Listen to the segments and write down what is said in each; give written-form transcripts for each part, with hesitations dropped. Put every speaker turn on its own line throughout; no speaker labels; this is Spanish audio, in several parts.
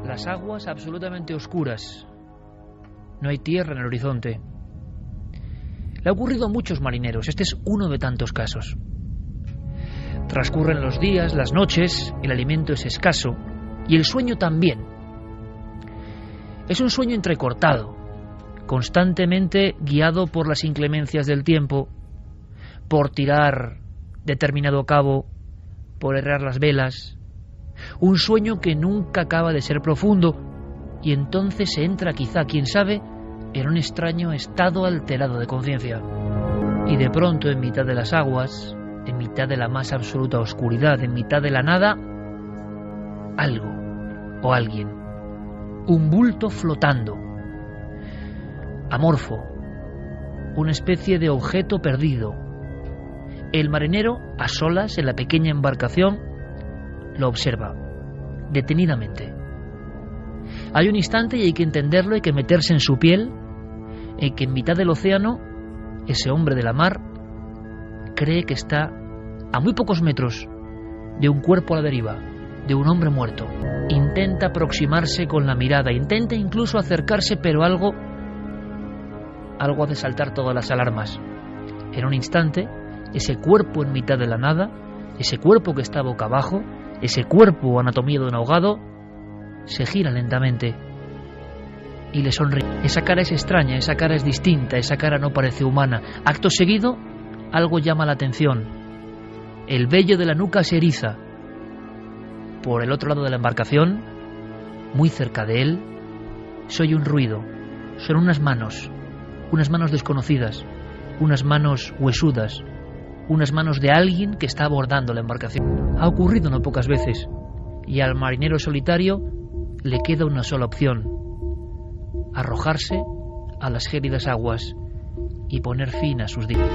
Las aguas absolutamente oscuras. No hay tierra en el horizonte. Le ha ocurrido a muchos marineros. Este es uno de tantos casos. Transcurren los días, las noches, el alimento es escaso y el sueño también. Es un sueño entrecortado, constantemente guiado por las inclemencias del tiempo, por tirar determinado cabo, por errar las velas. Un sueño que nunca acaba de ser profundo y entonces se entra, quizá, quién sabe, en un extraño estado alterado de conciencia. Y de pronto, en mitad de las aguas, en mitad de la más absoluta oscuridad, en mitad de la nada, algo o alguien, un bulto flotando, amorfo, una especie de objeto perdido. El marinero, a solas en la pequeña embarcación, lo observa detenidamente. Hay un instante y hay que entenderlo, hay que meterse en su piel, en que en mitad del océano ese hombre de la mar cree que está a muy pocos metros de un cuerpo a la deriva, de un hombre muerto. Intenta aproximarse con la mirada, intenta incluso acercarse, pero algo hace saltar todas las alarmas. En un instante, ese cuerpo en mitad de la nada, ese cuerpo que está boca abajo, ese cuerpo anatomía de un ahogado, se gira lentamente y le sonríe. Esa cara es extraña, esa cara es distinta, esa cara no parece humana. Acto seguido, algo llama la atención. El vello de la nuca se eriza. Por el otro lado de la embarcación, muy cerca de él, se oye un ruido. Son unas manos desconocidas, unas manos huesudas, unas manos de alguien que está abordando la embarcación. Ha ocurrido no pocas veces, y al marinero solitario le queda una sola opción: arrojarse a las gélidas aguas y poner fin a sus días.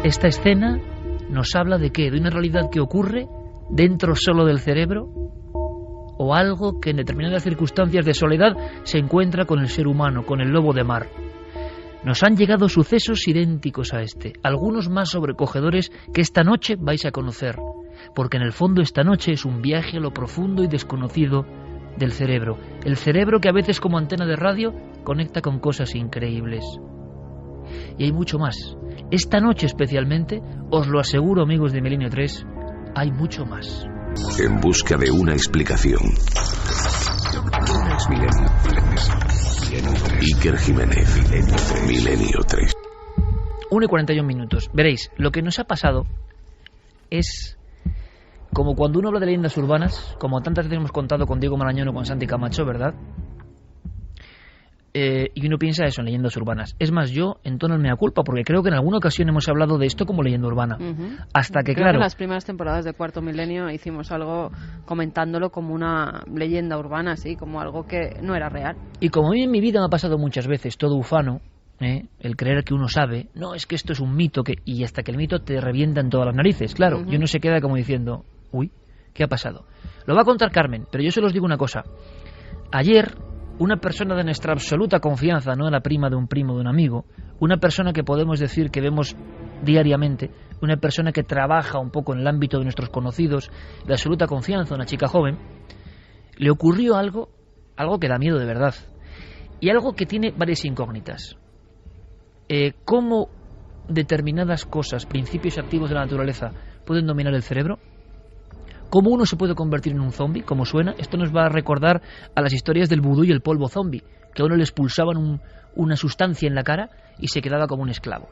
Esta escena nos habla de ¿qué? ¿De una realidad que ocurre dentro solo del cerebro? ¿O algo que en determinadas circunstancias de soledad se encuentra con el ser humano, con el lobo de mar? Nos han llegado sucesos idénticos a este, algunos más sobrecogedores que esta noche vais a conocer, porque en el fondo esta noche es un viaje a lo profundo y desconocido del cerebro. El cerebro que a veces, como antena de radio, conecta con cosas increíbles. Y hay mucho más. Esta noche especialmente, os lo aseguro, amigos de Milenio 3, hay mucho más.
En busca de una explicación. Iker Jiménez, Milenio 3.
1:41. Veréis, lo que nos ha pasado es como cuando uno habla de leyendas urbanas, como tantas veces hemos contado con Diego Marañón o con Santi Camacho, ¿verdad? Y uno piensa eso en leyendas urbanas. Es más, yo entono el mea culpa, porque creo que en alguna ocasión hemos hablado de esto como leyenda urbana. Hasta que,
creo
claro,
que en las primeras temporadas de Cuarto Milenio hicimos algo comentándolo como una leyenda urbana, así, como algo que no era real.
Y como a mí en mi vida me ha pasado muchas veces, todo ufano, el creer que uno sabe, no, es que esto es un mito, y hasta que el mito te revienta en todas las narices, claro, y uno se queda como diciendo, uy, ¿qué ha pasado? Lo va a contar Carmen, pero yo solo os digo una cosa. Ayer, una persona de nuestra absoluta confianza, no la prima de un primo, de un amigo, una persona que podemos decir que vemos diariamente, una persona que trabaja un poco en el ámbito de nuestros conocidos, de absoluta confianza, una chica joven, le ocurrió algo que da miedo de verdad, y algo que tiene varias incógnitas. ¿Cómo determinadas cosas, principios activos de la naturaleza, pueden dominar el cerebro? ¿Cómo uno se puede convertir en un zombie? ¿Cómo suena? Esto nos va a recordar a las historias del vudú y el polvo zombie, que a uno le expulsaban una sustancia en la cara y se quedaba como un esclavo.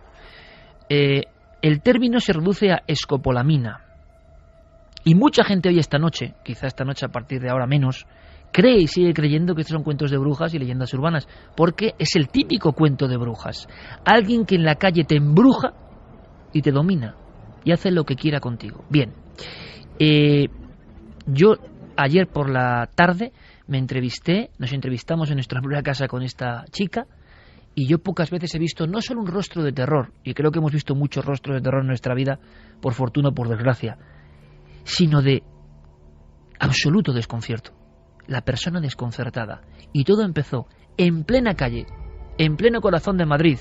El término se reduce a escopolamina. Y mucha gente hoy esta noche, quizá esta noche a partir de ahora menos, cree y sigue creyendo que estos son cuentos de brujas y leyendas urbanas, porque es el típico cuento de brujas. Alguien que en la calle te embruja y te domina y hace lo que quiera contigo. Bien. Yo ayer por la tarde nos entrevistamos en nuestra propia casa con esta chica, y yo pocas veces he visto no solo un rostro de terror, y creo que hemos visto muchos rostros de terror en nuestra vida, por fortuna o por desgracia, sino de absoluto desconcierto. La persona desconcertada. Y todo empezó en plena calle, en pleno corazón de Madrid,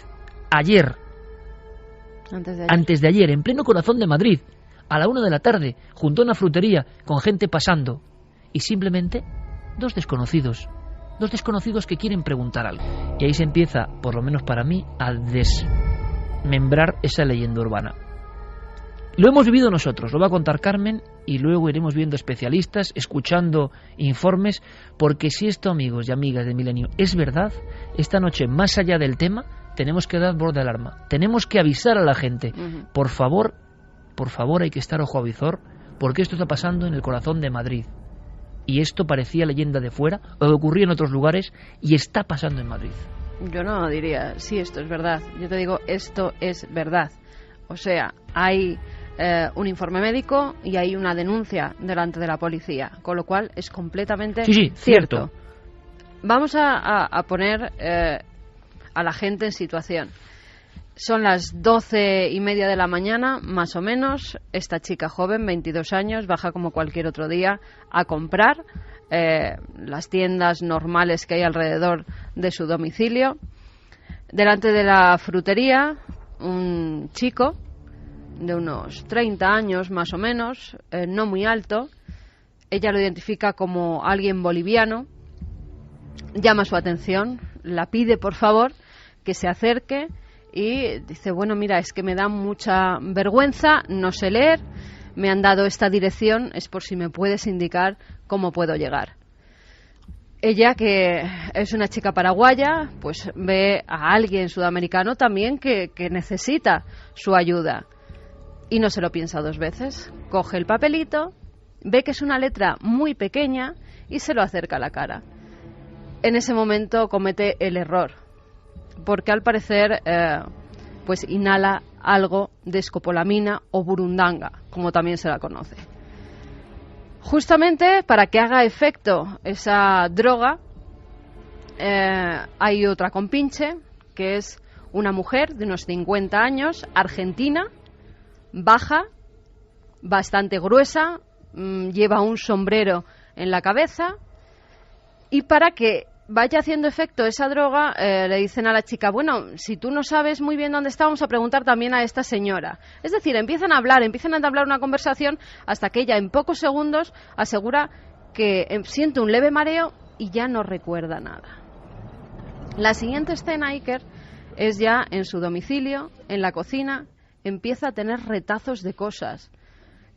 antes de ayer, en pleno corazón de Madrid, a la 1 de la tarde, junto a una frutería, con gente pasando, y simplemente dos desconocidos que quieren preguntar algo. Y ahí se empieza, por lo menos para mí, a desmembrar esa leyenda urbana. Lo hemos vivido nosotros, lo va a contar Carmen, y luego iremos viendo especialistas, escuchando informes, porque si esto, amigos y amigas de Milenio, es verdad, esta noche, más allá del tema, tenemos que dar voz de alarma. Tenemos que avisar a la gente. Por favor, hay que estar ojo a visor, porque esto está pasando en el corazón de Madrid. Y esto parecía leyenda de fuera, o ocurría en otros lugares, y está pasando en Madrid.
Yo no diría, sí, esto es verdad. Yo te digo, esto es verdad. O sea, hay un informe médico y hay una denuncia delante de la policía, con lo cual es completamente cierto. Vamos a poner a la gente en situación. Son las 12:30 de la mañana, más o menos. Esta chica joven, 22 años, baja como cualquier otro día a comprar las tiendas normales que hay alrededor de su domicilio. Delante de la frutería, un chico de unos 30 años, más o menos, no muy alto. Ella lo identifica como alguien boliviano. Llama su atención, la pide por favor que se acerque y dice, bueno, mira, es que me da mucha vergüenza, no sé leer, me han dado esta dirección, es por si me puedes indicar cómo puedo llegar. Ella, que es una chica paraguaya, pues ve a alguien sudamericano también que necesita su ayuda y no se lo piensa dos veces. Coge el papelito, ve que es una letra muy pequeña y se lo acerca a la cara. En ese momento comete el error, porque al parecer pues inhala algo de escopolamina o burundanga, como también se la conoce. Justamente para que haga efecto esa droga, hay otra compinche, que es una mujer de unos 50 años, argentina, baja, bastante gruesa, lleva un sombrero en la cabeza, y para que vaya haciendo efecto esa droga, le dicen a la chica, bueno, si tú no sabes muy bien dónde está, vamos a preguntar también a esta señora. Es decir, empiezan a entablar una conversación hasta que ella en pocos segundos asegura que siente un leve mareo y ya no recuerda nada. La siguiente escena, Iker, es ya en su domicilio, en la cocina, empieza a tener retazos de cosas.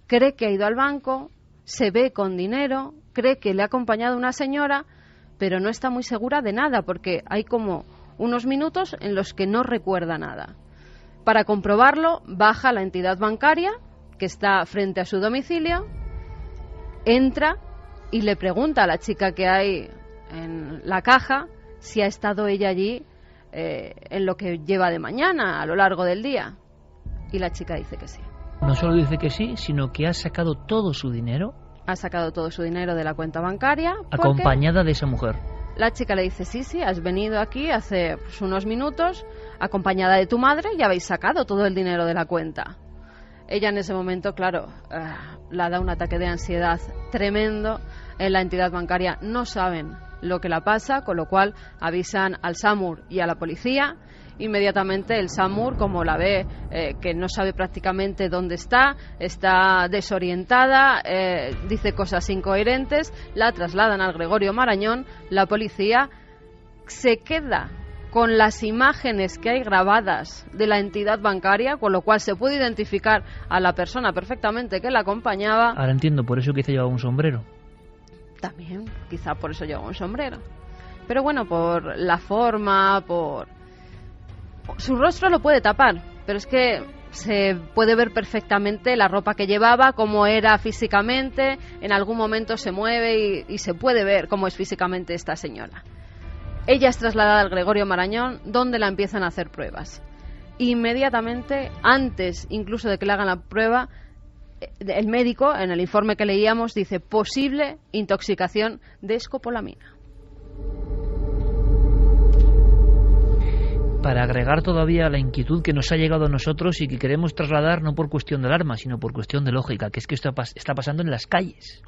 Cree que ha ido al banco, se ve con dinero, cree que le ha acompañado una señora, pero no está muy segura de nada, porque hay como unos minutos en los que no recuerda nada. Para comprobarlo, baja a la entidad bancaria, que está frente a su domicilio, entra y le pregunta a la chica que hay en la caja si ha estado ella allí en lo que lleva de mañana, a lo largo del día. Y la chica dice que sí.
No solo dice que sí, sino que ha sacado todo su dinero.
Ha sacado todo su dinero de la cuenta bancaria.
Acompañada de esa mujer.
La chica le dice, sí, has venido aquí hace unos minutos, acompañada de tu madre, y habéis sacado todo el dinero de la cuenta. Ella en ese momento, claro, la da un ataque de ansiedad tremendo. En la entidad bancaria no saben lo que la pasa, con lo cual avisan al SAMUR y a la policía. Inmediatamente el SAMUR, como la ve que no sabe prácticamente dónde está desorientada, dice cosas incoherentes, la trasladan al Gregorio Marañón. La policía se queda con las imágenes que hay grabadas de la entidad bancaria, con lo cual se puede identificar a la persona perfectamente que la acompañaba.
Ahora entiendo, por eso quizá llevaba un sombrero.
También, quizá por eso llevaba un sombrero. Pero bueno, por la forma, su rostro lo puede tapar, pero es que se puede ver perfectamente la ropa que llevaba, cómo era físicamente. En algún momento se mueve y se puede ver cómo es físicamente esta señora. Ella es trasladada al Gregorio Marañón, donde la empiezan a hacer pruebas. Inmediatamente, antes incluso de que le hagan la prueba, el médico, en el informe que leíamos, dice posible intoxicación de escopolamina.
Para agregar todavía la inquietud que nos ha llegado a nosotros y que queremos trasladar no por cuestión de alarma, sino por cuestión de lógica, que es que esto está pasando en las calles.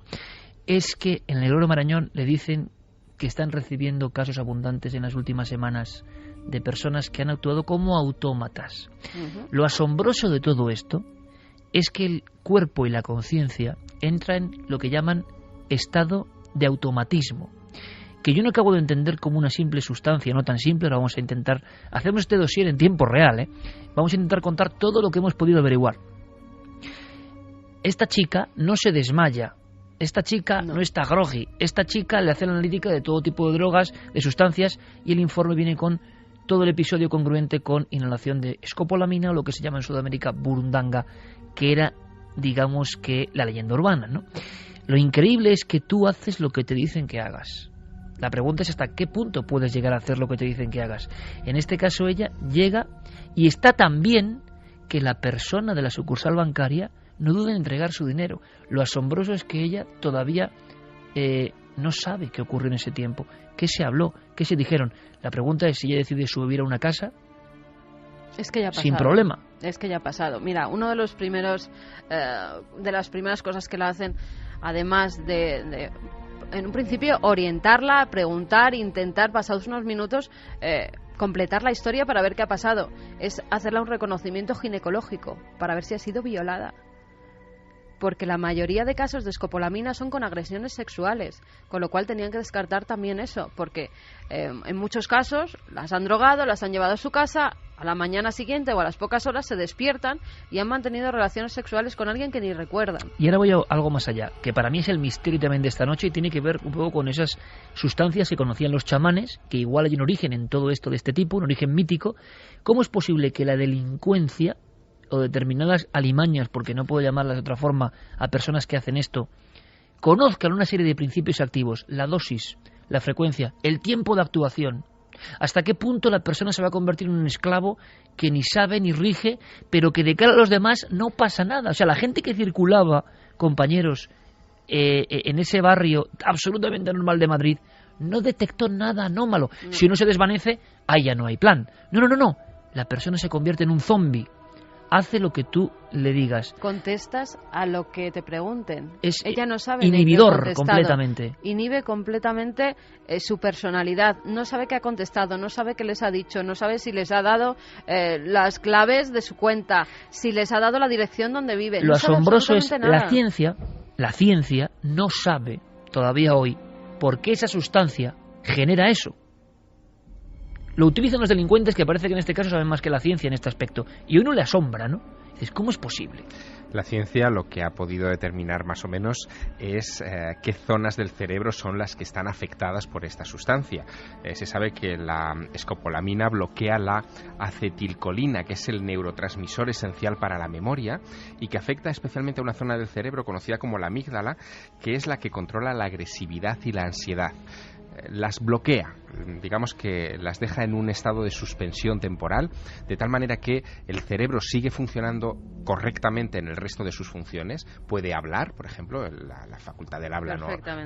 Es que en el Gregorio Marañón le dicen que están recibiendo casos abundantes en las últimas semanas de personas que han actuado como autómatas. Lo asombroso de todo esto es que el cuerpo y la conciencia entran en lo que llaman estado de automatismo. que yo no acabo de entender como una simple sustancia, no tan simple. Ahora vamos a intentar, hacemos este dossier en tiempo real, vamos a intentar contar todo lo que hemos podido averiguar. Esta chica no se desmaya, esta chica no está groggy, esta chica le hace la analítica de todo tipo de drogas, de sustancias, y el informe viene con todo el episodio congruente con inhalación de escopolamina, o lo que se llama en Sudamérica burundanga, que era, digamos, que la leyenda urbana, ¿no? Lo increíble es que tú haces lo que te dicen que hagas. La pregunta es hasta qué punto puedes llegar a hacer lo que te dicen que hagas. En este caso ella llega y está tan bien que la persona de la sucursal bancaria no duda en entregar su dinero. Lo asombroso es que ella todavía no sabe qué ocurrió en ese tiempo, qué se habló, qué se dijeron. La pregunta es si ella decide subir a una casa.
Es que ya ha pasado.
Sin problema.
Es que ya ha pasado. Mira, uno de los primeros, de las primeras cosas que la hacen, además de en un principio orientarla, preguntar, intentar, pasados unos minutos, completar la historia para ver qué ha pasado, es hacerle un reconocimiento ginecológico para ver si ha sido violada. Porque la mayoría de casos de escopolamina son con agresiones sexuales, con lo cual tenían que descartar también eso, porque en muchos casos las han drogado, las han llevado a su casa, a la mañana siguiente o a las pocas horas se despiertan y han mantenido relaciones sexuales con alguien que ni recuerdan.
Y ahora voy a algo más allá, que para mí es el misterio también de esta noche y tiene que ver un poco con esas sustancias que conocían los chamanes, que igual hay un origen en todo esto de este tipo, un origen mítico. ¿Cómo es posible que la delincuencia o determinadas alimañas, porque no puedo llamarlas de otra forma, a personas que hacen esto, conozcan una serie de principios activos, la dosis, la frecuencia, el tiempo de actuación? ¿Hasta qué punto la persona se va a convertir en un esclavo que ni sabe ni rige, pero que de cara a los demás no pasa nada? O sea, la gente que circulaba, compañeros, en ese barrio absolutamente normal de Madrid, no detectó nada anómalo. Si uno se desvanece, ahí ya no hay plan. No. La persona se convierte en un zombi. Hace lo que tú le digas.
Contestas a lo que te pregunten.
Ella
no sabe
inhibidor completamente.
Inhibe completamente su personalidad. No sabe qué ha contestado, no sabe qué les ha dicho, no sabe si les ha dado las claves de su cuenta, si les ha dado la dirección donde vive.
Lo asombroso es la ciencia no sabe todavía hoy por qué esa sustancia genera eso. Lo utilizan los delincuentes, que parece que en este caso saben más que la ciencia en este aspecto. Y a uno le asombra, ¿no? Dices, ¿cómo es posible?
La ciencia lo que ha podido determinar más o menos es qué zonas del cerebro son las que están afectadas por esta sustancia. Se sabe que la escopolamina bloquea la acetilcolina, que es el neurotransmisor esencial para la memoria y que afecta especialmente a una zona del cerebro conocida como la amígdala, que es la que controla la agresividad y la ansiedad. Las bloquea, digamos que las deja en un estado de suspensión temporal, de tal manera que el cerebro sigue funcionando correctamente en el resto de sus funciones. Puede hablar, por ejemplo, la facultad del habla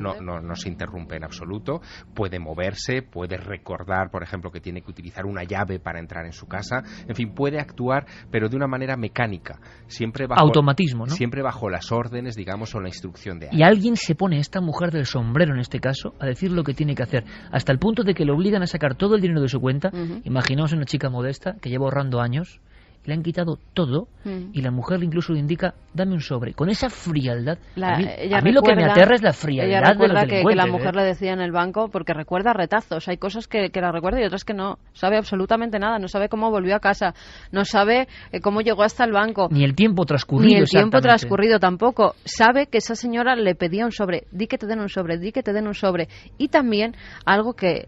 no se interrumpe en absoluto, puede moverse, puede recordar, por ejemplo, que tiene que utilizar una llave para entrar en su casa, en fin, puede actuar, pero de una manera mecánica, siempre bajo
automatismo, ¿no?
Siempre bajo las órdenes, digamos, o la instrucción de alguien.
Y alguien se pone, esta mujer del sombrero en este caso, a decir lo que tiene que hacer, hasta el punto de que le obligan a sacar todo el dinero de su cuenta. Imaginaos una chica modesta que lleva ahorrando años, le han quitado todo y la mujer incluso le indica, dame un sobre, con esa frialdad. A mí lo que me aterra es la frialdad de los delincuentes.
Que la mujer le decía en el banco, porque recuerda retazos, hay cosas que la recuerda y otras que no sabe absolutamente nada, no sabe cómo volvió a casa, no sabe cómo llegó hasta el banco,
ni el tiempo transcurrido
tampoco. Sabe que esa señora le pedía un sobre, di que te den un sobre, di que te den un sobre. Y también algo que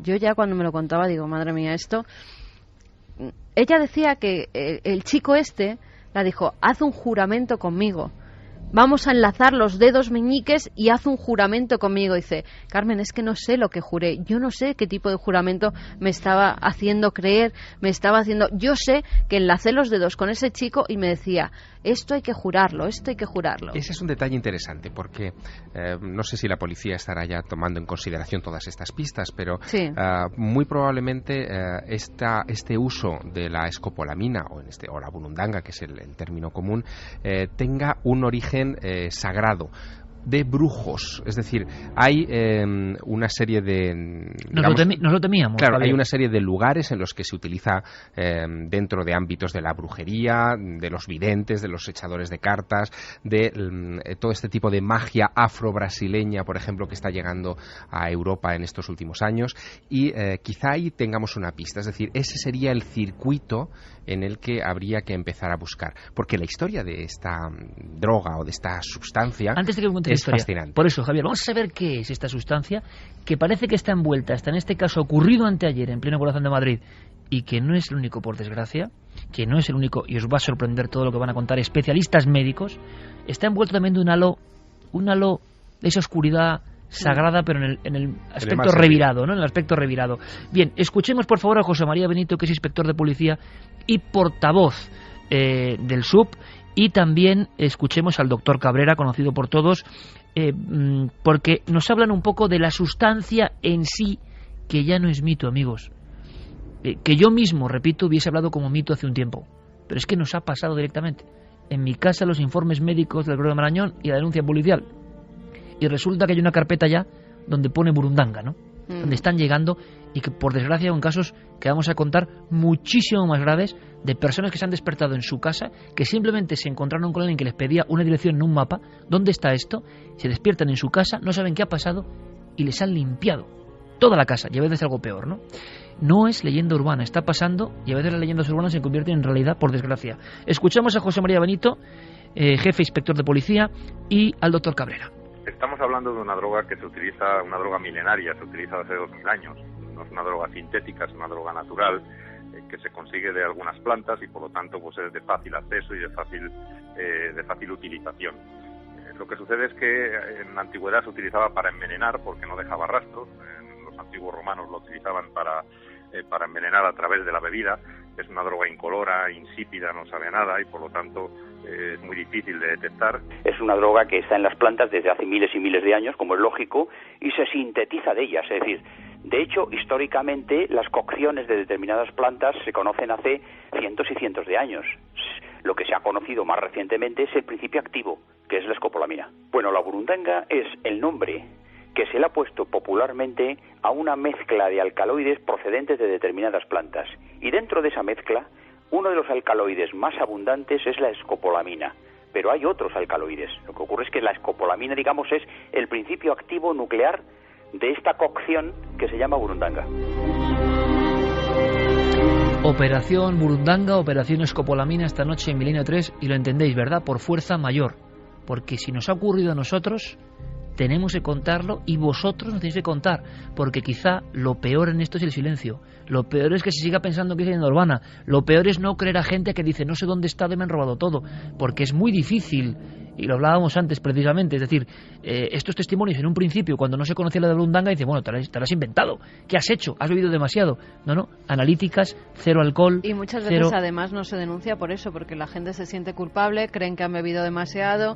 yo ya cuando me lo contaba digo, madre mía, esto. Ella decía que el chico la dijo, haz un juramento conmigo, vamos a enlazar los dedos meñiques y haz un juramento conmigo. Dice, Carmen, es que no sé lo que juré, yo no sé qué tipo de juramento me estaba haciendo creer, yo sé que enlacé los dedos con ese chico y me decía, esto hay que jurarlo.
Ese es un detalle interesante porque no sé si la policía estará ya tomando en consideración todas estas pistas, pero
sí.
Muy probablemente este uso de la escopolamina o la burundanga, que es el término común, tenga un origen sagrado. de brujos. Es decir, hay una serie de...
Nos lo temíamos.
Claro,
Javier.
hay una serie de lugares en los que se utiliza dentro de ámbitos de la brujería, de los videntes, de los echadores de cartas, de todo este tipo de magia afro-brasileña, por ejemplo, que está llegando a Europa en estos últimos años, y quizá ahí tengamos una pista. Es decir, ese sería el circuito en el que habría que empezar a buscar. Porque la historia de esta droga o de esta sustancia...
Antes de que me cuentes
es
la historia,
fascinante.
Por eso, Javier, vamos a saber qué es esta sustancia que parece que está envuelta, hasta en este caso ocurrido anteayer en pleno corazón de Madrid, y que no es el único, por desgracia, que no es el único, y os va a sorprender todo lo que van a contar especialistas médicos. Está envuelto también de un halo de esa oscuridad sagrada, pero en el aspecto revirado, ¿no? En el aspecto revirado. Bien, escuchemos por favor a José María Benito, que es inspector de policía y portavoz del SUP, y también escuchemos al doctor Cabrera, conocido por todos, porque nos hablan un poco de la sustancia en sí, que ya no es mito, amigos. Que yo mismo, repito, hubiese hablado como mito hace un tiempo, pero es que nos ha pasado directamente. En mi casa los informes médicos del Gregorio Marañón y la denuncia policial. Y resulta que hay una carpeta ya donde pone burundanga, ¿no? Donde están llegando, y que por desgracia en casos que vamos a contar muchísimo más graves, de personas que se han despertado en su casa, que simplemente se encontraron con alguien que les pedía una dirección en un mapa. ¿Dónde está esto? Se despiertan en su casa, no saben qué ha pasado y les han limpiado toda la casa, y a veces algo peor, ¿no? No es leyenda urbana, está pasando, y a veces las leyendas urbanas se convierten en realidad, por desgracia. Escuchamos a José María Benito, jefe inspector de policía, y al doctor Cabrera.
Estamos hablando de una droga que se utiliza, una droga milenaria, se utiliza hace 2000 años. No es una droga sintética, es una droga natural que se consigue de algunas plantas y por lo tanto pues es de fácil acceso y de fácil utilización. Lo que sucede es que en la antigüedad se utilizaba para envenenar porque no dejaba rastros. Los antiguos romanos lo utilizaban para envenenar a través de la bebida. Es una droga incolora, insípida, no sabe a nada y por lo tanto es muy difícil de detectar.
Es una droga que está en las plantas desde hace miles y miles de años, como es lógico, y se sintetiza de ellas. Es decir, de hecho, históricamente las cocciones de determinadas plantas se conocen hace cientos y cientos de años. Lo que se ha conocido más recientemente es el principio activo, que es la escopolamina. Bueno, la burundanga es el nombre que se le ha puesto popularmente a una mezcla de alcaloides procedentes de determinadas plantas. Y dentro de esa mezcla, uno de los alcaloides más abundantes es la escopolamina. Pero hay otros alcaloides. Lo que ocurre es que la escopolamina, digamos, es el principio activo nuclear de esta cocción que se llama burundanga.
Operación Burundanga, operación Escopolamina esta noche en Milenio 3, y lo entendéis, ¿verdad? Por fuerza mayor. Porque si nos ha ocurrido a nosotros, tenemos que contarlo, y vosotros nos tenéis que contar, porque quizá lo peor en esto es el silencio. Lo peor es que se siga pensando que es leyenda urbana. Lo peor es no creer a gente que dice no sé dónde está, me han robado todo, porque es muy difícil. Y lo hablábamos antes precisamente, es decir, estos testimonios en un principio, cuando no se conocía la de burundanga, dice, bueno, te lo has inventado, ¿qué has hecho? ¿Has bebido demasiado? No, analíticas, cero alcohol.
Y muchas veces además no se denuncia por eso, porque la gente se siente culpable, creen que han bebido demasiado,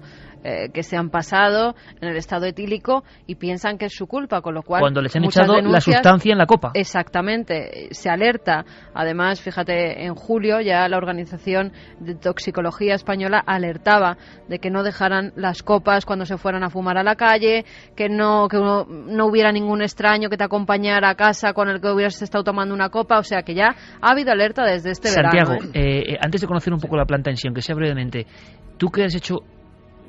que se han pasado en el estado etílico y piensan que es su culpa, con lo cual...
Cuando les han echado la sustancia en la copa.
Exactamente, se alerta. Además, fíjate, en julio ya la Organización de Toxicología Española alertaba de que no dejaran las copas cuando se fueran a fumar a la calle, que no hubiera ningún extraño que te acompañara a casa con el que hubieras estado tomando una copa, o sea que ya ha habido alerta desde este
Santiago,
verano.
Antes de conocer un poco la planta en sí, aunque sea brevemente, tú que has hecho...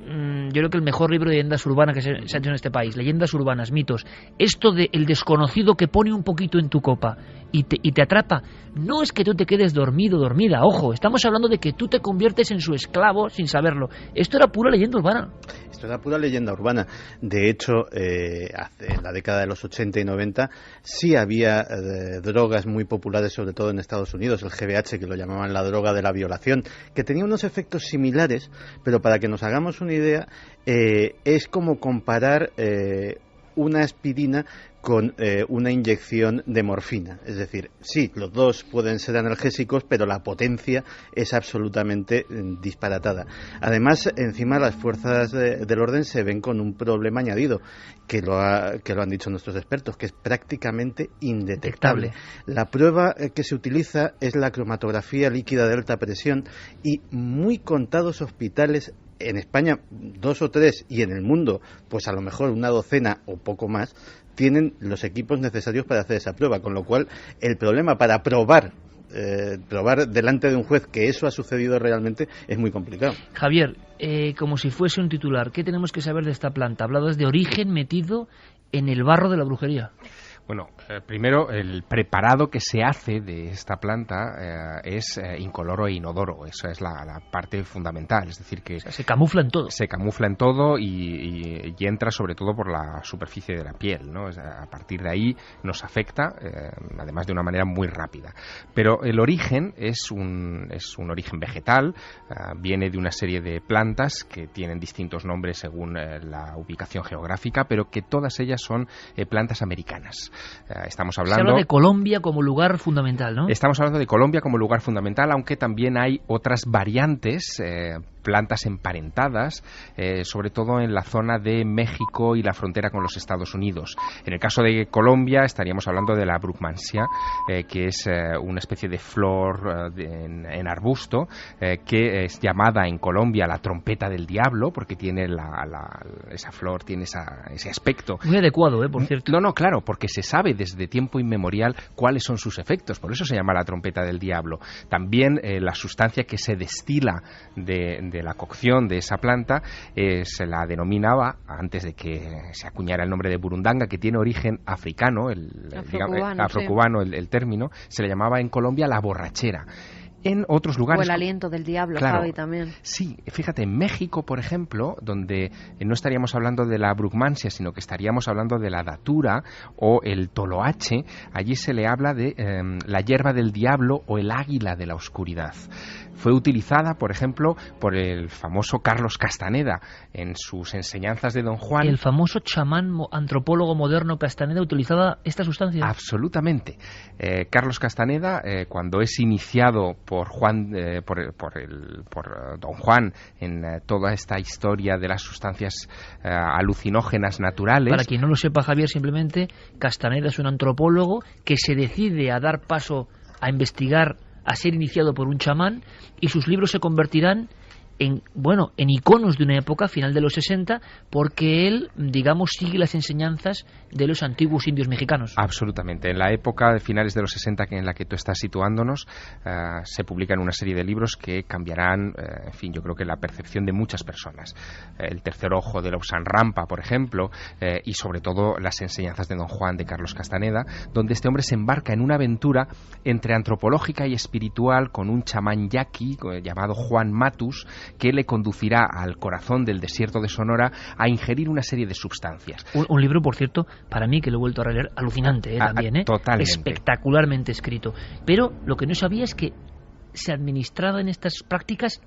yo creo que el mejor libro de leyendas urbanas que se ha hecho en este país, leyendas urbanas, mitos, esto de el desconocido que pone un poquito en tu copa y te atrapa, no es que tú te quedes dormido, dormida, ojo, estamos hablando de que tú te conviertes en su esclavo sin saberlo. Esto era pura leyenda urbana.
Esto era pura leyenda urbana. De hecho, en la década de los 80 y 90 sí había drogas muy populares, sobre todo en Estados Unidos, el GBH, que lo llamaban la droga de la violación, que tenía unos efectos similares, pero para que nos hagamos una idea, es como comparar una aspirina con una inyección de morfina. Es decir, sí, los dos pueden ser analgésicos, pero la potencia es absolutamente disparatada. Además, encima las fuerzas del orden se ven con un problema añadido, que lo han dicho nuestros expertos, que es prácticamente indetectable. La prueba que se utiliza es la cromatografía líquida de alta presión, y muy contados hospitales en España 2 o 3 y en el mundo pues a lo mejor una docena o poco más tienen los equipos necesarios para hacer esa prueba, con lo cual el problema para probar delante de un juez que eso ha sucedido realmente es muy complicado.
Javier, como si fuese un titular, ¿qué tenemos que saber de esta planta? Hablabas de origen metido en el barro de la brujería.
Bueno, primero, el preparado que se hace de esta planta es incoloro e inodoro. Esa es la parte fundamental. Es decir, que
se camufla en todo.
Se camufla en todo y entra sobre todo por la superficie de la piel, ¿no? A partir de ahí nos afecta, además de una manera muy rápida. Pero el origen es un origen vegetal, viene de una serie de plantas que tienen distintos nombres según la ubicación geográfica, pero que todas ellas son plantas americanas. Estamos hablando...
Se habla de Colombia como lugar fundamental, ¿no?
Estamos hablando de Colombia como lugar fundamental, aunque también hay otras variantes, plantas emparentadas, sobre todo en la zona de México y la frontera con los Estados Unidos. En el caso de Colombia estaríamos hablando de la Brugmansia, que es una especie de flor en arbusto, que es llamada en Colombia la trompeta del diablo, porque tiene esa flor, tiene ese aspecto.
Muy adecuado, por cierto.
No, claro, porque se sabe desde tiempo inmemorial cuáles son sus efectos, por eso se llama la trompeta del diablo. También la sustancia que se destila de la cocción de esa planta se la denominaba, antes de que se acuñara el nombre de burundanga, que tiene origen africano, afrocubano, el término, se le llamaba en Colombia la borrachera. En otros lugares...
O el aliento del diablo,
claro,
Javi, también.
Sí, fíjate, en México, por ejemplo, donde no estaríamos hablando de la brugmansia, sino que estaríamos hablando de la datura o el toloache, allí se le habla de la hierba del diablo o el águila de la oscuridad. Fue utilizada, por ejemplo, por el famoso Carlos Castaneda en sus enseñanzas de Don Juan.
El famoso chamán antropólogo moderno Castaneda utilizaba esta sustancia.
Absolutamente. Carlos Castaneda, cuando es iniciado por Don Juan en toda esta historia de las sustancias alucinógenas naturales.
Para quien no lo sepa, Javier, simplemente Castaneda es un antropólogo que se decide a dar paso a investigar, a ser iniciado por un chamán, y sus libros se convertirán en iconos de una época, final de los 60, porque él, digamos, sigue las enseñanzas de los antiguos indios mexicanos.
Absolutamente. En la época de finales de los 60 en la que tú estás situándonos, se publican una serie de libros que cambiarán, yo creo que la percepción de muchas personas. El tercer ojo de Lausanne Rampa, por ejemplo, y sobre todo las enseñanzas de Don Juan de Carlos Castaneda, donde este hombre se embarca en una aventura entre antropológica y espiritual con un chamán yaqui llamado Juan Matus, que le conducirá al corazón del desierto de Sonora a ingerir una serie de sustancias.
Un libro, por cierto, para mí, que lo he vuelto a releer, alucinante también,
totalmente.
Espectacularmente escrito. Pero lo que no sabía es que se administraba en estas prácticas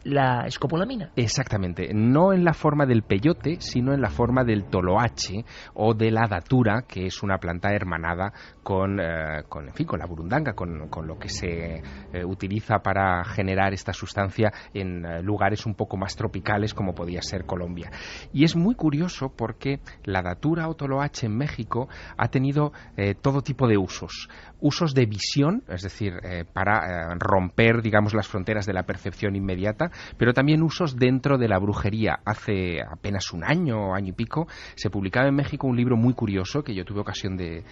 la escopolamina.
Exactamente, no en la forma del peyote, sino en la forma del toloache o de la datura, que es una planta hermanada con la burundanga, con lo que se utiliza para generar esta sustancia en lugares un poco más tropicales, como podía ser Colombia. Y es muy curioso porque la datura o toloache en México ha tenido todo tipo de usos. Usos de visión, es decir, para romper, digamos, las fronteras de la percepción inmediata, pero también usos dentro de la brujería. Hace apenas un año y pico se publicaba en México un libro muy curioso que yo tuve ocasión de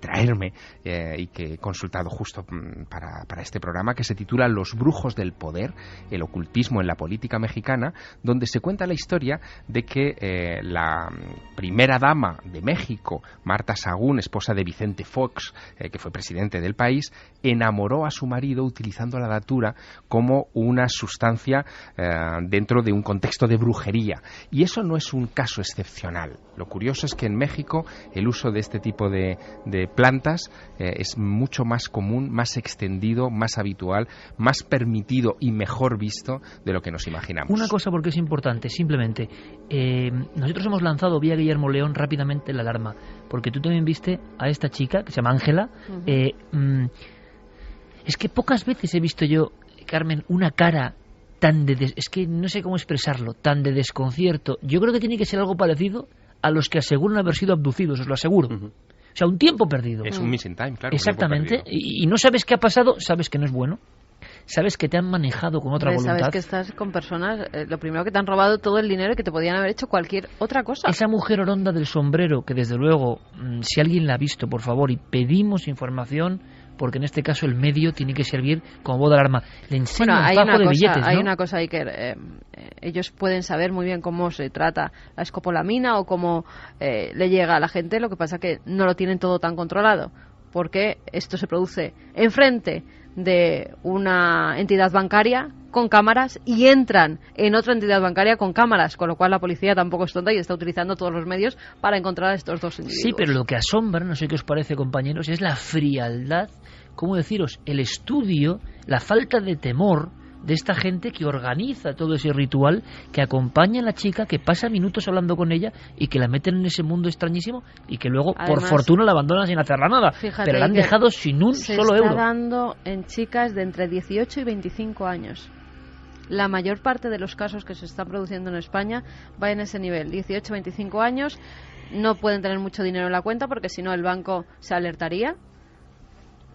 traerme y que he consultado justo para este programa, que se titula Los brujos del poder, el ocultismo en la política mexicana, donde se cuenta la historia de que la primera dama de México, Marta Sagún, esposa de Vicente Fox, que fue presidente del país, enamoró a su marido utilizando la datura como una sustancia dentro de un contexto de brujería. Y eso no es un caso excepcional. Lo curioso es que en México el uso de este tipo de plantas es mucho más común, más extendido, más habitual, más permitido y mejor visto de lo que nos imaginamos.
Una cosa, porque es importante, simplemente, nosotros hemos lanzado vía Guillermo León rápidamente la alarma, porque tú también viste a esta chica que se llama Ángela. Es que pocas veces he visto yo, Carmen, una cara tan es que no sé cómo expresarlo, tan de desconcierto. Yo creo que tiene que ser algo parecido a los que aseguran haber sido abducidos, os lo aseguro. O sea, un tiempo perdido.
Es un missing time, claro.
Exactamente. Y no sabes qué ha pasado, sabes que no es bueno. sabes que te han manejado con otra voluntad.
Sabes que estás con personas, lo primero que te han robado todo el dinero y que te podían haber hecho cualquier otra cosa.
Esa mujer oronda del sombrero, que desde luego, si alguien la ha visto, por favor, y pedimos información, porque en este caso el medio tiene que servir como voz de alarma. Le enseño un fajo de billetes, ¿no?
Hay una cosa ahí que ellos pueden saber muy bien cómo se trata la escopolamina o cómo le llega a la gente, lo que pasa que no lo tienen todo tan controlado, porque esto se produce enfrente de una entidad bancaria con cámaras y entran en otra entidad bancaria con cámaras, con lo cual la policía tampoco es tonta y está utilizando todos los medios para encontrar a estos dos individuos.
Sí, pero lo que asombra, no sé qué os parece, compañeros, es la frialdad, ¿cómo deciros? El estudio, la falta de temor de esta gente que organiza todo ese ritual, que acompaña a la chica, que pasa minutos hablando con ella y que la meten en ese mundo extrañísimo y que luego, además, por fortuna, la abandonan sin hacerla nada. Pero la han dejado sin un solo euro.
Se está dando en chicas de entre 18 y 25 años. La mayor parte de los casos que se están produciendo en España va en ese nivel, 18-25 años, no pueden tener mucho dinero en la cuenta porque si no el banco se alertaría.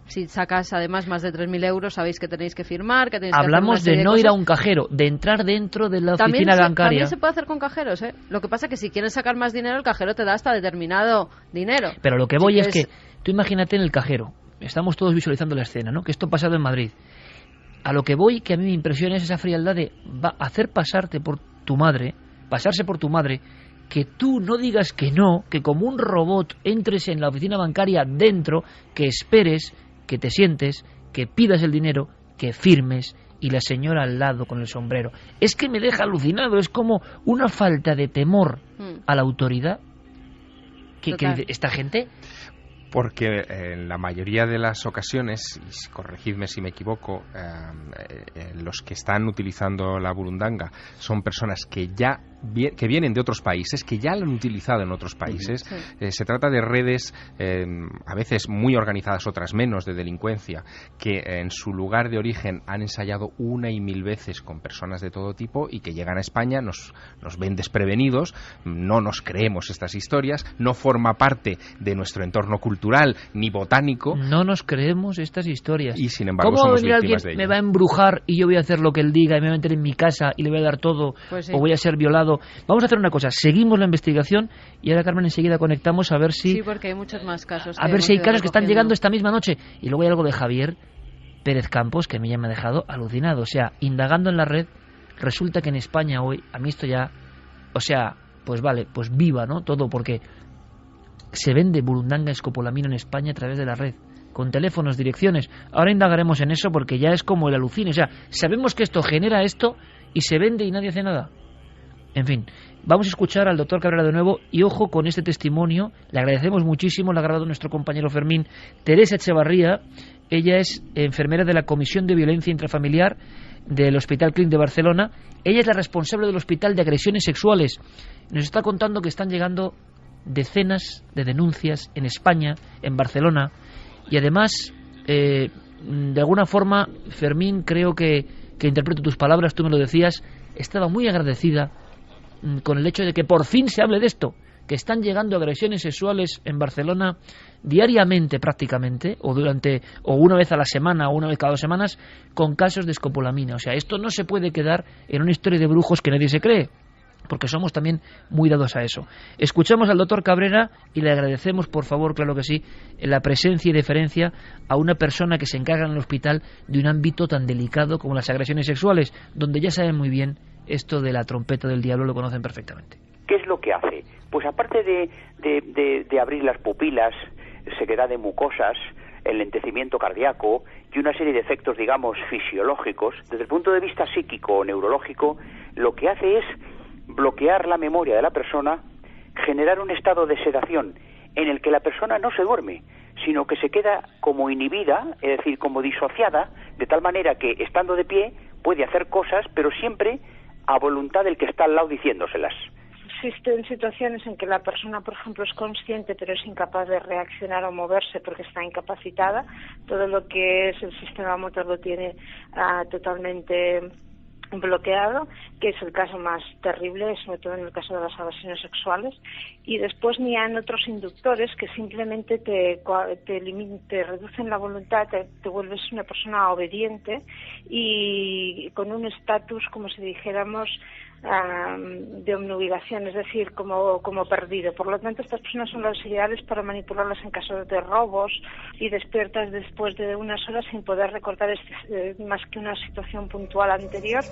Si sacas además más de 3.000 euros, sabéis que tenéis que firmar, que tenéis
Hablamos
que hacer
de no ir a un cajero, de entrar dentro de la oficina bancaria.
También se puede hacer con cajeros, ¿eh? Lo que pasa es que si quieres sacar más dinero, el cajero te da hasta determinado dinero.
Pero lo que voy es que, tú imagínate en el cajero, estamos todos visualizando la escena, ¿no? Que esto ha pasado en Madrid. A lo que voy, que a mí me impresiona es esa frialdad de hacer pasarse por tu madre, que tú no digas que no, que como un robot entres en la oficina bancaria dentro, que esperes, que te sientes, que pidas el dinero, que firmes, y la señora al lado con el sombrero. Es que me deja alucinado, es como una falta de temor a la autoridad que esta gente.
Porque en la mayoría de las ocasiones, y corregidme si me equivoco, los que están utilizando la burundanga son personas que vienen de otros países, que ya lo han utilizado en otros países. Sí. Se trata de redes, a veces muy organizadas, otras menos, de delincuencia, que en su lugar de origen han ensayado una y mil veces con personas de todo tipo y que llegan a España, nos ven desprevenidos, no nos creemos estas historias, no forma parte de nuestro entorno cultural ni botánico.
No nos creemos estas historias.
Y sin embargo
¿cómo
somos
va a venir
víctimas
alguien,
de ello?
me va a embrujar y yo voy a hacer lo que él diga y me va a meter en mi casa y le voy a dar todo,
pues sí,
o voy a ser violado? Vamos a hacer una cosa, seguimos la investigación y ahora, Carmen, enseguida conectamos a ver si...
Sí, porque hay muchos más casos.
A ver si hay casos que están llegando esta misma noche. Y luego hay algo de Javier Pérez Campos que a mí ya me ha dejado alucinado. O sea, indagando en la red, resulta que en España hoy, a mí esto ya... O sea, pues vale, pues viva, ¿no? Todo, porque se vende burundanga escopolamina en España a través de la red, con teléfonos, direcciones. Ahora indagaremos en eso porque ya es como el alucine. O sea, sabemos que esto genera esto y se vende y nadie hace nada. En fin, vamos a escuchar al doctor Cabrera de nuevo y ojo con este testimonio. Le agradecemos muchísimo, lo ha grabado nuestro compañero Fermín. Teresa Echevarría, ella es enfermera de la Comisión de Violencia Intrafamiliar del Hospital Clínic de Barcelona. Ella es la responsable del Hospital de Agresiones Sexuales. Nos está contando que están llegando decenas de denuncias en España, en Barcelona, y además, de alguna forma, Fermín, creo que interpreto tus palabras, tú me lo decías, estaba muy agradecida con el hecho de que por fin se hable de esto, que están llegando agresiones sexuales en Barcelona diariamente prácticamente, o una vez a la semana o una vez cada 2 semanas, con casos de escopolamina. O sea, esto no se puede quedar en una historia de brujos que nadie se cree, porque somos también muy dados a eso. Escuchamos al doctor Cabrera y le agradecemos, por favor, claro que sí, la presencia y deferencia a una persona que se encarga en el hospital de un ámbito tan delicado como las agresiones sexuales, donde ya saben muy bien esto de la trompeta del diablo, lo conocen perfectamente.
¿Qué es lo que hace? Pues aparte de abrir las pupilas, sequedad de mucosas, enlentecimiento cardíaco y una serie de efectos, digamos, fisiológicos, desde el punto de vista psíquico o neurológico, lo que hace es bloquear la memoria de la persona, generar un estado de sedación en el que la persona no se duerme, sino que se queda como inhibida, es decir, como disociada, de tal manera que, estando de pie, puede hacer cosas, pero siempre a voluntad del que está al lado diciéndoselas.
Existen situaciones en que la persona, por ejemplo, es consciente pero es incapaz de reaccionar o moverse porque está incapacitada. Todo lo que es el sistema motor lo tiene totalmente bloqueado, que es el caso más terrible, sobre todo en el caso de las agresiones sexuales, y después ni hay otros inductores que simplemente te reducen la voluntad, te vuelves una persona obediente y con un estatus, como si dijéramos, de obnubilación, es decir, como perdido. Por lo tanto, estas personas son las ideales para manipularlas en caso de robos, y despiertas después de unas horas sin poder recordar más que una situación puntual anterior.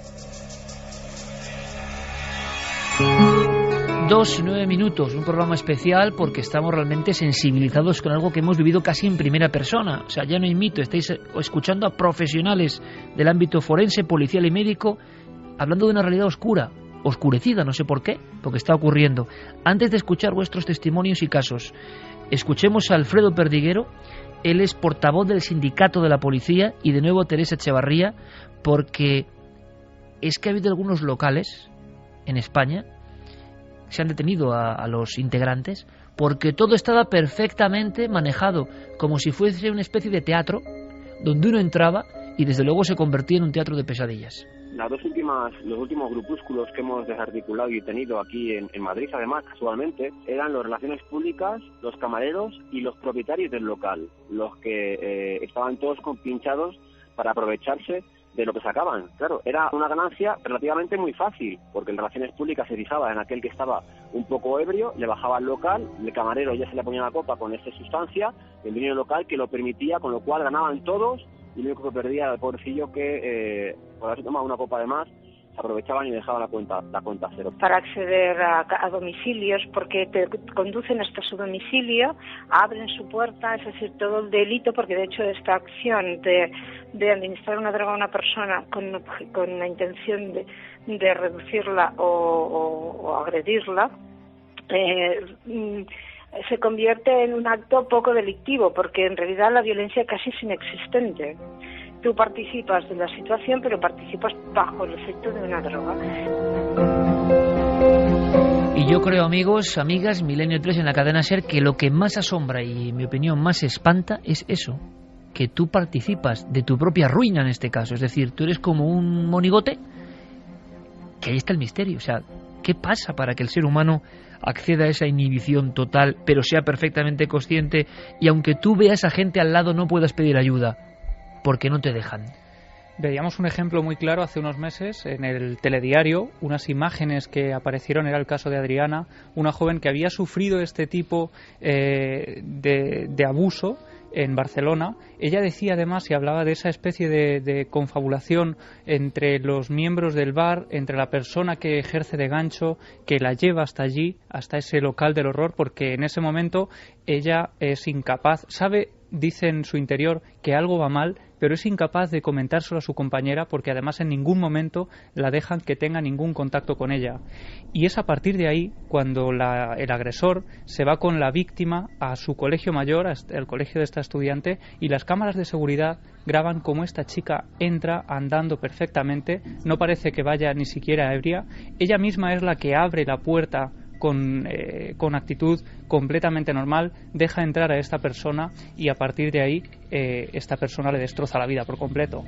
2 y 9 minutos, un programa especial porque estamos realmente sensibilizados con algo que hemos vivido casi en primera persona. O sea, ya no hay mito, estáis escuchando a profesionales del ámbito forense, policial y médico hablando de una realidad oscurecida, no sé por qué, porque está ocurriendo. Antes de escuchar vuestros testimonios y casos, escuchemos a Alfredo Perdiguero. Él es portavoz del sindicato de la policía, y de nuevo Teresa Echevarría, porque es que ha habido algunos locales en España que se han detenido a los integrantes porque todo estaba perfectamente manejado, como si fuese una especie de teatro donde uno entraba y desde luego se convertía en un teatro de pesadillas.
Los últimos grupúsculos que hemos desarticulado y tenido aquí en Madrid, además, casualmente, eran las relaciones públicas, los camareros y los propietarios del local, los que estaban todos compinchados para aprovecharse de lo que sacaban. Claro, era una ganancia relativamente muy fácil, porque en relaciones públicas se fijaba en aquel que estaba un poco ebrio, le bajaba al local, el camarero ya se le ponía la copa con esta sustancia, el dueño del local que lo permitía, con lo cual ganaban todos, y lo único que perdía era el pobrecillo que por haber tomado una copa de más, se aprovechaban y dejaban la cuenta cero.
Para acceder a domicilios, porque te conducen hasta su domicilio, abren su puerta, es decir, todo el delito, porque de hecho esta acción de administrar una droga a una persona con la intención de reducirla o agredirla, se convierte en un acto poco delictivo, porque en realidad la violencia casi es inexistente. Tú participas de la situación, pero participas bajo el efecto de una droga.
Y yo creo, amigos, amigas, Milenio 3 en la cadena SER, que lo que más asombra y, en mi opinión, más espanta es eso, que tú participas de tu propia ruina en este caso. Es decir, tú eres como un monigote, que ahí está el misterio. O sea, ¿qué pasa para que el ser humano acceda a esa inhibición total, pero sea perfectamente consciente, y aunque tú veas a gente al lado no puedas pedir ayuda porque no te dejan?
Veíamos un ejemplo muy claro hace unos meses en el telediario, unas imágenes que aparecieron, era el caso de Adriana, una joven que había sufrido este tipo de abuso en Barcelona. Ella decía además, y hablaba de esa especie de confabulación entre los miembros del bar, entre la persona que ejerce de gancho, que la lleva hasta allí, hasta ese local del horror, porque en ese momento ella es incapaz, sabe, dice en su interior que algo va mal, pero es incapaz de comentárselo a su compañera, porque además en ningún momento la dejan que tenga ningún contacto con ella. Y es a partir de ahí cuando el agresor se va con la víctima a su colegio mayor, al colegio de esta estudiante, y las cámaras de seguridad graban cómo esta chica entra andando perfectamente, no parece que vaya ni siquiera ebria, ella misma es la que abre la puerta con actitud completamente normal, deja entrar a esta persona, y a partir de ahí esta persona le destroza la vida por completo.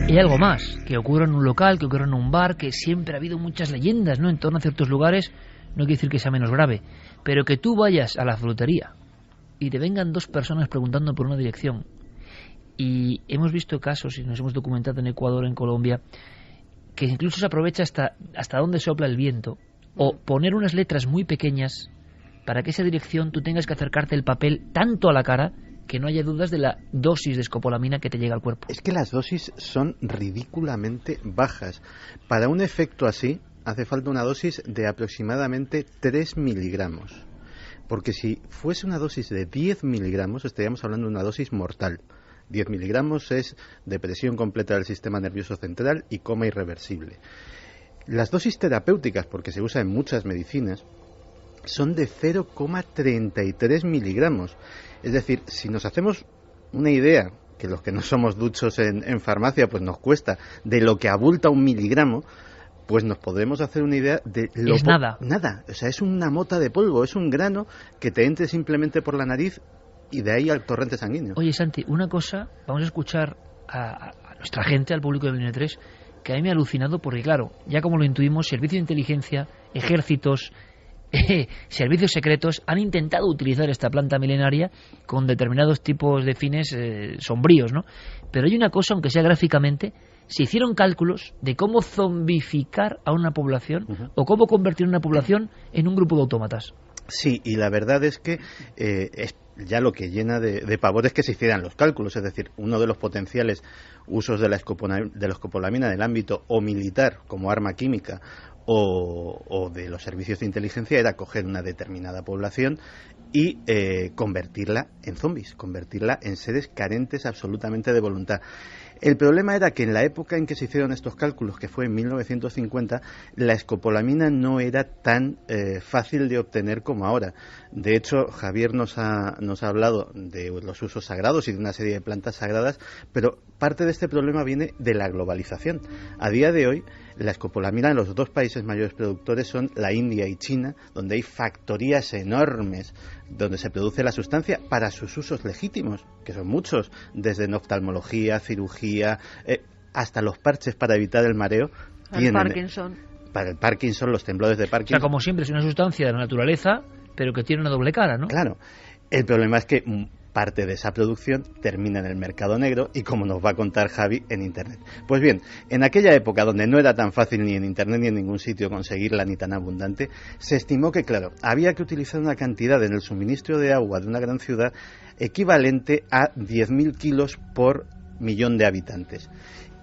Y hay algo más, que ocurre en un local, que ocurre en un bar, que siempre ha habido muchas leyendas, ¿no?, en torno a ciertos lugares. No quiere decir que sea menos grave, pero que tú vayas a la frutería y te vengan dos personas preguntando por una dirección. Y hemos visto casos, y nos hemos documentado en Ecuador, en Colombia, que incluso se aprovecha hasta dónde sopla el viento, o poner unas letras muy pequeñas para que esa dirección tú tengas que acercarte el papel tanto a la cara que no haya dudas de la dosis de escopolamina que te llega al cuerpo.
Es que las dosis son ridículamente bajas. Para un efecto así hace falta una dosis de aproximadamente 3 miligramos, porque si fuese una dosis de 10 miligramos estaríamos hablando de una dosis mortal. 10 miligramos es depresión completa del sistema nervioso central y coma irreversible. Las dosis terapéuticas, porque se usa en muchas medicinas, son de 0,33 miligramos. Es decir, si nos hacemos una idea, que los que no somos duchos en farmacia pues nos cuesta, de lo que abulta 1 miligramo, pues nos podremos hacer una idea de lo...
Es nada.
Nada, o sea, es una mota de polvo, es un grano que te entre simplemente por la nariz y de ahí al torrente sanguíneo.
Oye, Santi, una cosa, vamos a escuchar a nuestra gente, al público de Milenio 3, que a mí me ha alucinado porque, claro, ya como lo intuimos, servicios de inteligencia, ejércitos, servicios secretos han intentado utilizar esta planta milenaria con determinados tipos de fines sombríos, ¿no? Pero hay una cosa, aunque sea gráficamente, se hicieron cálculos de cómo zombificar a una población o cómo convertir una población en un grupo de autómatas.
Sí, y la verdad es que ya lo que llena de pavor es que se hicieran los cálculos, es decir, uno de los potenciales usos de la escopolamina en el ámbito o militar como arma química o de los servicios de inteligencia era coger una determinada población y convertirla en zombies, convertirla en seres carentes absolutamente de voluntad. El problema era que en la época en que se hicieron estos cálculos, que fue en 1950, la escopolamina no era tan fácil de obtener como ahora. De hecho, Javier nos ha hablado de los usos sagrados y de una serie de plantas sagradas, pero parte de este problema viene de la globalización. A día de hoy, la escopolamina en los dos países mayores productores son la India y China, donde hay factorías enormes donde se produce la sustancia para sus usos legítimos, que son muchos, desde oftalmología, cirugía, hasta los parches para evitar el mareo.
El Parkinson.
Para el Parkinson, los temblores de Parkinson.
O sea, como siempre, es una sustancia de la naturaleza, pero que tiene una doble cara, ¿no?
Claro. El problema es que parte de esa producción termina en el mercado negro y, como nos va a contar Javi, en Internet. Pues bien, en aquella época donde no era tan fácil ni en Internet ni en ningún sitio conseguirla ni tan abundante, se estimó que, claro, había que utilizar una cantidad en el suministro de agua de una gran ciudad equivalente a 10.000 kilos por millón de habitantes.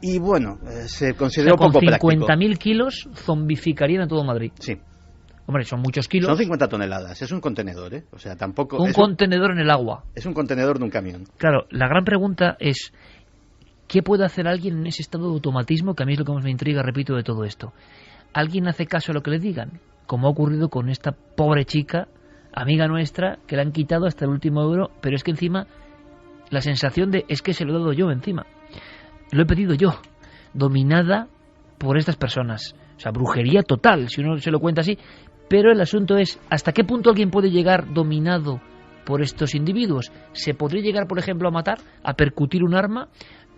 Y bueno, se consideró poco práctico.
Con 50.000 kilos zombificarían a todo Madrid.
Sí.
Hombre, son muchos kilos.
Son 50 toneladas, es un contenedor, ¿eh? O sea, tampoco...
Un contenedor en el agua.
Es un contenedor de un camión.
Claro, la gran pregunta es, ¿qué puede hacer alguien en ese estado de automatismo? Que a mí es lo que más me intriga, repito, de todo esto. ¿Alguien hace caso a lo que le digan? Como ha ocurrido con esta pobre chica, amiga nuestra, que le han quitado hasta el último euro, pero es que encima, la sensación de, es que se lo he dado yo encima. Lo he pedido yo, dominada por estas personas. O sea, brujería total, si uno se lo cuenta así. Pero el asunto es, ¿hasta qué punto alguien puede llegar dominado por estos individuos? ¿Se podría llegar, por ejemplo, a matar, a percutir un arma,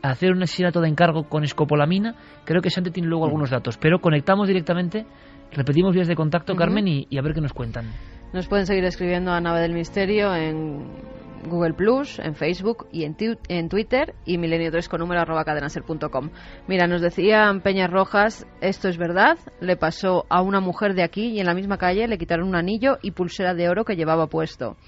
a hacer un asesinato de encargo con escopolamina? Creo que Santi tiene luego algunos datos, pero conectamos directamente, repetimos vías de contacto, Carmen, y a ver qué nos cuentan.
Nos pueden seguir escribiendo a Nave del Misterio en Google Plus, en Facebook y en Twitter, y milenio3 con número @cadenaser.com. Mira, nos decían Peñas Rojas, esto es verdad, le pasó a una mujer de aquí y en la misma calle le quitaron un anillo y pulsera de oro que llevaba puesto.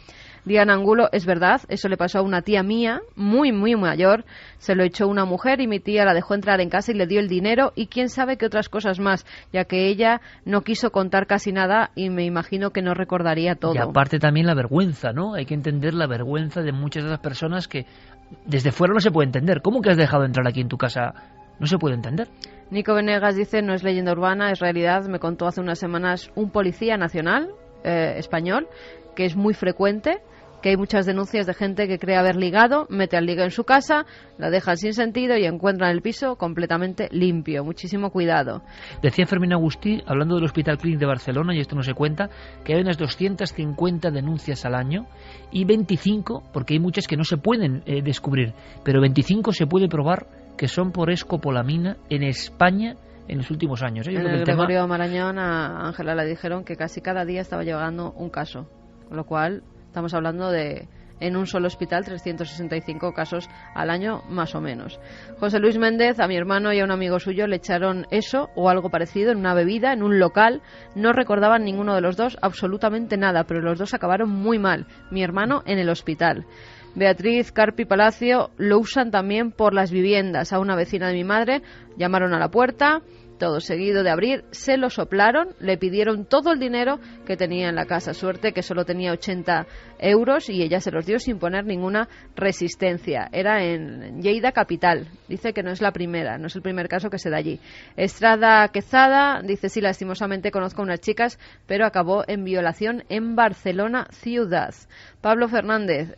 Diana Angulo, es verdad, eso le pasó a una tía mía, muy, muy mayor, se lo echó una mujer y mi tía la dejó entrar en casa y le dio el dinero y quién sabe qué otras cosas más, ya que ella no quiso contar casi nada y me imagino que no recordaría todo.
Y aparte también la vergüenza, ¿no? Hay que entender la vergüenza de muchas de las personas que desde fuera no se puede entender. ¿Cómo que has dejado entrar aquí en tu casa? No se puede entender.
Nico Venegas dice, no es leyenda urbana, es realidad. Me contó hace unas semanas un policía nacional español, que es muy frecuente, que hay muchas denuncias de gente que cree haber ligado, mete al liga en su casa, la dejan sin sentido y encuentran el piso completamente limpio. Muchísimo cuidado.
Decía Fermín Agustí, hablando del Hospital Clínic de Barcelona, y esto no se cuenta, que hay unas 250 denuncias al año y 25, porque hay muchas que no se pueden descubrir, pero 25 se puede probar que son por escopolamina en España en los últimos años.
En el Gregorio Marañón a Ángela le dijeron que casi cada día estaba llegando un caso, con lo cual estamos hablando de, en un solo hospital, 365 casos al año, más o menos. José Luis Méndez, a mi hermano y a un amigo suyo le echaron eso o algo parecido en una bebida, en un local. No recordaban ninguno de los dos absolutamente nada, pero los dos acabaron muy mal. Mi hermano en el hospital. Beatriz Carpi Palacio, lo usan también por las viviendas. A una vecina de mi madre llamaron a la puerta, todo seguido de abrir, se lo soplaron, le pidieron todo el dinero que tenía en la casa. Suerte que solo tenía 80 euros y ella se los dio sin poner ninguna resistencia. Era en Lleida capital. Dice que no es la primera, no es el primer caso que se da allí. Estrada Quezada dice, sí, lastimosamente conozco a unas chicas, pero acabó en violación en Barcelona ciudad. Pablo Fernández,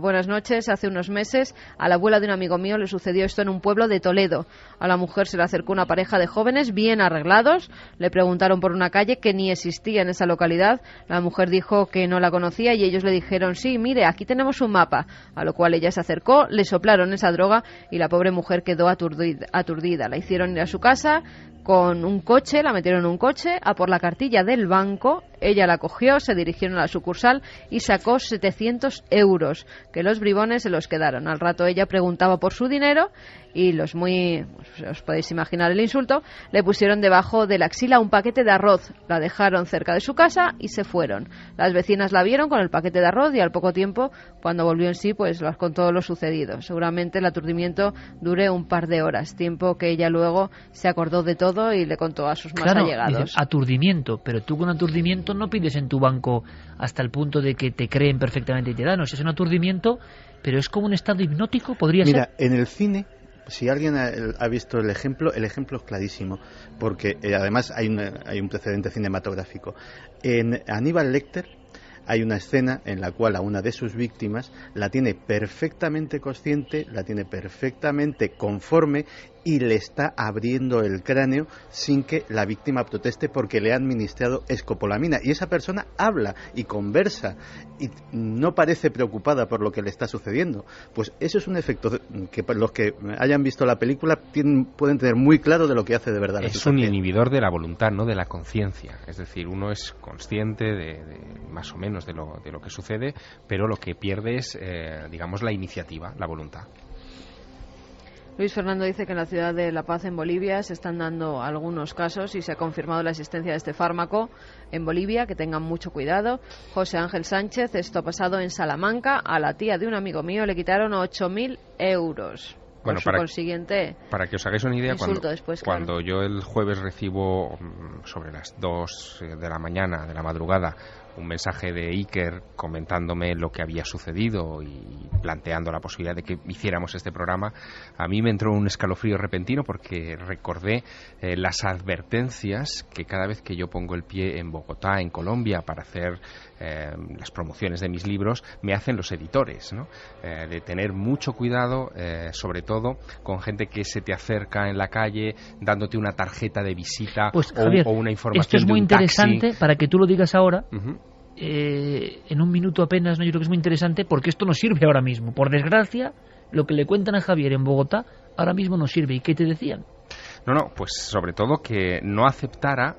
buenas noches. Hace unos meses a la abuela de un amigo mío le sucedió esto en un pueblo de Toledo. A la mujer se le acercó una pareja de jóvenes jóvenes bien arreglados. Le preguntaron por una calle que ni existía en esa localidad. La mujer dijo que no la conocía y ellos le dijeron, sí, mire, aquí tenemos un mapa. A lo cual ella se acercó, le soplaron esa droga y la pobre mujer quedó aturdida. La hicieron ir a su casa con un coche, la metieron en un coche, a por la cartilla del banco. Ella la cogió, se dirigieron a la sucursal y sacó 700 euros, que los bribones se los quedaron. Al rato ella preguntaba por su dinero y los os podéis imaginar el insulto, le pusieron debajo de la axila un paquete de arroz, la dejaron cerca de su casa y se fueron. Las vecinas la vieron con el paquete de arroz y al poco tiempo, cuando volvió en sí, pues les contó lo sucedido. Seguramente el aturdimiento dure un par de horas, tiempo que ella luego se acordó de todo y le contó a sus más allegados.
Dices, aturdimiento, pero tú con aturdimiento no pides en tu banco hasta el punto de que te creen perfectamente y te dan. O sea, es un aturdimiento, pero es como un estado hipnótico, podría ser.
Mira, en el cine, si alguien ha visto el ejemplo es clarísimo, porque además hay un precedente cinematográfico. En Aníbal Lecter hay una escena en la cual a una de sus víctimas la tiene perfectamente consciente, la tiene perfectamente conforme y le está abriendo el cráneo sin que la víctima proteste porque le ha administrado escopolamina. Y esa persona habla y conversa y no parece preocupada por lo que le está sucediendo. Pues eso es un efecto que los que hayan visto la película pueden tener muy claro de lo que hace de verdad.
Es un inhibidor de la voluntad, no de la conciencia. Es decir, uno es consciente de más o menos de lo que sucede, pero lo que pierde es, digamos, la iniciativa, la voluntad.
Luis Fernando dice que en la ciudad de La Paz, en Bolivia, se están dando algunos casos y se ha confirmado la existencia de este fármaco en Bolivia, que tengan mucho cuidado. José Ángel Sánchez, esto ha pasado en Salamanca, a la tía de un amigo mío le quitaron 8.000 euros.
Bueno, para que os hagáis una idea, cuando yo el jueves recibo sobre las 2 de la mañana, de la madrugada, un mensaje de Iker comentándome lo que había sucedido y planteando la posibilidad de que hiciéramos este programa, a mí me entró un escalofrío repentino porque recordé las advertencias que cada vez que yo pongo el pie en Bogotá, en Colombia, para hacer las promociones de mis libros, me hacen los editores, ¿no? De tener mucho cuidado, sobre todo con gente que se te acerca en la calle dándote una tarjeta de visita,
pues, Javier,
o una información.
Esto es muy interesante
taxi.
Para que tú lo digas ahora. En un minuto apenas, ¿no? Yo creo que es muy interesante porque esto no sirve ahora mismo. Por desgracia, lo que le cuentan a Javier en Bogotá ahora mismo no sirve. ¿Y qué te decían?
No, pues sobre todo que no aceptara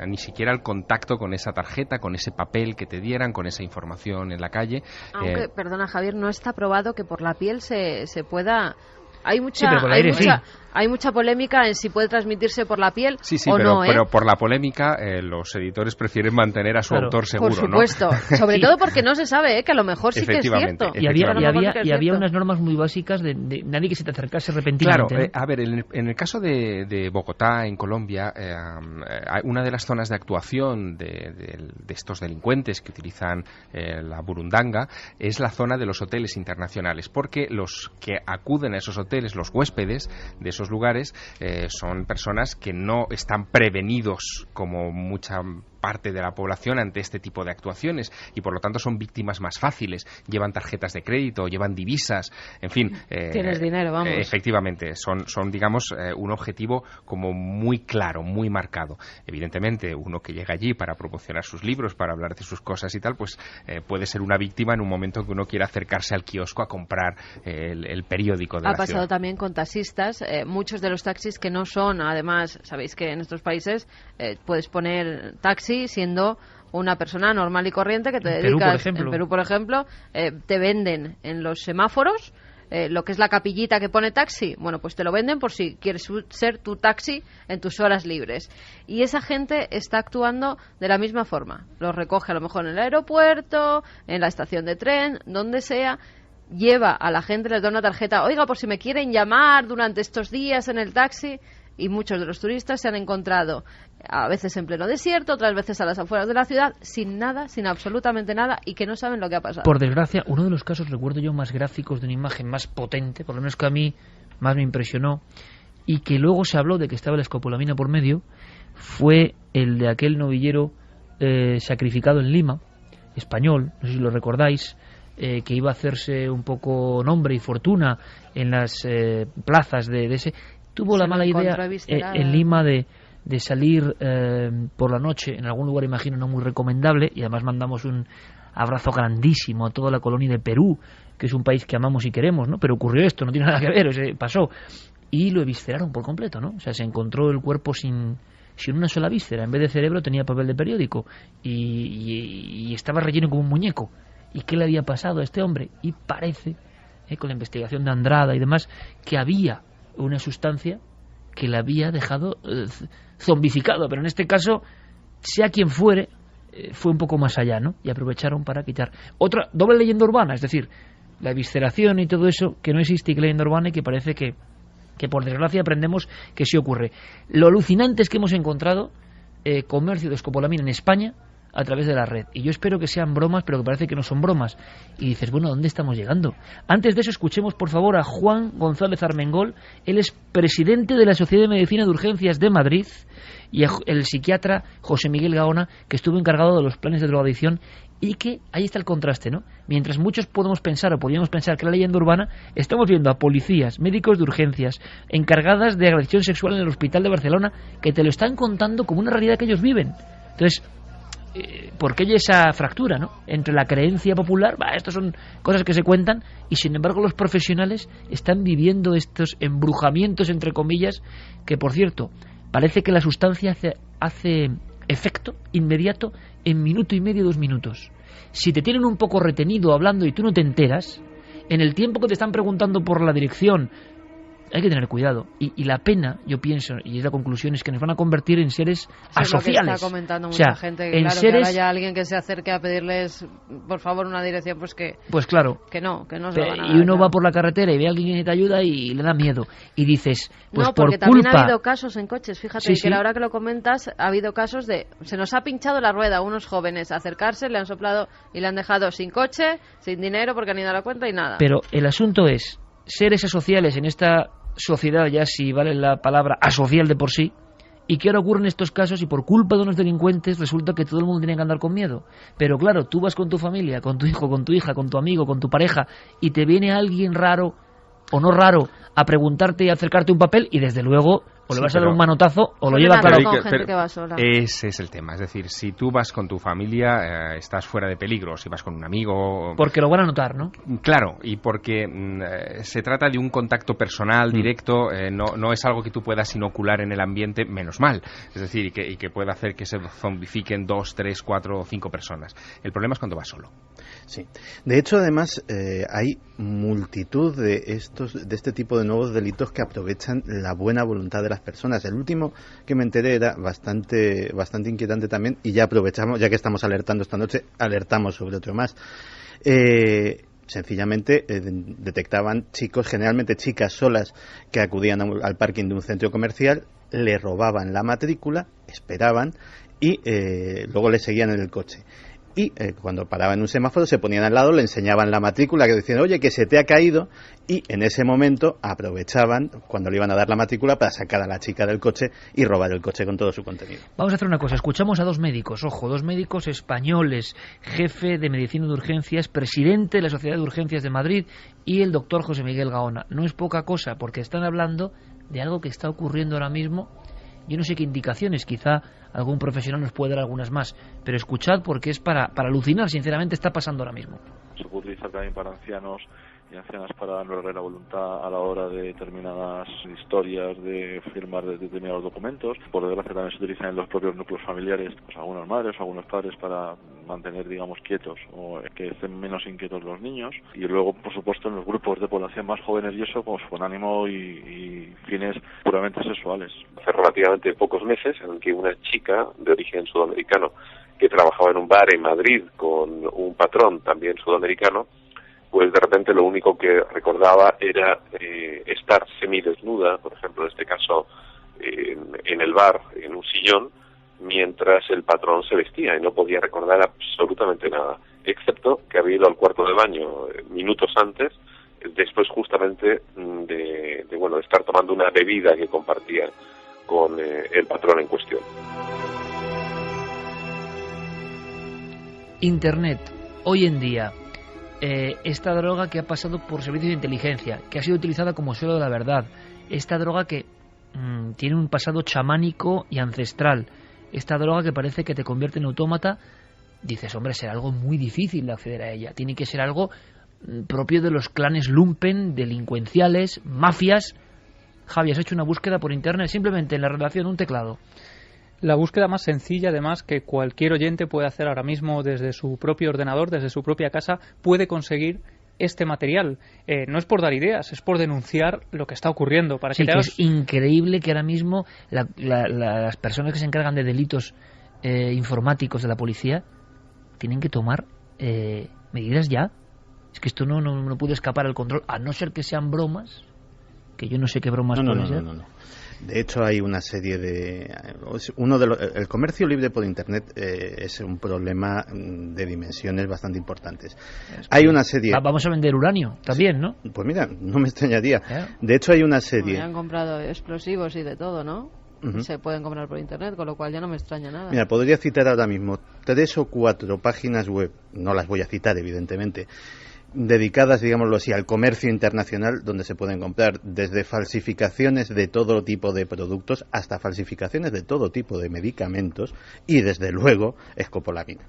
ni siquiera el contacto con esa tarjeta, con ese papel que te dieran, con esa información en la calle.
Aunque, perdona Javier, no está probado que por la piel se pueda... Hay mucha polémica en si puede transmitirse por la piel o no.
Pero por la polémica los editores prefieren mantener a su autor seguro,
por supuesto, ¿no? Sobre todo porque no se sabe, que a lo mejor sí que es cierto.
Y había unas normas muy básicas de nadie que se te acercase repentinamente.
Claro, a ver, en el caso de Bogotá, en Colombia, una de las zonas de actuación de estos delincuentes que utilizan la burundanga es la zona de los hoteles internacionales, porque los que acuden a esos hoteles, los huéspedes de esos lugares, son personas que no están prevenidos como mucha parte de la población ante este tipo de actuaciones y por lo tanto son víctimas más fáciles, llevan tarjetas de crédito, llevan divisas, en fin,
tienes dinero, vamos.
Efectivamente, son digamos un objetivo como muy claro, muy marcado. Evidentemente, uno que llega allí para promocionar sus libros, para hablar de sus cosas y tal, pues puede ser una víctima en un momento en que uno quiera acercarse al kiosco a comprar el periódico de la ciudad.
Ha pasado también con taxistas, muchos de los taxis que no son, además, sabéis que en estos países puedes poner taxi siendo una persona normal y corriente que te dedicas, en Perú, por ejemplo, te venden en los semáforos lo que es la capillita que pone taxi, bueno, pues te lo venden por si quieres ser tu taxi en tus horas libres. Y esa gente está actuando de la misma forma. Los recoge a lo mejor en el aeropuerto, en la estación de tren, donde sea, lleva a la gente, les da una tarjeta, oiga, por si me quieren llamar durante estos días en el taxi. Y muchos de los turistas se han encontrado a veces en pleno desierto, otras veces a las afueras de la ciudad, sin nada, sin absolutamente nada, y que no saben lo que ha pasado.
Por desgracia, uno de los casos, recuerdo yo, más gráficos, de una imagen más potente, por lo menos que a mí más me impresionó, y que luego se habló de que estaba la escopolamina por medio, fue el de aquel novillero sacrificado en Lima, español, no sé si lo recordáis, que iba a hacerse un poco nombre y fortuna en las plazas de ese... tuvo la mala idea en Lima de salir por la noche en algún lugar, imagino, no muy recomendable, y además mandamos un abrazo grandísimo a toda la colonia de Perú, que es un país que amamos y queremos, ¿no? Pero ocurrió esto, no tiene nada que ver, pasó. Y lo evisceraron por completo, ¿no? O sea, se encontró el cuerpo sin una sola víscera. En vez de cerebro tenía papel de periódico y estaba relleno como un muñeco. ¿Y qué le había pasado a este hombre? Y parece, con la investigación de Andrada y demás, que había una sustancia que le había dejado zombificado. Pero en este caso, sea quien fuere, fue un poco más allá, ¿no? Y aprovecharon para quitar. Otra doble leyenda urbana, es decir, la evisceración y todo eso, que no existe, y que leyenda urbana, y que parece que por desgracia aprendemos que sí ocurre. Lo alucinante es que hemos encontrado comercio de escopolamina en España a través de la red. Y yo espero que sean bromas, pero que parece que no son bromas. Y dices, bueno, ¿a dónde estamos llegando? Antes de eso, escuchemos, por favor, a Juan González Armengol. Él es presidente de la Sociedad de Medicina de Urgencias de Madrid, y el psiquiatra José Miguel Gaona, que estuvo encargado de los planes de drogadicción, y que, ahí está el contraste, ¿no? Mientras muchos podíamos pensar que la leyenda urbana, estamos viendo a policías, médicos de urgencias, encargadas de agresión sexual en el hospital de Barcelona, que te lo están contando como una realidad que ellos viven. Entonces, ¿por qué hay esa fractura, ¿no? Entre la creencia popular, estas son cosas que se cuentan, y sin embargo los profesionales están viviendo estos embrujamientos, entre comillas, que, por cierto, parece que la sustancia hace efecto inmediato en minuto y medio, 2 minutos. Si te tienen un poco retenido hablando y tú no te enteras, en el tiempo que te están preguntando por la dirección, hay que tener cuidado. Y la pena, yo pienso, y es la conclusión, es que nos van a convertir en seres asociales.
Es lo que está comentando mucha gente, que claro, que ahora haya alguien que se acerque a pedirles, por favor, una dirección, pues claro, que no se lo van a dar.
Y uno va por la carretera y ve a alguien que te ayuda y le da miedo. Y dices, pues
no, porque
por culpa...
también ha habido casos en coches, fíjate, que ahora que lo comentas, ha habido casos de, se nos ha pinchado la rueda a unos jóvenes, acercarse, le han soplado y le han dejado sin coche, sin dinero, porque han ido a la cuenta y nada.
Pero el asunto es, seres asociales en esta sociedad, ya si vale la palabra asocial de por sí, y que ahora ocurren estos casos, y por culpa de unos delincuentes resulta que todo el mundo tiene que andar con miedo. Pero claro, tú vas con tu familia, con tu hijo, con tu hija, con tu amigo, con tu pareja, y te viene alguien raro o no raro a preguntarte y acercarte un papel, y desde luego o le vas a dar un manotazo o lo lleva
claro. Que va sola.
Ese es el tema. Es decir, si tú vas con tu familia, estás fuera de peligro. Si vas con un amigo...
Porque lo van a notar, ¿no?
Claro, y porque se trata de un contacto personal, directo, no es algo que tú puedas inocular en el ambiente, menos mal. Es decir, y que pueda hacer que se zombifiquen 2, 3, 4 o 5 personas. El problema es cuando vas solo.
Sí. De hecho, además, hay multitud de este tipo de nuevos delitos que aprovechan la buena voluntad de las personas. El último que me enteré era bastante inquietante también, y ya aprovechamos, ya que estamos alertando esta noche, alertamos sobre otro más. Sencillamente detectaban chicos, generalmente chicas solas, que acudían al parking de un centro comercial, le robaban la matrícula, esperaban y luego le seguían en el coche. Y cuando paraban en un semáforo se ponían al lado, le enseñaban la matrícula, que decían, oye, que se te ha caído, y en ese momento aprovechaban cuando le iban a dar la matrícula para sacar a la chica del coche y robar el coche con todo su contenido.
Vamos a hacer una cosa, escuchamos a 2 médicos, ojo, 2 médicos españoles, jefe de medicina de urgencias, presidente de la Sociedad de Urgencias de Madrid, y el doctor José Miguel Gaona. No es poca cosa, porque están hablando de algo que está ocurriendo ahora mismo. Yo no sé qué indicaciones, quizá algún profesional nos puede dar algunas más, pero escuchad, porque es para alucinar, sinceramente, está pasando ahora mismo.
Se puede utilizar también para ancianos y ancianas para no lograr la voluntad a la hora de determinadas historias, de firmar determinados documentos. Por desgracia también se utilizan en los propios núcleos familiares, pues algunas madres o algunos padres, para mantener, digamos, quietos o que estén menos inquietos los niños. Y luego, por supuesto, en los grupos de población más jóvenes y eso, pues con ánimo y fines puramente sexuales.
Hace relativamente pocos meses, en que una chica de origen sudamericano que trabajaba en un bar en Madrid con un patrón también sudamericano, pues de repente lo único que recordaba era estar semidesnuda, por ejemplo, en este caso en el bar, en un sillón, mientras el patrón se vestía, y no podía recordar absolutamente nada, excepto que había ido al cuarto de baño minutos antes, después justamente de estar tomando una bebida que compartía con el patrón en cuestión.
Internet, hoy en día, esta droga que ha pasado por servicios de inteligencia, que ha sido utilizada como suelo de la verdad, esta droga que tiene un pasado chamánico y ancestral. Esta droga que parece que te convierte en autómata, dices, hombre, será algo muy difícil de acceder a ella. Tiene que ser algo propio de los clanes lumpen, delincuenciales, mafias. Javi, has hecho una búsqueda por internet simplemente en la redacción de un teclado.
La búsqueda más sencilla, además, que cualquier oyente puede hacer ahora mismo desde su propio ordenador, desde su propia casa, puede conseguir este material. No es por dar ideas, es por denunciar lo que está ocurriendo. Para
sí,
que
es increíble que ahora mismo las personas que se encargan de delitos informáticos de la policía tienen que tomar medidas ya. Es que esto no puede escapar al control, a no ser que sean bromas, que yo no sé qué bromas pueden ser.
No. De hecho, hay una serie de... el comercio libre por Internet es un problema de dimensiones bastante importantes. Hay una serie...
Vamos a vender uranio también, ¿no?
Pues mira, no me extrañaría. De hecho, hay una serie...
Bueno, han comprado explosivos y de todo, ¿no? Uh-huh. Se pueden comprar por Internet, con lo cual ya no me extraña nada.
Mira, podría citar ahora mismo 3 o 4 páginas web, no las voy a citar, evidentemente, dedicadas, digámoslo así, al comercio internacional, donde se pueden comprar desde falsificaciones de todo tipo de productos hasta falsificaciones de todo tipo de medicamentos y, desde luego, escopolamina.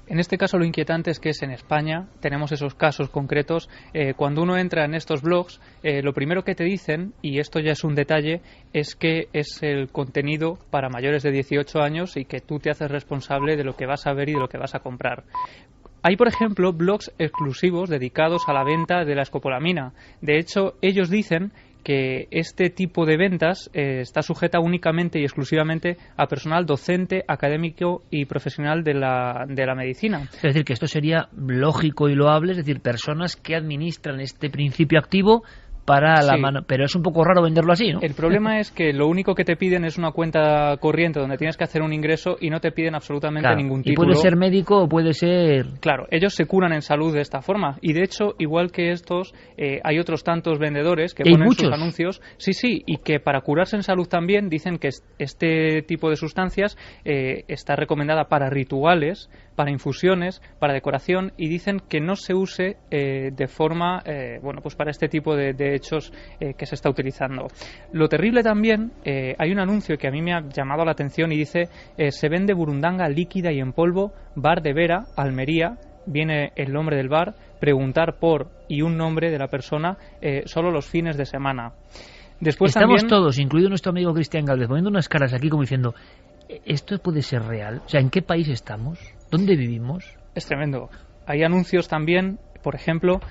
En este caso lo inquietante es que en España tenemos esos casos concretos. Cuando uno entra en estos blogs, lo primero que te dicen, y esto ya es un detalle, es que es el contenido para mayores de 18 años y que tú te haces responsable de lo que vas a ver y de lo que vas a comprar. Hay, por ejemplo, blogs exclusivos dedicados a la venta de la escopolamina. De hecho, ellos dicen que este tipo de ventas está sujeta únicamente y exclusivamente a personal docente, académico y profesional de la medicina.
Es decir, que esto sería lógico y loable, es decir, personas que administran este principio activo para la mano, pero es un poco raro venderlo así, ¿no?
El problema es que lo único que te piden es una cuenta corriente donde tienes que hacer un ingreso y no te piden absolutamente ningún título.
Y puede ser médico o puede ser...
Claro, ellos se curan en salud de esta forma. Y de hecho, igual que estos, hay otros tantos vendedores que ponen sus anuncios. Sí, y que para curarse en salud también dicen que este tipo de sustancias está recomendada para rituales, para infusiones, para decoración, y dicen que no se use de forma, pues para este tipo de hechos que se está utilizando. Lo terrible también, hay un anuncio que a mí me ha llamado la atención y dice, se vende burundanga líquida y en polvo, bar de Vera, Almería, viene el nombre del bar, preguntar por y un nombre de la persona, solo los fines de semana. Después
estamos
también,
todos, incluido nuestro amigo Cristian Gálvez, poniendo unas caras aquí como diciendo, ¿esto puede ser real? O sea, ¿en qué país estamos? ¿Dónde vivimos?
Es tremendo. Hay anuncios también. Por ejemplo,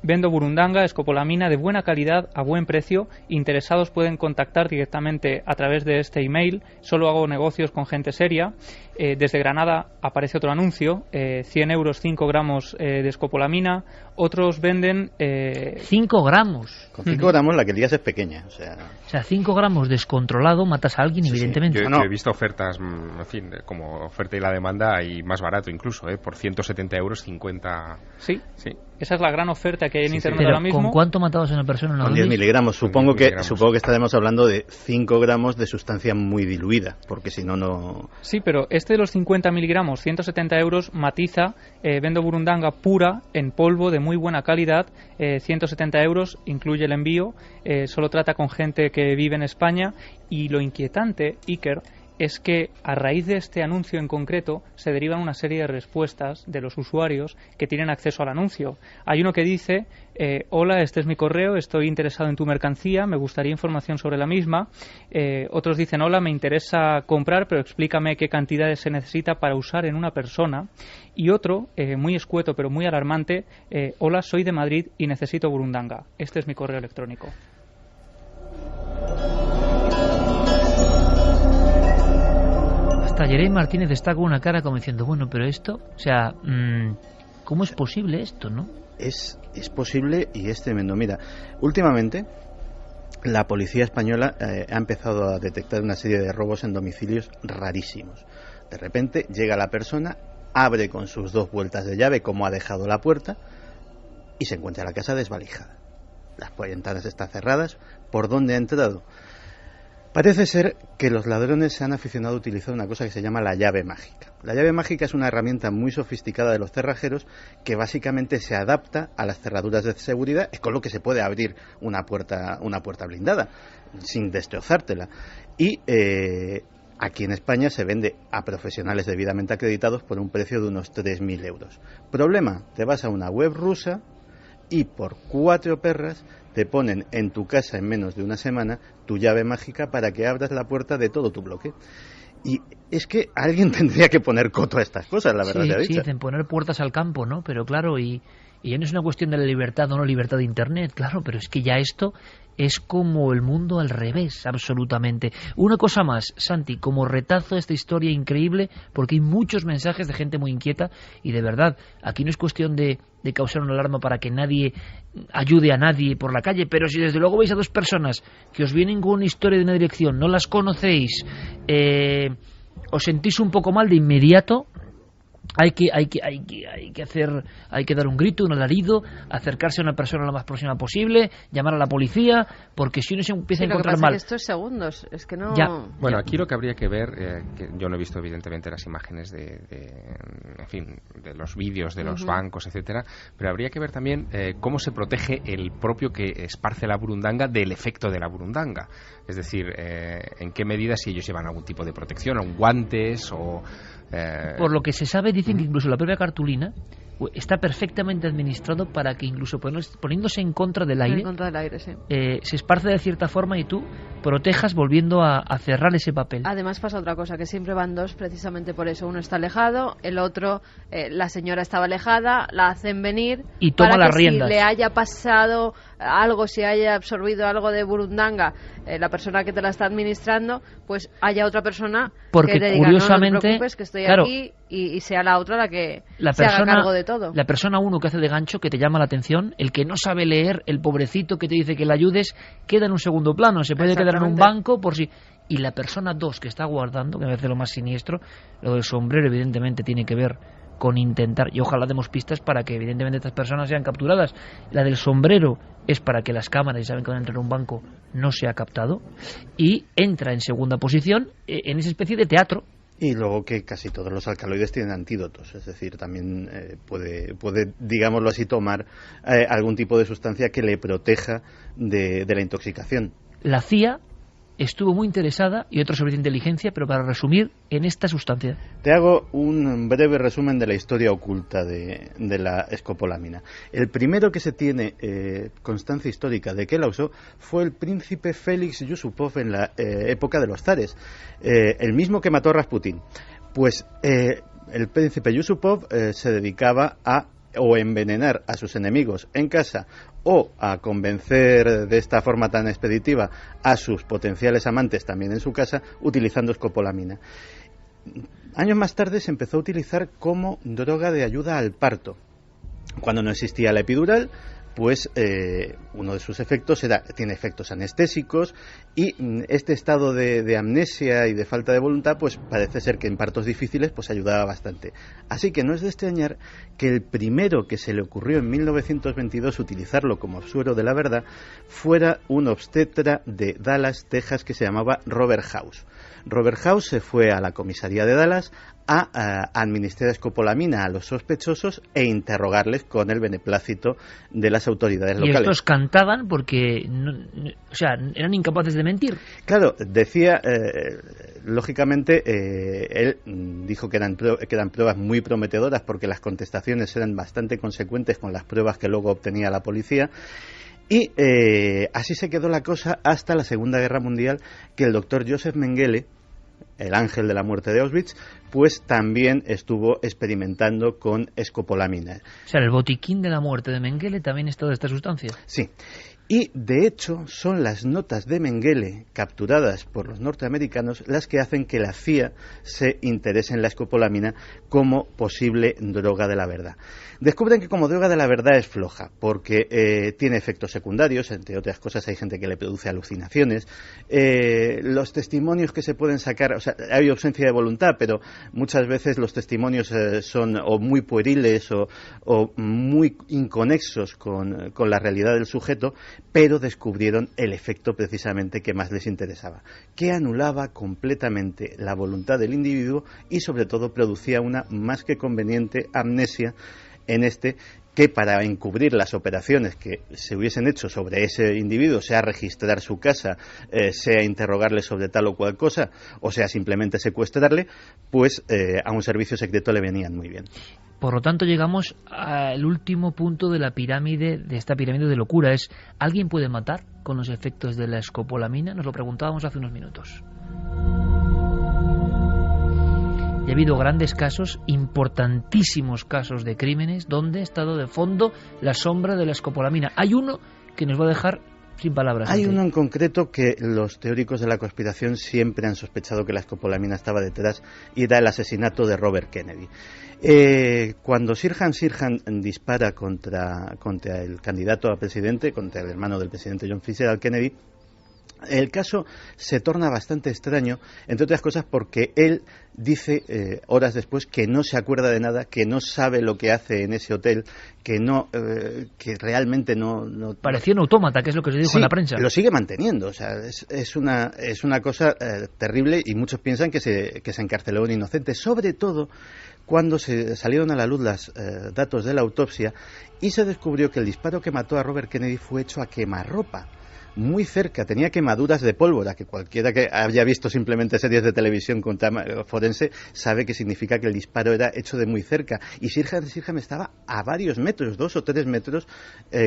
vendo burundanga, escopolamina de buena calidad a buen precio. Interesados pueden contactar directamente a través de este email. Solo hago negocios con gente seria. Desde Granada aparece otro anuncio, 100 euros 5 gramos de escopolamina. Otros venden...
5 gramos.
Con 5 gramos la que lías es pequeña. O sea,
5 gramos descontrolado matas a alguien, evidentemente.
Sí. Yo he visto ofertas, en fin, como oferta y la demanda, y más barato incluso, por 170 euros 50...
Sí. Esa es la gran oferta que hay en Internet ahora mismo.
¿Con cuánto matabas a una persona?
Con 10 miligramos. Supongo que estaremos hablando de 5 gramos de sustancia muy diluida, porque si no...
Sí, pero este de los 50 miligramos, 170 euros, matiza, vendo burundanga pura, en polvo, de muy buena calidad, 170 euros, incluye el envío, solo trata con gente que vive en España, y lo inquietante, Iker, es que a raíz de este anuncio en concreto se derivan una serie de respuestas de los usuarios que tienen acceso al anuncio. Hay uno que dice, hola, este es mi correo, estoy interesado en tu mercancía, me gustaría información sobre la misma. Otros dicen, hola, me interesa comprar, pero explícame qué cantidades se necesita para usar en una persona. Y otro, muy escueto pero muy alarmante, hola, soy de Madrid y necesito burundanga. Este es mi correo electrónico.
Hasta Jeremy Martínez está con una cara como diciendo, bueno, pero esto, o sea, ¿cómo es posible esto, no?
Es posible y es tremendo. Mira, últimamente la policía española ha empezado a detectar una serie de robos en domicilios rarísimos. De repente llega la persona, abre con sus 2 vueltas de llave como ha dejado la puerta y se encuentra la casa desvalijada. Las ventanas están cerradas. ¿Por dónde ha entrado? Parece ser que los ladrones se han aficionado a utilizar una cosa que se llama la llave mágica. La llave mágica es una herramienta muy sofisticada de los cerrajeros que básicamente se adapta a las cerraduras de seguridad, es con lo que se puede abrir una puerta blindada sin destrozártela. Y aquí en España se vende a profesionales debidamente acreditados por un precio de unos 3.000 euros. Problema, te vas a una web rusa y por 4 perras te ponen en tu casa en menos de una semana tu llave mágica para que abras la puerta de todo tu bloque. Y es que alguien tendría que poner coto a estas cosas, la verdad.
Sí, dicen poner puertas al campo, ¿no? Pero claro, y ya no es una cuestión de la libertad o no libertad de Internet, claro, pero es que ya esto es como el mundo al revés, absolutamente. Una cosa más, Santi, como retazo esta historia increíble, porque hay muchos mensajes de gente muy inquieta y de verdad, aquí no es cuestión de causar una alarma para que nadie ayude a nadie por la calle, pero si desde luego veis a dos personas que os vienen con una historia de una dirección, no las conocéis, os sentís un poco mal de inmediato, hay que dar un grito, un alarido, acercarse a una persona lo más próxima posible, llamar a la policía, porque si uno se empieza a encontrar mal.
Es que esto es segundos, es que no.
Bueno, aquí lo que habría que ver, que yo no he visto evidentemente las imágenes de los vídeos de los bancos, etcétera, pero habría que ver también cómo se protege el propio que esparce la burundanga del efecto de la burundanga. Es decir, en qué medida, si ellos llevan algún tipo de protección, o guantes o...
Por lo que se sabe, dicen que incluso la propia cartulina está perfectamente administrado para que incluso poniéndose en contra del aire,
sí.
Se esparce de cierta forma y tú protejas volviendo a cerrar ese papel.
Además pasa otra cosa, que siempre van dos precisamente por eso. Uno está alejado, el otro, la señora estaba alejada, la hacen venir
y toma
para
las riendas.
Si le haya pasado algo, si haya absorbido algo de burundanga, la persona que te la está administrando, pues haya otra persona
porque
que te diga,
curiosamente,
no te preocupes, que estoy
claro,
aquí, y sea la otra la que
se
haga cargo de todo.
La persona uno que hace de gancho, que te llama la atención, el que no sabe leer, el pobrecito que te dice que le ayudes, queda en un segundo plano, se puede quedar en un banco por si... Y la persona dos que está guardando, que me parece lo más siniestro, lo del sombrero evidentemente tiene que ver con intentar, y ojalá demos pistas para que evidentemente estas personas sean capturadas. La del sombrero es para que las cámaras, y saben que van a entrar en un banco, no sea captado, y entra en segunda posición en esa especie de teatro.
Y luego que casi todos los alcaloides tienen antídotos, es decir, también puede, digámoslo así, tomar algún tipo de sustancia que le proteja de la intoxicación.
La CIA estuvo muy interesada, y otro sobre inteligencia, pero para resumir, en esta sustancia.
Te hago un breve resumen de la historia oculta de la escopolamina. El primero que se tiene constancia histórica de que la usó fue el príncipe Félix Yusupov en la época de los zares, el mismo que mató a Rasputín. Pues el príncipe Yusupov se dedicaba a o envenenar a sus enemigos en casa o a convencer de esta forma tan expeditiva a sus potenciales amantes también en su casa utilizando escopolamina. Años más tarde se empezó a utilizar como droga de ayuda al parto. Cuando no existía la epidural, pues uno de sus efectos tiene efectos anestésicos, y este estado de amnesia y de falta de voluntad pues parece ser que en partos difíciles pues ayudaba bastante. Así que no es de extrañar que el primero que se le ocurrió en 1922 utilizarlo como suero de la verdad fuera un obstetra de Dallas, Texas, que se llamaba Robert House. Robert House se fue a la comisaría de Dallas a administrar escopolamina a los sospechosos e interrogarles con el beneplácito de las autoridades locales.
Y estos cantaban porque eran incapaces de mentir.
Claro, decía, lógicamente, él dijo que eran pruebas muy prometedoras porque las contestaciones eran bastante consecuentes con las pruebas que luego obtenía la policía. Y así se quedó la cosa hasta la Segunda Guerra Mundial, que el doctor Joseph Mengele, el ángel de la muerte de Auschwitz, pues también estuvo experimentando con escopolamina.
O sea, el botiquín de la muerte de Mengele también es toda esta sustancia.
Sí. Y, de hecho, son las notas de Mengele capturadas por los norteamericanos las que hacen que la CIA se interese en la escopolamina como posible droga de la verdad. Descubren que como droga de la verdad es floja, porque tiene efectos secundarios, entre otras cosas hay gente que le produce alucinaciones. Los testimonios que se pueden sacar, o sea, hay ausencia de voluntad, pero muchas veces los testimonios son o muy pueriles o muy inconexos con la realidad del sujeto, pero descubrieron el efecto precisamente que más les interesaba, que anulaba completamente la voluntad del individuo y sobre todo producía una más que conveniente amnesia en que para encubrir las operaciones que se hubiesen hecho sobre ese individuo, sea registrar su casa, sea interrogarle sobre tal o cual cosa, o sea simplemente secuestrarle, pues a un servicio secreto le venían muy bien.
Por lo tanto, llegamos al último punto de la pirámide, de esta pirámide de locura. Es, ¿alguien puede matar con los efectos de la escopolamina? Nos lo preguntábamos hace unos minutos. Y ha habido grandes casos, importantísimos casos de crímenes, donde ha estado de fondo la sombra de la escopolamina. Hay uno que nos va a dejar sin palabras.
Hay uno en concreto que los teóricos de la conspiración siempre han sospechado que la escopolamina estaba detrás, y era el asesinato de Robert Kennedy. Cuando Sirhan dispara contra el candidato a presidente, contra el hermano del presidente John Fitzgerald Kennedy, el caso se torna bastante extraño, entre otras cosas porque él dice horas después que no se acuerda de nada, que no sabe lo que hace en ese hotel, que realmente no
parecía un autómata, que es lo que se dijo en la prensa.
Lo sigue manteniendo, o sea, es una cosa terrible, y muchos piensan que se encarceló a un inocente, sobre todo cuando se salieron a la luz los datos de la autopsia y se descubrió que el disparo que mató a Robert Kennedy fue hecho a quemarropa. Muy cerca, tenía quemaduras de pólvora, que cualquiera que haya visto simplemente series de televisión con tema forense sabe que significa que el disparo era hecho de muy cerca. Y Sirhan estaba a varios metros, 2 o 3 metros,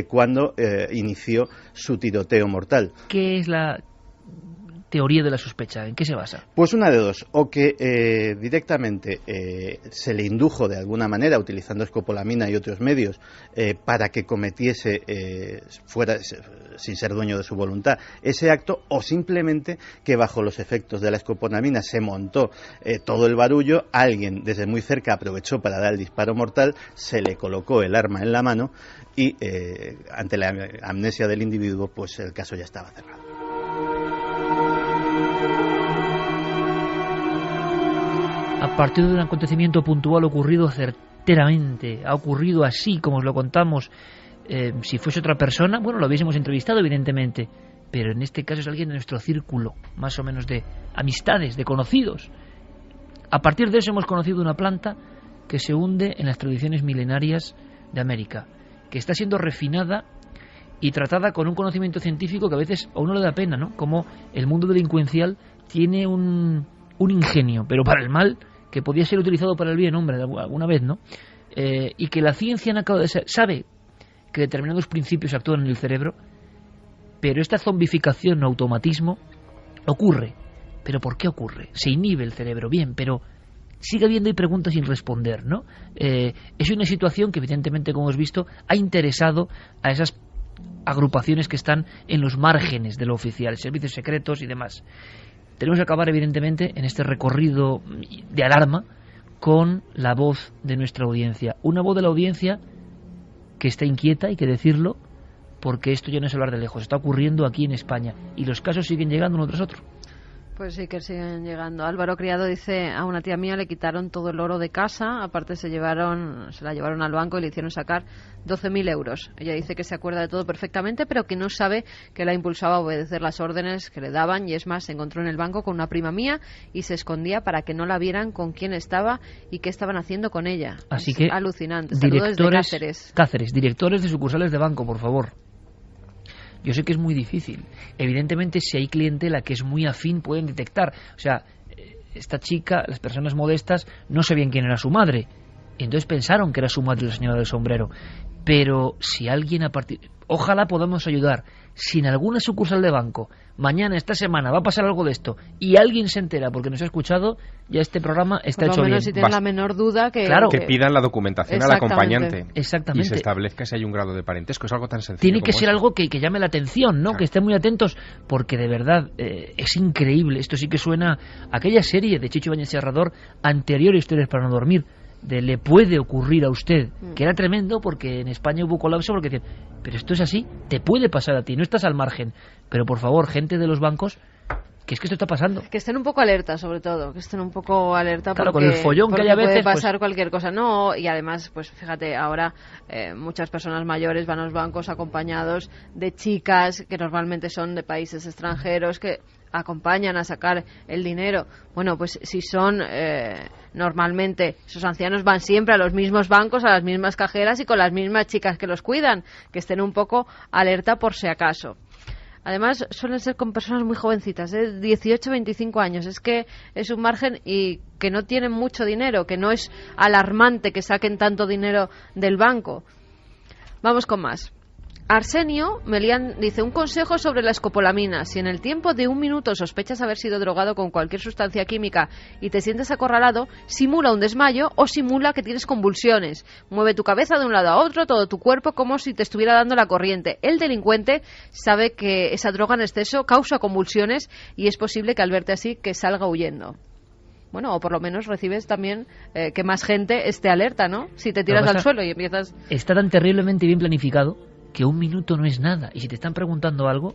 cuando inició su tiroteo mortal.
¿Qué es la teoría de la sospecha? ¿En qué se basa?
Pues una de dos, o que directamente se le indujo de alguna manera, utilizando escopolamina y otros medios, para que cometiese, fuera sin ser dueño de su voluntad, ese acto, o simplemente que bajo los efectos de la escopolamina se montó todo el barullo, alguien desde muy cerca aprovechó para dar el disparo mortal, se le colocó el arma en la mano y ante la amnesia del individuo, pues el caso ya estaba cerrado.
A partir de un acontecimiento puntual ocurrido certeramente, ha ocurrido así como os lo contamos, si fuese otra persona, bueno, lo hubiésemos entrevistado evidentemente, pero en este caso es alguien de nuestro círculo, más o menos de amistades, de conocidos. A partir de eso hemos conocido una planta que se hunde en las tradiciones milenarias de América, que está siendo refinada y tratada con un conocimiento científico que a veces a uno le da pena, ¿no? Como el mundo delincuencial tiene un ingenio, pero para el mal, que podía ser utilizado para el bien, hombre, alguna vez, ¿no? Y que la ciencia sabe que determinados principios actúan en el cerebro, pero esta zombificación o automatismo ocurre. ¿Pero por qué ocurre? Se inhibe el cerebro, bien, pero sigue habiendo preguntas sin responder, ¿no? Es una situación que evidentemente, como hemos visto, ha interesado a esas agrupaciones que están en los márgenes de lo oficial, servicios secretos y demás. Tenemos que acabar, evidentemente, en este recorrido de alarma con la voz de nuestra audiencia. Una voz de la audiencia que está inquieta, hay que decirlo, porque esto ya no es hablar de lejos, está ocurriendo aquí en España y los casos siguen llegando uno tras otro.
Pues sí que siguen llegando. Álvaro Criado dice, a una tía mía le quitaron todo el oro de casa, aparte se la llevaron al banco y le hicieron sacar 12.000 euros. Ella dice que se acuerda de todo perfectamente, pero que no sabe que la impulsaba a obedecer las órdenes que le daban, y es más, se encontró en el banco con una prima mía y se escondía para que no la vieran con quién estaba y qué estaban haciendo con ella.
Así
es
que
alucinante. Saludos desde
Cáceres, directores de sucursales de banco, por favor. Yo sé que es muy difícil. Evidentemente, si hay clientela que es muy afín, pueden detectar. O sea, esta chica, las personas modestas, no sabían quién era su madre. Y entonces pensaron que era su madre, la señora del sombrero. Pero si alguien ojalá podamos ayudar. Si en alguna sucursal de banco, mañana, esta semana, va a pasar algo de esto, y alguien se entera porque nos ha escuchado, ya este programa está hecho bien.
Por lo menos si tienen la menor duda que
pidan la documentación al acompañante.
Exactamente.
Y se establezca si hay un grado de parentesco. Es algo tan sencillo.
Tiene que ser
eso.
algo que llame la atención, ¿no? Claro. Que estén muy atentos, porque de verdad es increíble. Esto sí que suena a aquella serie de Chicho Ibáñez Serrador, anterior a Historias para no dormir, de le puede ocurrir a usted, que era tremendo porque en España hubo colapso porque decían, pero esto es así, te puede pasar a ti, no estás al margen. Pero por favor, gente de los bancos, que es que esto está pasando.
Que estén un poco alerta, sobre todo, que estén un poco alerta,
claro,
porque,
con el follón que hay a veces
puede pasar
pues...
cualquier cosa. No, y además, pues fíjate, ahora muchas personas mayores van a los bancos acompañados de chicas que normalmente son de países extranjeros, que acompañan a sacar el dinero. Bueno, pues si son normalmente esos ancianos van siempre a los mismos bancos, a las mismas cajeras y con las mismas chicas que los cuidan, que estén un poco alerta por si acaso. Además, suelen ser con personas muy jovencitas, 18, 25 años. Es que es un margen y que no tienen mucho dinero, que no es alarmante que saquen tanto dinero del banco. Vamos con más. Arsenio Melián dice: un consejo sobre la escopolamina. Si en el tiempo de 1 minuto sospechas haber sido drogado con cualquier sustancia química y te sientes acorralado, simula un desmayo o simula que tienes convulsiones. Mueve tu cabeza de un lado a otro, todo tu cuerpo, como si te estuviera dando la corriente. El delincuente sabe que esa droga en exceso causa convulsiones y es posible que al verte así que salga huyendo. Bueno, o por lo menos recibes también que más gente esté alerta, ¿no? Si te tiras al suelo y empiezas...
Está tan terriblemente bien planificado que 1 minuto no es nada. Y si te están preguntando algo,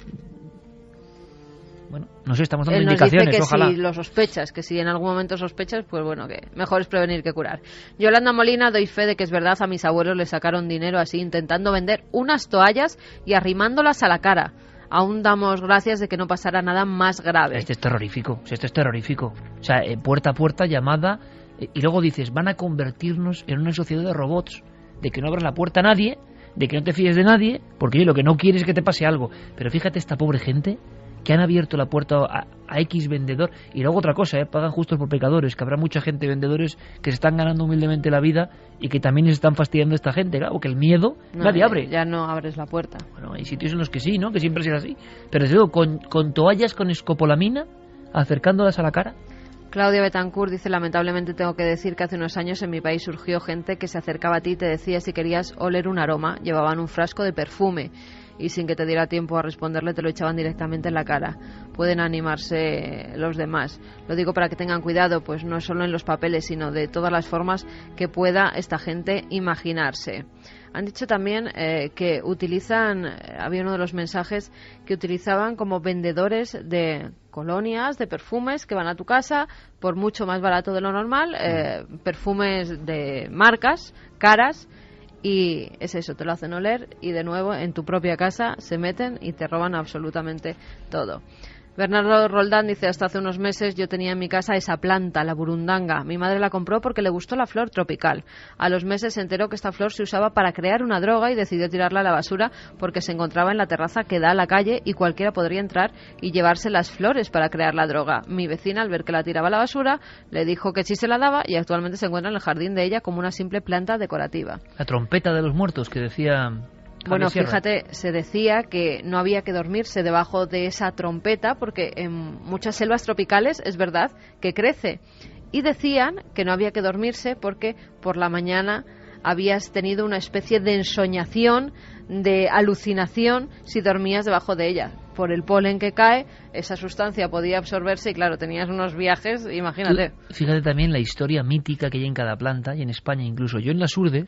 bueno, no sé, estamos dando indicaciones,
dice que
ojalá.
Si lo sospechas, que si en algún momento sospechas, pues bueno, que mejor es prevenir que curar. Yolanda Molina, doy fe de que es verdad, a mis abuelos les sacaron dinero así, intentando vender unas toallas y arrimándolas a la cara. Aún damos gracias de que no pasara nada más grave.
Esto es terrorífico, esto es terrorífico. O sea, puerta a puerta, llamada, y luego dices, van a convertirnos en una sociedad de robots, de que no abras la puerta a nadie, de que no te fíes de nadie, porque lo que no quieres es que te pase algo. Pero fíjate esta pobre gente que han abierto la puerta a X vendedor. Y luego otra cosa, pagan justos por pecadores, que habrá mucha gente, vendedores, que se están ganando humildemente la vida y que también les están fastidiando a esta gente, claro, que el miedo nadie abre.
Ya no abres la puerta.
Bueno, hay sitios en los que sí, ¿no? Que siempre ha sido así. Pero desde luego, con toallas con escopolamina, acercándolas a la cara.
Claudia Betancourt dice: lamentablemente tengo que decir que hace unos años en mi país surgió gente que se acercaba a ti y te decía si querías oler un aroma, llevaban un frasco de perfume y sin que te diera tiempo a responderle te lo echaban directamente en la cara. Pueden animarse los demás. Lo digo para que tengan cuidado, pues no solo en los papeles, sino de todas las formas que pueda esta gente imaginarse. Han dicho también que utilizan, había uno de los mensajes que utilizaban como vendedores de colonias, de perfumes que van a tu casa por mucho más barato de lo normal, perfumes de marcas caras, y es eso, te lo hacen oler y de nuevo en tu propia casa se meten y te roban absolutamente todo. Bernardo Roldán dice: hasta hace unos meses yo tenía en mi casa esa planta, la burundanga. Mi madre la compró porque le gustó la flor tropical. A los meses se enteró que esta flor se usaba para crear una droga y decidió tirarla a la basura porque se encontraba en la terraza que da a la calle y cualquiera podría entrar y llevarse las flores para crear la droga. Mi vecina, al ver que la tiraba a la basura, le dijo que sí se la daba y actualmente se encuentra en el jardín de ella como una simple planta decorativa.
La trompeta de los muertos que decía...
Bueno, fíjate, se decía que no había que dormirse debajo de esa trompeta porque en muchas selvas tropicales es verdad que crece. Y decían que no había que dormirse porque por la mañana habías tenido una especie de ensoñación, de alucinación si dormías debajo de ella. Por el polen que cae, esa sustancia podía absorberse y claro, tenías unos viajes, imagínate.
Fíjate también la historia mítica que hay en cada planta y en España incluso. Yo en las Urdes,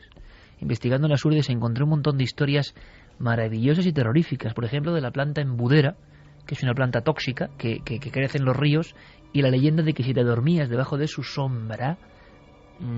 investigando en las Urdes, encontré un montón de historias maravillosas y terroríficas. Por ejemplo, de la planta embudera, que es una planta tóxica que crece en los ríos, y la leyenda de que si te dormías debajo de su sombra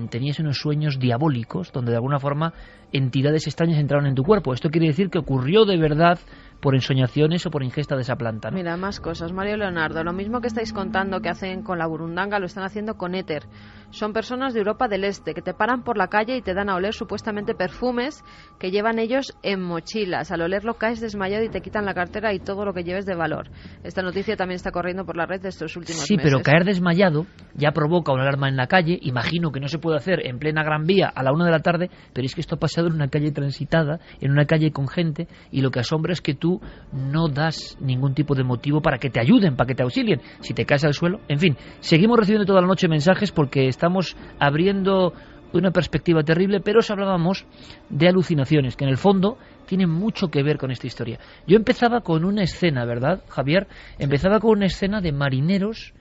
tenías unos sueños diabólicos donde de alguna forma entidades extrañas entraron en tu cuerpo. Esto quiere decir que ocurrió de verdad por ensoñaciones o por ingesta de esa planta, ¿no?
Mira, más cosas. Mario Leonardo, lo mismo que estáis contando que hacen con la burundanga, lo están haciendo con éter. Son personas de Europa del Este que te paran por la calle y te dan a oler supuestamente perfumes que llevan ellos en mochilas. Al olerlo caes desmayado y te quitan la cartera y todo lo que lleves de valor. Esta noticia también está corriendo por la red de estos últimos meses.
Sí, pero caer desmayado ya provoca una alarma en la calle. Imagino que no se puede hacer en plena Gran Vía a la 1 de la tarde, pero es que esto ha pasado en una calle transitada, en una calle con gente, y lo que asombra es que tú no das ningún tipo de motivo para que te ayuden, para que te auxilien. Si te caes al suelo, en fin, seguimos recibiendo toda la noche mensajes porque estamos abriendo una perspectiva terrible, pero os hablábamos de alucinaciones, que en el fondo tienen mucho que ver con esta historia. Yo empezaba con una escena, ¿verdad, Javier? Empezaba con una escena de marineros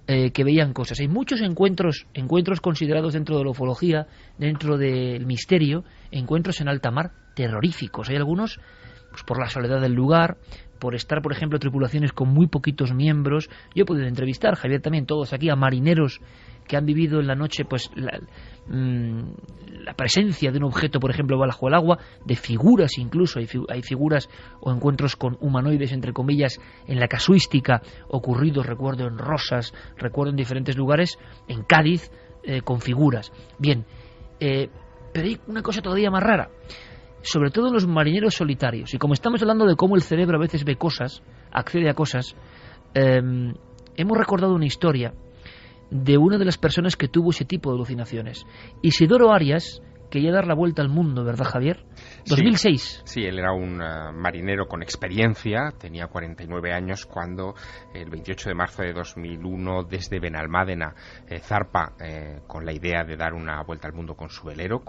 que veían cosas. Hay muchos encuentros considerados dentro de la ufología, dentro del misterio, encuentros en alta mar terroríficos. Hay algunos pues por la soledad del lugar, por estar, por ejemplo, tripulaciones con muy poquitos miembros. Yo he podido entrevistar, Javier también, todos aquí, a marineros que han vivido en la noche pues la presencia de un objeto, por ejemplo, bajo el agua, de figuras incluso, hay figuras o encuentros con humanoides, entre comillas, en la casuística, ocurridos, recuerdo, en Rosas, recuerdo en diferentes lugares, en Cádiz, con figuras. Bien, pero hay una cosa todavía más rara, sobre todo en los marineros solitarios, y como estamos hablando de cómo el cerebro a veces ve cosas, accede a cosas, hemos recordado una historia de una de las personas que tuvo ese tipo de alucinaciones. Isidoro Arias quería dar la vuelta al mundo, ¿verdad, Javier? 2006.
Sí, él era un marinero con experiencia, tenía 49 años cuando el 28 de marzo de 2001 desde Benalmádena zarpa con la idea de dar una vuelta al mundo con su velero,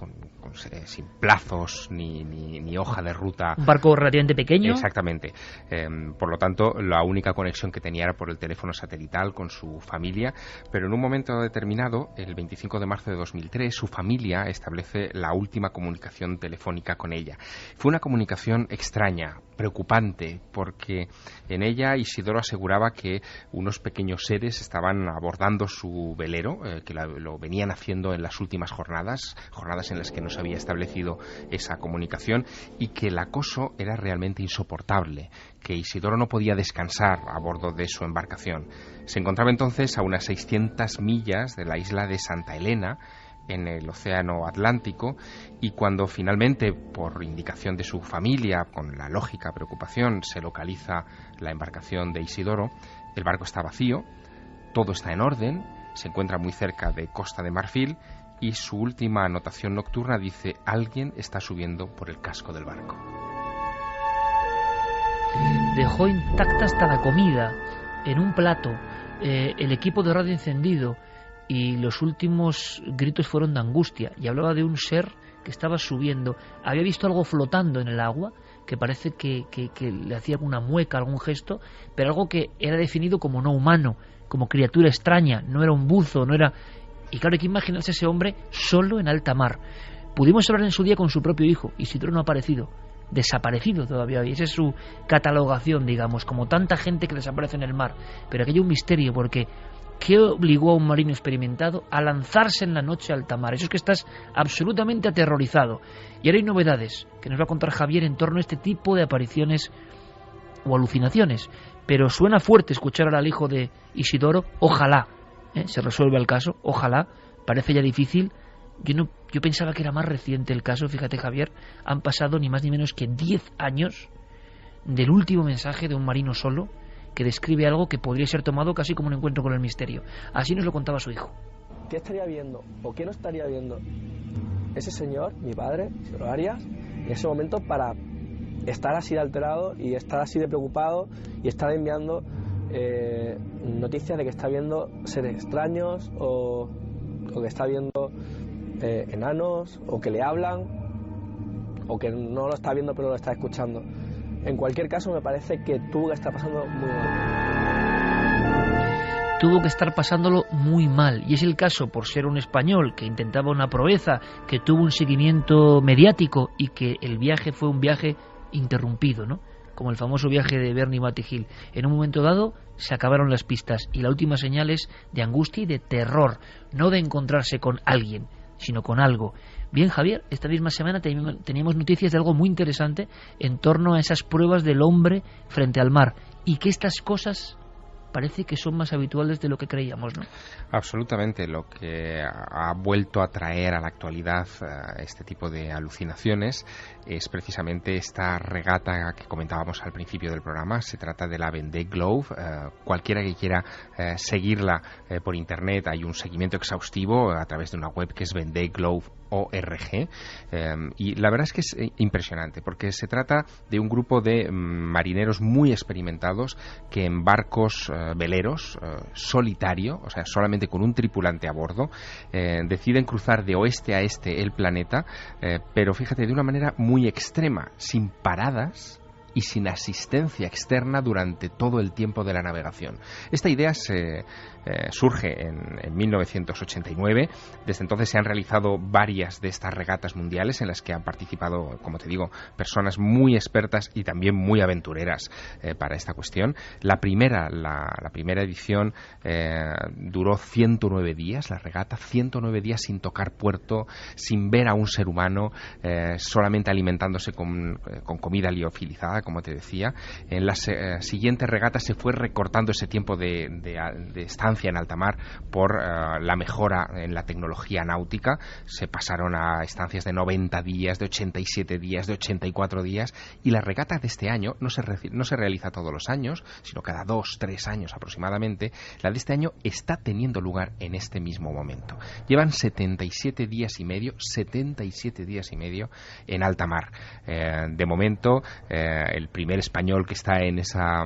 sin plazos ni hoja de ruta.
Un barco relativamente pequeño.
Exactamente. Por lo tanto, la única conexión que tenía era por el teléfono satelital con su familia, pero en un momento determinado, el 25 de marzo de 2003, su familia establece la última comunicación telefónica con ella. Fue una comunicación extraña, preocupante, porque en ella Isidoro aseguraba que unos pequeños seres estaban abordando su velero, que lo venían haciendo en las últimas jornadas en las que no se había establecido esa comunicación, y que el acoso era realmente insoportable, que Isidoro no podía descansar a bordo de su embarcación. Se encontraba entonces a unas 600 millas de la isla de Santa Elena, en el océano Atlántico, y cuando finalmente, por indicación de su familia, con la lógica preocupación, se localiza la embarcación de Isidoro, el barco está vacío, todo está en orden, se encuentra muy cerca de Costa de Marfil, y su última anotación nocturna dice: alguien está subiendo por el casco del barco.
Dejó intacta hasta la comida en un plato, el equipo de radio encendido, y los últimos gritos fueron de angustia, y hablaba de un ser que estaba subiendo. Había visto algo flotando en el agua, que parece que le hacía alguna mueca, algún gesto, pero algo que era definido como no humano, como criatura extraña, no era un buzo, no era... Y claro, hay que imaginarse ese hombre solo en alta mar. Pudimos hablar en su día con su propio hijo, Isidoro no ha aparecido, desaparecido todavía, y esa es su catalogación, digamos, como tanta gente que desaparece en el mar. Pero aquello es un misterio, porque ¿qué obligó a un marino experimentado a lanzarse en la noche a alta mar? Eso es que estás absolutamente aterrorizado. Y ahora hay novedades que nos va a contar Javier en torno a este tipo de apariciones o alucinaciones. Pero suena fuerte escuchar ahora al hijo de Isidoro. Ojalá se resuelva el caso, ojalá. Parece ya difícil. Yo pensaba que era más reciente el caso. Fíjate, Javier, han pasado ni más ni menos que 10 años del último mensaje de un marino solo, que describe algo que podría ser tomado casi como un encuentro con el misterio. Así nos lo contaba su hijo.
¿Qué estaría viendo o qué no estaría viendo ese señor, mi padre, Isidoro Arias, en ese momento para estar así de alterado y estar así de preocupado y estar enviando noticias de que está viendo seres extraños o que está viendo enanos, o que le hablan, o que no lo está viendo pero lo está escuchando? En cualquier caso, me parece que tuvo que estar pasando muy mal.
Tuvo que estar pasándolo muy mal. Y es el caso, por ser un español que intentaba una proeza, que tuvo un seguimiento mediático y que el viaje fue un viaje interrumpido, ¿no? Como el famoso viaje de Bernie Matty Hill. En un momento dado se acabaron las pistas y la última señal es de angustia y de terror, no de encontrarse con alguien, sino con algo. Bien, Javier, esta misma semana teníamos noticias de algo muy interesante en torno a esas pruebas del hombre frente al mar, y que estas cosas parece que son más habituales de lo que creíamos, ¿no?
Absolutamente. Lo que ha vuelto a traer a la actualidad este tipo de alucinaciones es precisamente esta regata que comentábamos al principio del programa. Se trata de la Vendée Globe. Cualquiera que quiera seguirla por internet, hay un seguimiento exhaustivo a través de una web que es vendéglobe.org, y la verdad es que es impresionante, porque se trata de un grupo de marineros muy experimentados que en barcos veleros, solitario, o sea, solamente con un tripulante a bordo, deciden cruzar de oeste a este el planeta, pero fíjate, de una manera muy extrema, sin paradas y sin asistencia externa durante todo el tiempo de la navegación. Esta idea surge en 1989. Desde entonces se han realizado varias de estas regatas mundiales en las que han participado, como te digo, personas muy expertas y también muy aventureras para esta cuestión. La primera edición duró 109 días, la regata, 109 días sin tocar puerto, sin ver a un ser humano, solamente alimentándose con comida liofilizada, como te decía. En las siguientes regatas se fue recortando ese tiempo de estancia en alta mar por la mejora en la tecnología náutica. Se pasaron a estancias de 90 días, de 87 días, de 84 días, y la regata de este año no se realiza todos los años, sino cada 2-3 años aproximadamente. La de este año está teniendo lugar en este mismo momento. Llevan 77 días y medio en alta mar. De momento, el primer español que está en esa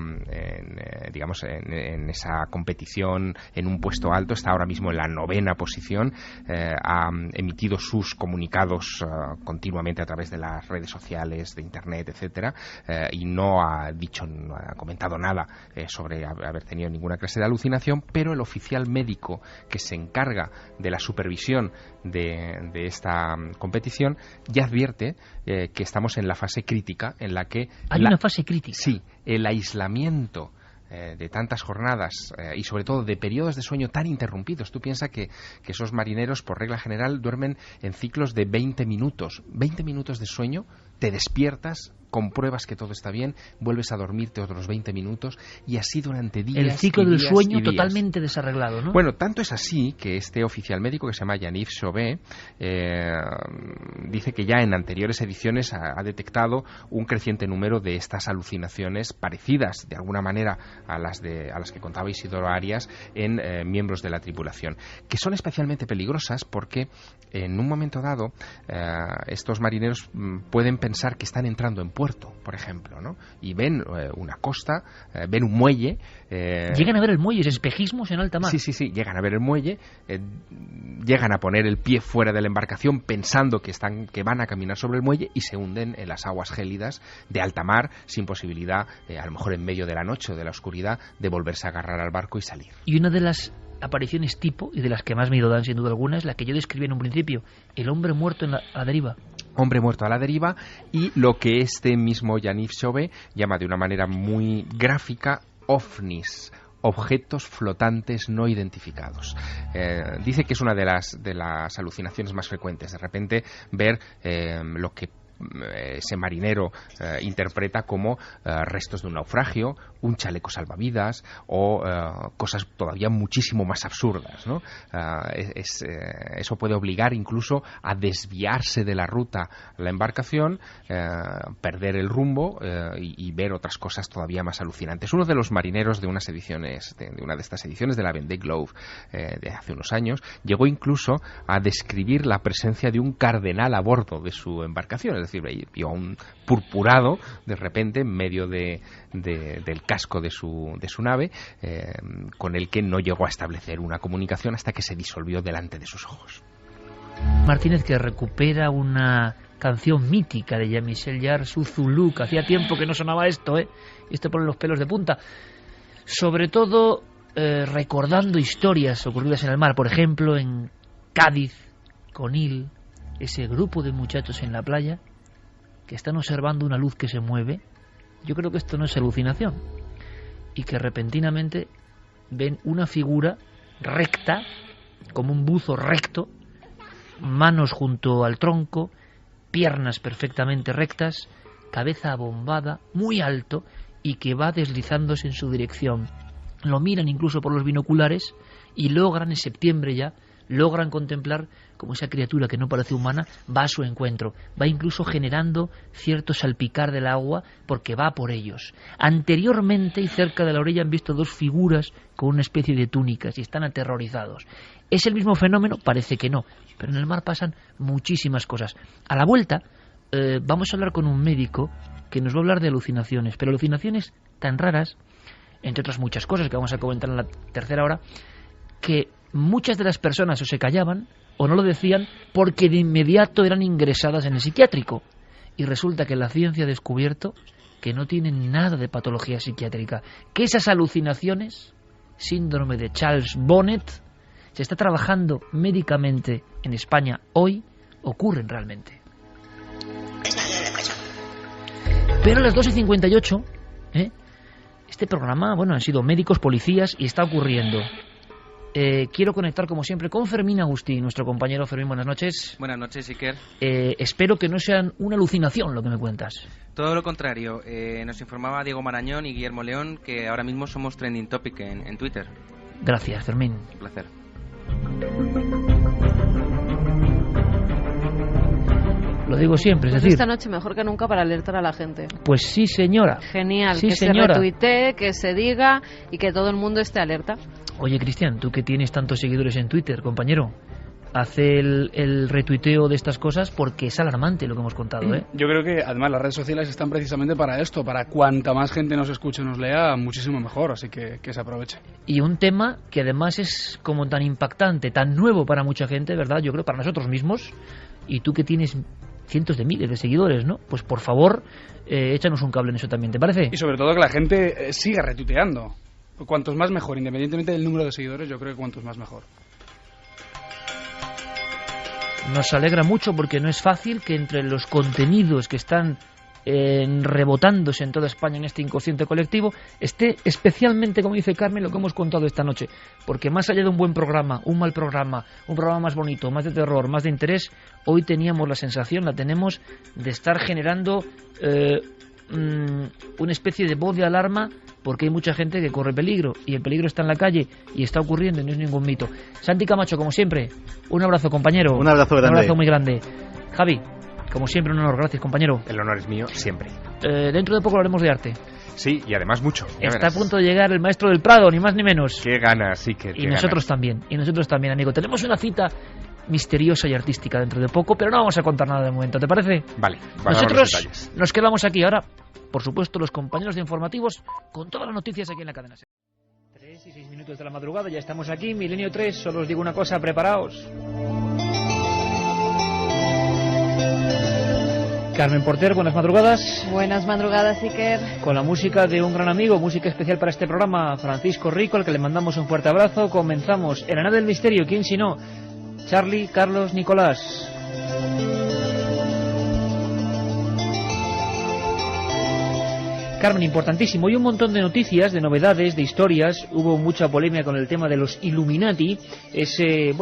competición en un puesto alto está ahora mismo en la 9ª posición. Ha emitido sus comunicados continuamente a través de las redes sociales, de internet, etcétera, y no ha comentado nada sobre haber tenido ninguna clase de alucinación, pero el oficial médico que se encarga de la supervisión de esta competición ya advierte que estamos en la fase crítica, en la que
hay una fase crítica.
Sí, el aislamiento de tantas jornadas y sobre todo de periodos de sueño tan interrumpidos. Tú piensas que esos marineros por regla general duermen en ciclos de 20 minutos. 20 minutos de sueño, te despiertas, compruebas que todo está bien, vuelves a dormirte otros 20 minutos y así durante días.
El ciclo del sueño totalmente desarreglado, ¿no?
Bueno, tanto es así que este oficial médico que se llama Yaniv Chauvet dice que ya en anteriores ediciones ha detectado un creciente número de estas alucinaciones parecidas de alguna manera a las que contaba Isidoro Arias en miembros de la tripulación, que son especialmente peligrosas porque en un momento dado estos marineros pueden pensar que están entrando en puerto, por ejemplo, ¿no? Y ven una costa, ven un muelle.
Llegan a ver el muelle, espejismos en alta mar.
Sí, llegan a ver el muelle, llegan a poner el pie fuera de la embarcación pensando que van a caminar sobre el muelle y se hunden en las aguas gélidas de alta mar sin posibilidad, a lo mejor en medio de la noche o de la oscuridad, de volverse a agarrar al barco y salir.
Y una de las apariciones tipo, y de las que más miedo dan sin duda alguna, es la que yo describí en un principio, el hombre muerto a la deriva.
Hombre muerto a la deriva, y lo que este mismo Yaniv Chauvet llama de una manera muy gráfica ovnis, objetos flotantes no identificados. Dice que es una de las alucinaciones más frecuentes, de repente ver lo que ese marinero interpreta como restos de un naufragio, un chaleco salvavidas o cosas todavía muchísimo más absurdas, ¿no? Eso puede obligar incluso a desviarse de la ruta la embarcación, perder el rumbo y ver otras cosas todavía más alucinantes. Uno de los marineros de unas ediciones, de una de estas ediciones de la Vendée Globe de hace unos años, llegó incluso a describir la presencia de un cardenal a bordo de su embarcación. Es decir, vio a un purpurado de repente en medio del casco de su nave, con el que no llegó a establecer una comunicación hasta que se disolvió delante de sus ojos.
Martínez, que recupera una canción mítica de Jean-Michel Jarre, su Zulu, que hacía tiempo que no sonaba esto, esto pone los pelos de punta, sobre todo recordando historias ocurridas en el mar, por ejemplo en Cádiz, Conil, ese grupo de muchachos en la playa que están observando una luz que se mueve. Yo creo que esto no es alucinación, y que repentinamente ven una figura recta, como un buzo recto, manos junto al tronco, piernas perfectamente rectas, cabeza abombada, muy alto, y que va deslizándose en su dirección. Lo miran incluso por los binoculares y logran, en septiembre ya, logran contemplar como esa criatura que no parece humana va a su encuentro, va incluso generando cierto salpicar del agua porque va por ellos. Anteriormente y cerca de la orilla han visto dos figuras con una especie de túnicas y están aterrorizados. ¿Es el mismo fenómeno? Parece que no, pero en el mar pasan muchísimas cosas. A la vuelta vamos a hablar con un médico que nos va a hablar de alucinaciones, pero alucinaciones tan raras, entre otras muchas cosas que vamos a comentar en la tercera hora, que muchas de las personas o se callaban o no lo decían porque de inmediato eran ingresadas en el psiquiátrico. Y resulta que la ciencia ha descubierto que no tienen nada de patología psiquiátrica, que esas alucinaciones, síndrome de Charles Bonnet, se está trabajando médicamente en España hoy, ocurren realmente. Pero a las 2:58, este programa, bueno, han sido médicos, policías, y está ocurriendo. Quiero conectar, como siempre, con Fermín Agustí, nuestro compañero. Fermín, buenas noches.
Buenas noches, Iker.
Espero que no sean una alucinación lo que me cuentas.
Todo lo contrario. Nos informaba Diego Marañón y Guillermo León que ahora mismo somos trending topic en Twitter.
Gracias, Fermín.
Un placer.
Lo digo siempre, es
pues
decir...
esta noche mejor que nunca para alertar a la gente.
Pues sí, señora.
Genial,
sí,
que
señora.
se retuitee, que se diga y que todo el mundo esté alerta.
Oye, Cristian, tú que tienes tantos seguidores en Twitter, compañero, hace el retuiteo de estas cosas porque es alarmante lo que hemos contado, ¿eh?
Yo creo que además las redes sociales están precisamente para esto, para cuanta más gente nos escuche, nos lea, muchísimo mejor, así que se aproveche.
Y un tema que además es como tan impactante, tan nuevo para mucha gente, ¿verdad? Yo creo para nosotros mismos, y tú que tienes cientos de miles de seguidores, ¿no? Pues por favor, échanos un cable en eso también, ¿te parece?
Y sobre todo que la gente siga retuiteando. Cuantos más mejor, independientemente del número de seguidores, yo creo que cuantos más mejor.
Nos alegra mucho porque no es fácil que entre los contenidos que están rebotándose en toda España en este inconsciente colectivo esté especialmente, como dice Carmen, lo que hemos contado esta noche, porque más allá de un buen programa, un mal programa, un programa más bonito, más de terror, más de interés, hoy teníamos la sensación, la tenemos, de estar generando una especie de voz de alarma, porque hay mucha gente que corre peligro, y el peligro está en la calle y está ocurriendo y no es ningún mito. Santi Camacho, como siempre, un abrazo, compañero.
Un abrazo grande.
Un abrazo muy grande. Javi, como siempre, un honor. Gracias, compañero.
El honor es mío, siempre.
Dentro de poco hablaremos de arte.
Sí, y además mucho.
Está a punto de llegar el maestro del Prado, ni más ni menos.
Qué ganas, sí que.
Y nosotros también, amigo. Tenemos una cita misteriosa y artística dentro de poco, pero no vamos a contar nada de momento, ¿te parece?
Vale.
Nosotros nos quedamos aquí ahora. Por supuesto, los compañeros de informativos con todas las noticias aquí en la cadena. 3 y 6 minutos de la madrugada, ya estamos aquí. Milenio 3, solo os digo una cosa, preparaos. Carmen Porter, buenas madrugadas.
Buenas madrugadas, Iker.
Con la música de un gran amigo, música especial para este programa, Francisco Rico, al que le mandamos un fuerte abrazo. Comenzamos en la nave del misterio, ¿quién si no? Charlie, Carlos, Nicolás. Carmen, importantísimo. Hay un montón de noticias, de novedades, de historias. Hubo mucha polémica con el tema de los Illuminati. Ese,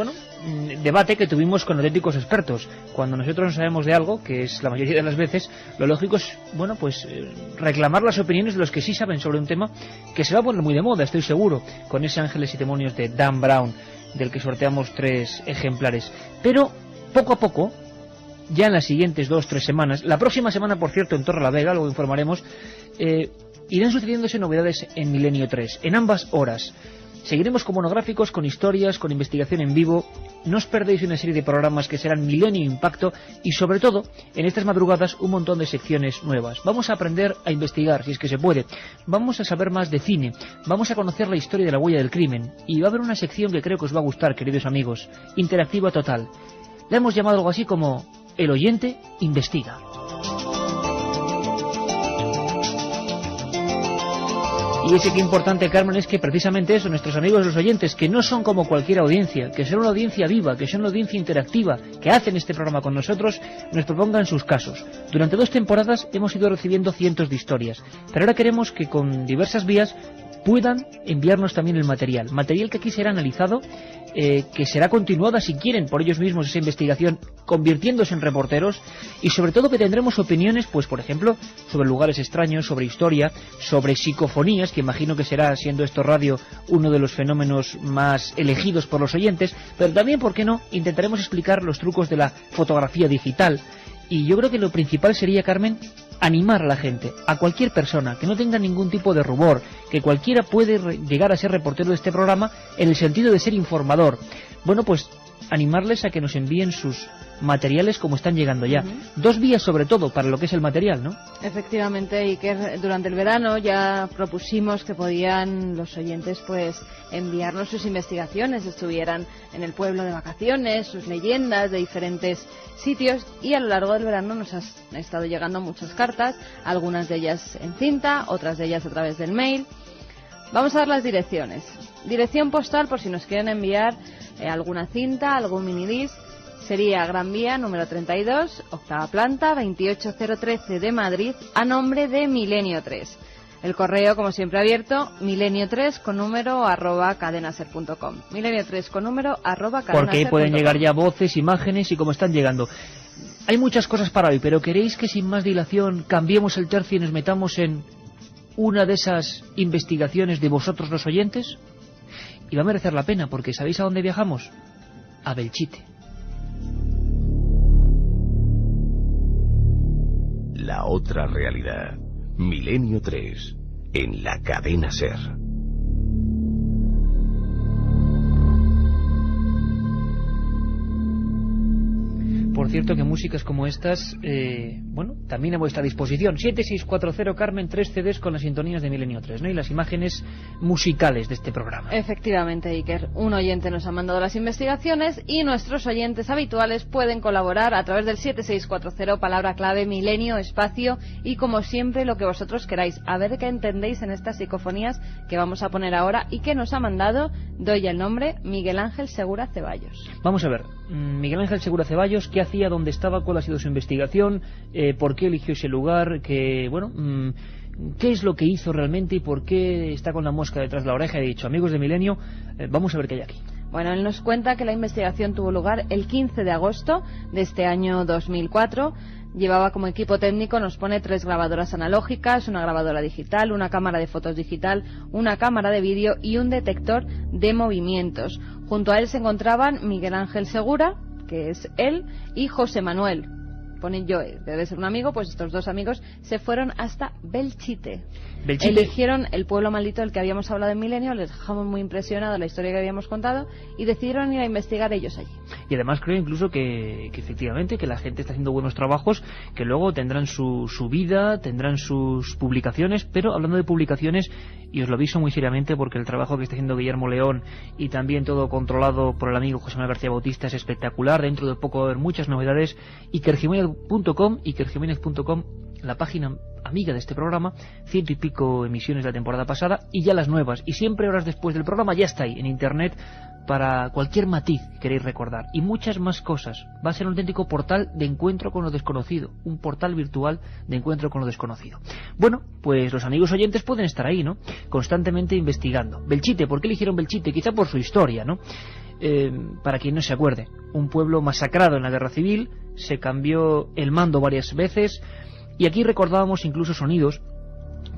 debate que tuvimos con auténticos expertos. Cuando nosotros no sabemos de algo, que es la mayoría de las veces, lo lógico es, reclamar las opiniones de los que sí saben sobre un tema que se va a poner muy de moda, estoy seguro, con ese Ángeles y Demonios de Dan Brown, del que sorteamos 3 ejemplares. Pero, poco a poco, ya en las siguientes 2-3 semanas, la próxima semana, por cierto, en Torrelavega, luego informaremos, irán sucediéndose novedades en Milenio 3, en ambas horas. Seguiremos con monográficos, con historias, con investigación en vivo. No os perdéis una serie de programas que serán Milenio Impacto y, sobre todo, en estas madrugadas, un montón de secciones nuevas. Vamos a aprender a investigar, si es que se puede. Vamos a saber más de cine. Vamos a conocer la historia de la huella del crimen. Y va a haber una sección que creo que os va a gustar, queridos amigos. Interactiva total. La hemos llamado algo así como El oyente investiga. Y ese que importante, Carmen, es que precisamente eso, nuestros amigos los oyentes, que no son como cualquier audiencia, que son una audiencia viva, que son una audiencia interactiva, que hacen este programa con nosotros, nos propongan sus casos. Durante 2 temporadas hemos ido recibiendo cientos de historias, pero ahora queremos que con diversas vías puedan enviarnos también el material que aquí será analizado, que será continuada, si quieren, por ellos mismos esa investigación, convirtiéndose en reporteros, y sobre todo que tendremos opiniones, pues por ejemplo, sobre lugares extraños, sobre historia, sobre psicofonías, que imagino que será, siendo esto radio, uno de los fenómenos más elegidos por los oyentes, pero también, ¿por qué no?, intentaremos explicar los trucos de la fotografía digital. Y yo creo que lo principal sería, Carmen, animar a la gente, a cualquier persona, que no tenga ningún tipo de rubor, que cualquiera puede llegar a ser reportero de este programa en el sentido de ser informador. Bueno, pues animarles a que nos envíen sus materiales como están llegando ya. 2 vías sobre todo para lo que es el material, ¿no?
Efectivamente, y que durante el verano ya propusimos que podían los oyentes pues enviarnos sus investigaciones, estuvieran en el pueblo de vacaciones, sus leyendas de diferentes sitios, y a lo largo del verano nos han estado llegando muchas cartas, algunas de ellas en cinta, otras de ellas a través del mail. Vamos a dar las direcciones. Dirección postal, por si nos quieren enviar alguna cinta, algún minidisc, sería Gran Vía, número 32, octava planta, 28013 de Madrid, a nombre de Milenio 3. El correo, como siempre, abierto, milenio3 con número @cadenaser.com. Milenio3 con número @cadenaser.com.
Porque ahí pueden llegar ya voces, imágenes y cómo están llegando. Hay muchas cosas para hoy, pero ¿queréis que sin más dilación cambiemos el tercio y nos metamos en una de esas investigaciones de vosotros los oyentes? Y va a merecer la pena, porque ¿sabéis a dónde viajamos? A Belchite.
La otra realidad. Milenio 3. En la cadena SER.
Por cierto que músicas como estas, bueno, también a vuestra disposición. 7640 Carmen, 3 CDs con las sintonías de Milenio 3, ¿no? Y las imágenes musicales de este programa.
Efectivamente, Iker. Un oyente nos ha mandado las investigaciones y nuestros oyentes habituales pueden colaborar a través del 7640, palabra clave, Milenio, espacio y, como siempre, lo que vosotros queráis. A ver qué entendéis en estas psicofonías que vamos a poner ahora y que nos ha mandado, doy el nombre, Miguel Ángel Segura Ceballos.
Vamos a ver, Miguel Ángel Segura Ceballos, ¿qué hacía, dónde estaba, cuál ha sido su investigación, por qué eligió ese lugar, qué es lo que hizo realmente y por qué está con la mosca detrás de la oreja? He dicho, amigos de Milenio, vamos a ver qué hay aquí.
Bueno, él nos cuenta que la investigación tuvo lugar el 15 de agosto de este año 2004. Llevaba como equipo técnico, nos pone 3 grabadoras analógicas, una grabadora digital, una cámara de fotos digital, una cámara de vídeo y un detector de movimientos. Junto a él se encontraban Miguel Ángel Segura, que es él, y José Manuel. Pone yo, debe ser un amigo, pues estos 2 amigos se fueron hasta Belchite. Eligieron el pueblo maldito del que habíamos hablado en Milenio, les dejamos muy impresionados la historia que habíamos contado y decidieron ir a investigar ellos allí.
Y además creo incluso que efectivamente que la gente está haciendo buenos trabajos, que luego tendrán su vida, tendrán sus publicaciones, pero hablando de publicaciones, y os lo aviso muy seriamente porque el trabajo que está haciendo Guillermo León y también todo controlado por el amigo José Manuel García Bautista es espectacular. Dentro de poco va a haber muchas novedades. ikerjimenez.com, la página amiga de este programa, 100 y pico emisiones de la temporada pasada y ya las nuevas, y siempre horas después del programa ya está ahí en internet para cualquier matiz que queréis recordar, y muchas más cosas. Va a ser un auténtico portal de encuentro con lo desconocido, un portal virtual de encuentro con lo desconocido. Bueno, pues los amigos oyentes pueden estar ahí, ¿no? Constantemente investigando. Belchite, ¿por qué eligieron Belchite? Quizá por su historia, ¿no? Para quien no se acuerde, un pueblo masacrado en la guerra civil, se cambió el mando varias veces, y aquí recordábamos incluso sonidos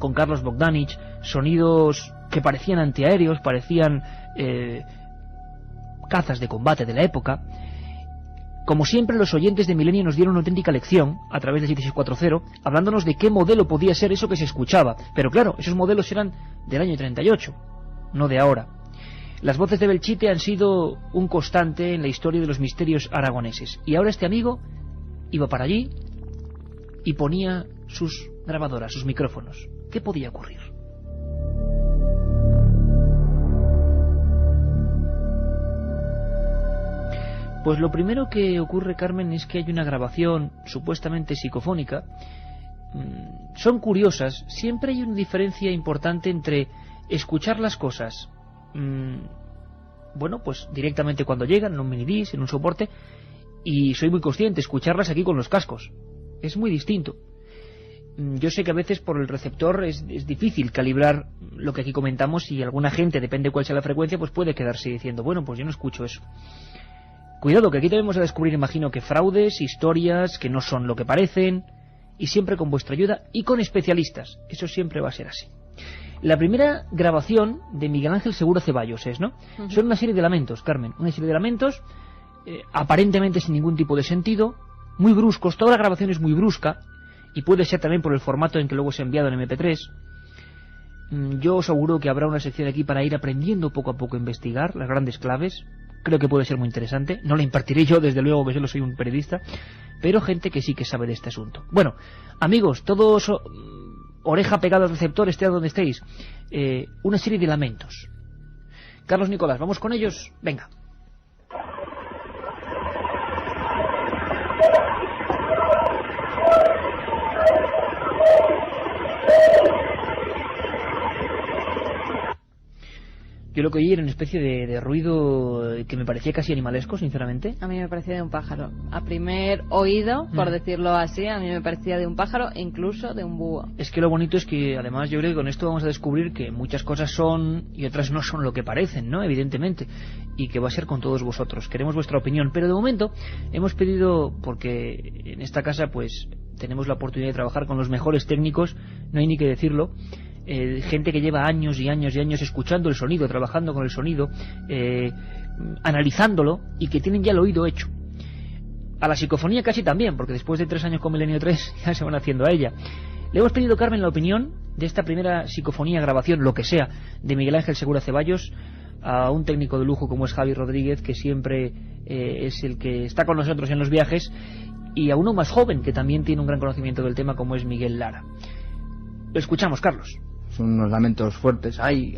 con Carlos Bogdanich, sonidos que parecían antiaéreos, parecían cazas de combate de la época. Como siempre, los oyentes de Milenio nos dieron una auténtica lección a través de 7640, hablándonos de qué modelo podía ser eso que se escuchaba. Pero claro, esos modelos eran del año 38, no de ahora. Las voces de Belchite han sido un constante en la historia de los misterios aragoneses. Y ahora este amigo iba para allí y ponía sus grabadoras, sus micrófonos. ¿Qué podía ocurrir? Pues lo primero que ocurre, Carmen, es que hay una grabación supuestamente psicofónica. Son curiosas. Siempre hay una diferencia importante entre escuchar las cosas, bueno, pues directamente cuando llegan, en un minidisc, en un soporte, y soy muy consciente, escucharlas aquí con los cascos. Es muy distinto. Yo sé que a veces por el receptor es difícil calibrar lo que aquí comentamos, y alguna gente, depende cuál sea la frecuencia, pues puede quedarse diciendo, bueno, pues yo no escucho eso. Cuidado, que aquí tenemos a descubrir, imagino, que fraudes, historias que no son lo que parecen, y siempre con vuestra ayuda y con especialistas. Eso siempre va a ser así. La primera grabación de Miguel Ángel Segura Ceballos es, ¿no? Son una serie de lamentos, Carmen, una serie de lamentos aparentemente sin ningún tipo de sentido, muy bruscos. Toda la grabación es muy brusca, y puede ser también por el formato en que luego se ha enviado en MP3. Yo os aseguro que habrá una sección aquí para ir aprendiendo poco a poco a investigar las grandes claves, creo que puede ser muy interesante. No la impartiré yo, desde luego, que solo soy un periodista, pero gente que sí que sabe de este asunto. Bueno, amigos, todos oreja pegada al receptor, esté donde estéis. Una serie de lamentos. Carlos Nicolás, ¿vamos con ellos? Venga. Yo lo que oí era una especie de ruido que me parecía casi animalesco, sinceramente.
A mí me parecía de un pájaro. A primer oído, por decirlo así, a mí me parecía de un pájaro e incluso de un búho.
Es que lo bonito es que, además, yo creo que con esto vamos a descubrir que muchas cosas son y otras no son lo que parecen, ¿no? Evidentemente. Y que va a ser con todos vosotros. Queremos vuestra opinión. Pero de momento hemos pedido, porque en esta casa pues tenemos la oportunidad de trabajar con los mejores técnicos, no hay ni que decirlo. Gente que lleva años y años y años escuchando el sonido, trabajando con el sonido, analizándolo, y que tienen ya el oído hecho. A la psicofonía casi también, porque después de 3 años con Milenio 3 ya se van haciendo a ella. Le hemos pedido, Carmen, la opinión de esta primera psicofonía, grabación, lo que sea, de Miguel Ángel Segura Ceballos, a un técnico de lujo como es Javi Rodríguez, que siempre es el que está con nosotros en los viajes, y a uno más joven, que también tiene un gran conocimiento del tema, como es Miguel Lara. Lo escuchamos, Carlos.
Son unos lamentos fuertes. Hay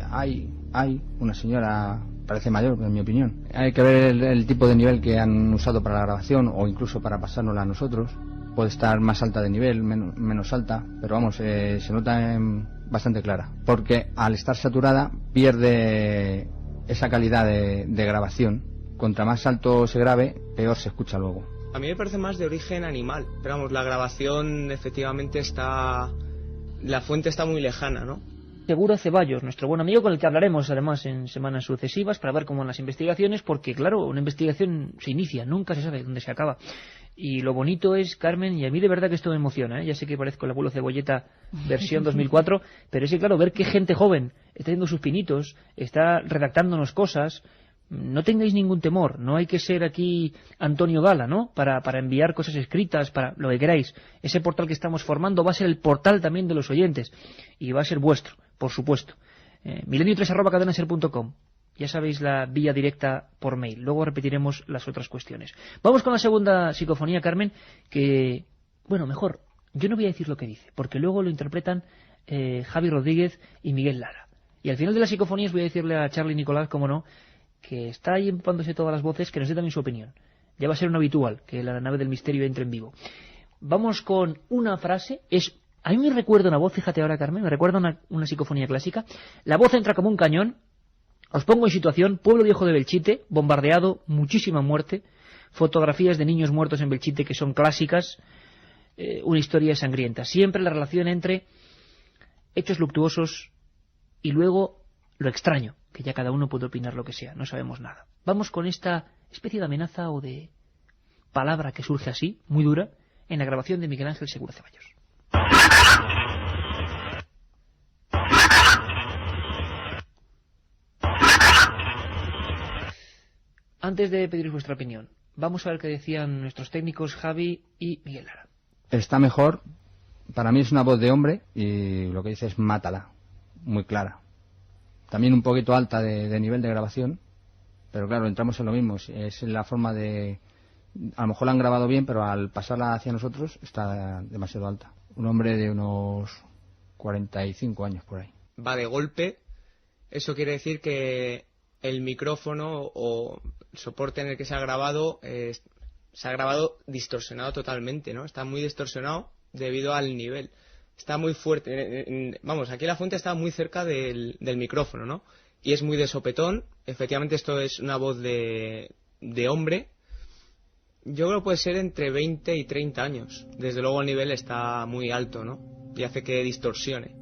una señora, parece mayor, en mi opinión. Hay que ver el tipo de nivel que han usado para la grabación, o incluso para pasárnosla a nosotros. Puede estar más alta de nivel, menos alta, pero vamos, se nota bastante clara. Porque al estar saturada pierde esa calidad de grabación. Contra más alto se grabe, peor se escucha luego.
A mí me parece más de origen animal, pero vamos, la grabación efectivamente está... La fuente está muy lejana, ¿no?
Segura Ceballos, nuestro buen amigo, con el que hablaremos además en semanas sucesivas para ver cómo van las investigaciones, porque claro, una investigación se inicia, nunca se sabe dónde se acaba. Y lo bonito es, Carmen, y a mí de verdad que esto me emociona, ya sé que parezco el abuelo Cebolleta versión 2004, pero es que claro, ver que gente joven está haciendo sus pinitos, está redactándonos cosas. No tengáis ningún temor, no hay que ser aquí Antonio Gala, ¿no? Para enviar cosas escritas, para lo que queráis. Ese portal que estamos formando va a ser el portal también de los oyentes, y va a ser vuestro, por supuesto. milenio3@cadenaser.com. Ya sabéis, la vía directa por mail. Luego repetiremos las otras cuestiones. Vamos con la segunda psicofonía, Carmen, que, bueno, mejor, yo no voy a decir lo que dice, porque luego lo interpretan Javi Rodríguez y Miguel Lara. Y al final de las psicofonías voy a decirle a Charly Nicolás, como no, que está ahí empapándose todas las voces, que nos dé también su opinión. Ya va a ser un habitual que la nave del misterio entre en vivo. Vamos con una frase. A mí me recuerda una voz, fíjate ahora, Carmen, me recuerda una psicofonía clásica. La voz entra como un cañón. Os pongo en situación: pueblo viejo de Belchite, bombardeado, muchísima muerte, fotografías de niños muertos en Belchite que son clásicas, una historia sangrienta. Siempre la relación entre hechos luctuosos y luego lo extraño, que ya cada uno puede opinar lo que sea, no sabemos nada. Vamos con esta especie de amenaza o de palabra que surge así, muy dura, en la grabación de Miguel Ángel Segura Ceballos. Antes de pediros vuestra opinión, vamos a ver qué decían nuestros técnicos Javi y Miguel Lara.
Está mejor, para mí es una voz de hombre, y lo que dice es mátala, muy clara. También un poquito alta de nivel de grabación, pero claro, entramos en lo mismo, es la forma de... A lo mejor la han grabado bien, pero al pasarla hacia nosotros está demasiado alta. Un hombre de unos 45 años por ahí.
Va de golpe, eso quiere decir que el micrófono o el soporte en el que se ha grabado distorsionado totalmente, ¿no? Está muy distorsionado debido al nivel. Está muy fuerte. Vamos, aquí la fuente está muy cerca del micrófono, ¿no? Y es muy de sopetón. Efectivamente, esto es una voz de hombre. Yo creo que puede ser entre 20 y 30 años. Desde luego el nivel está muy alto, ¿no? Y hace que distorsione.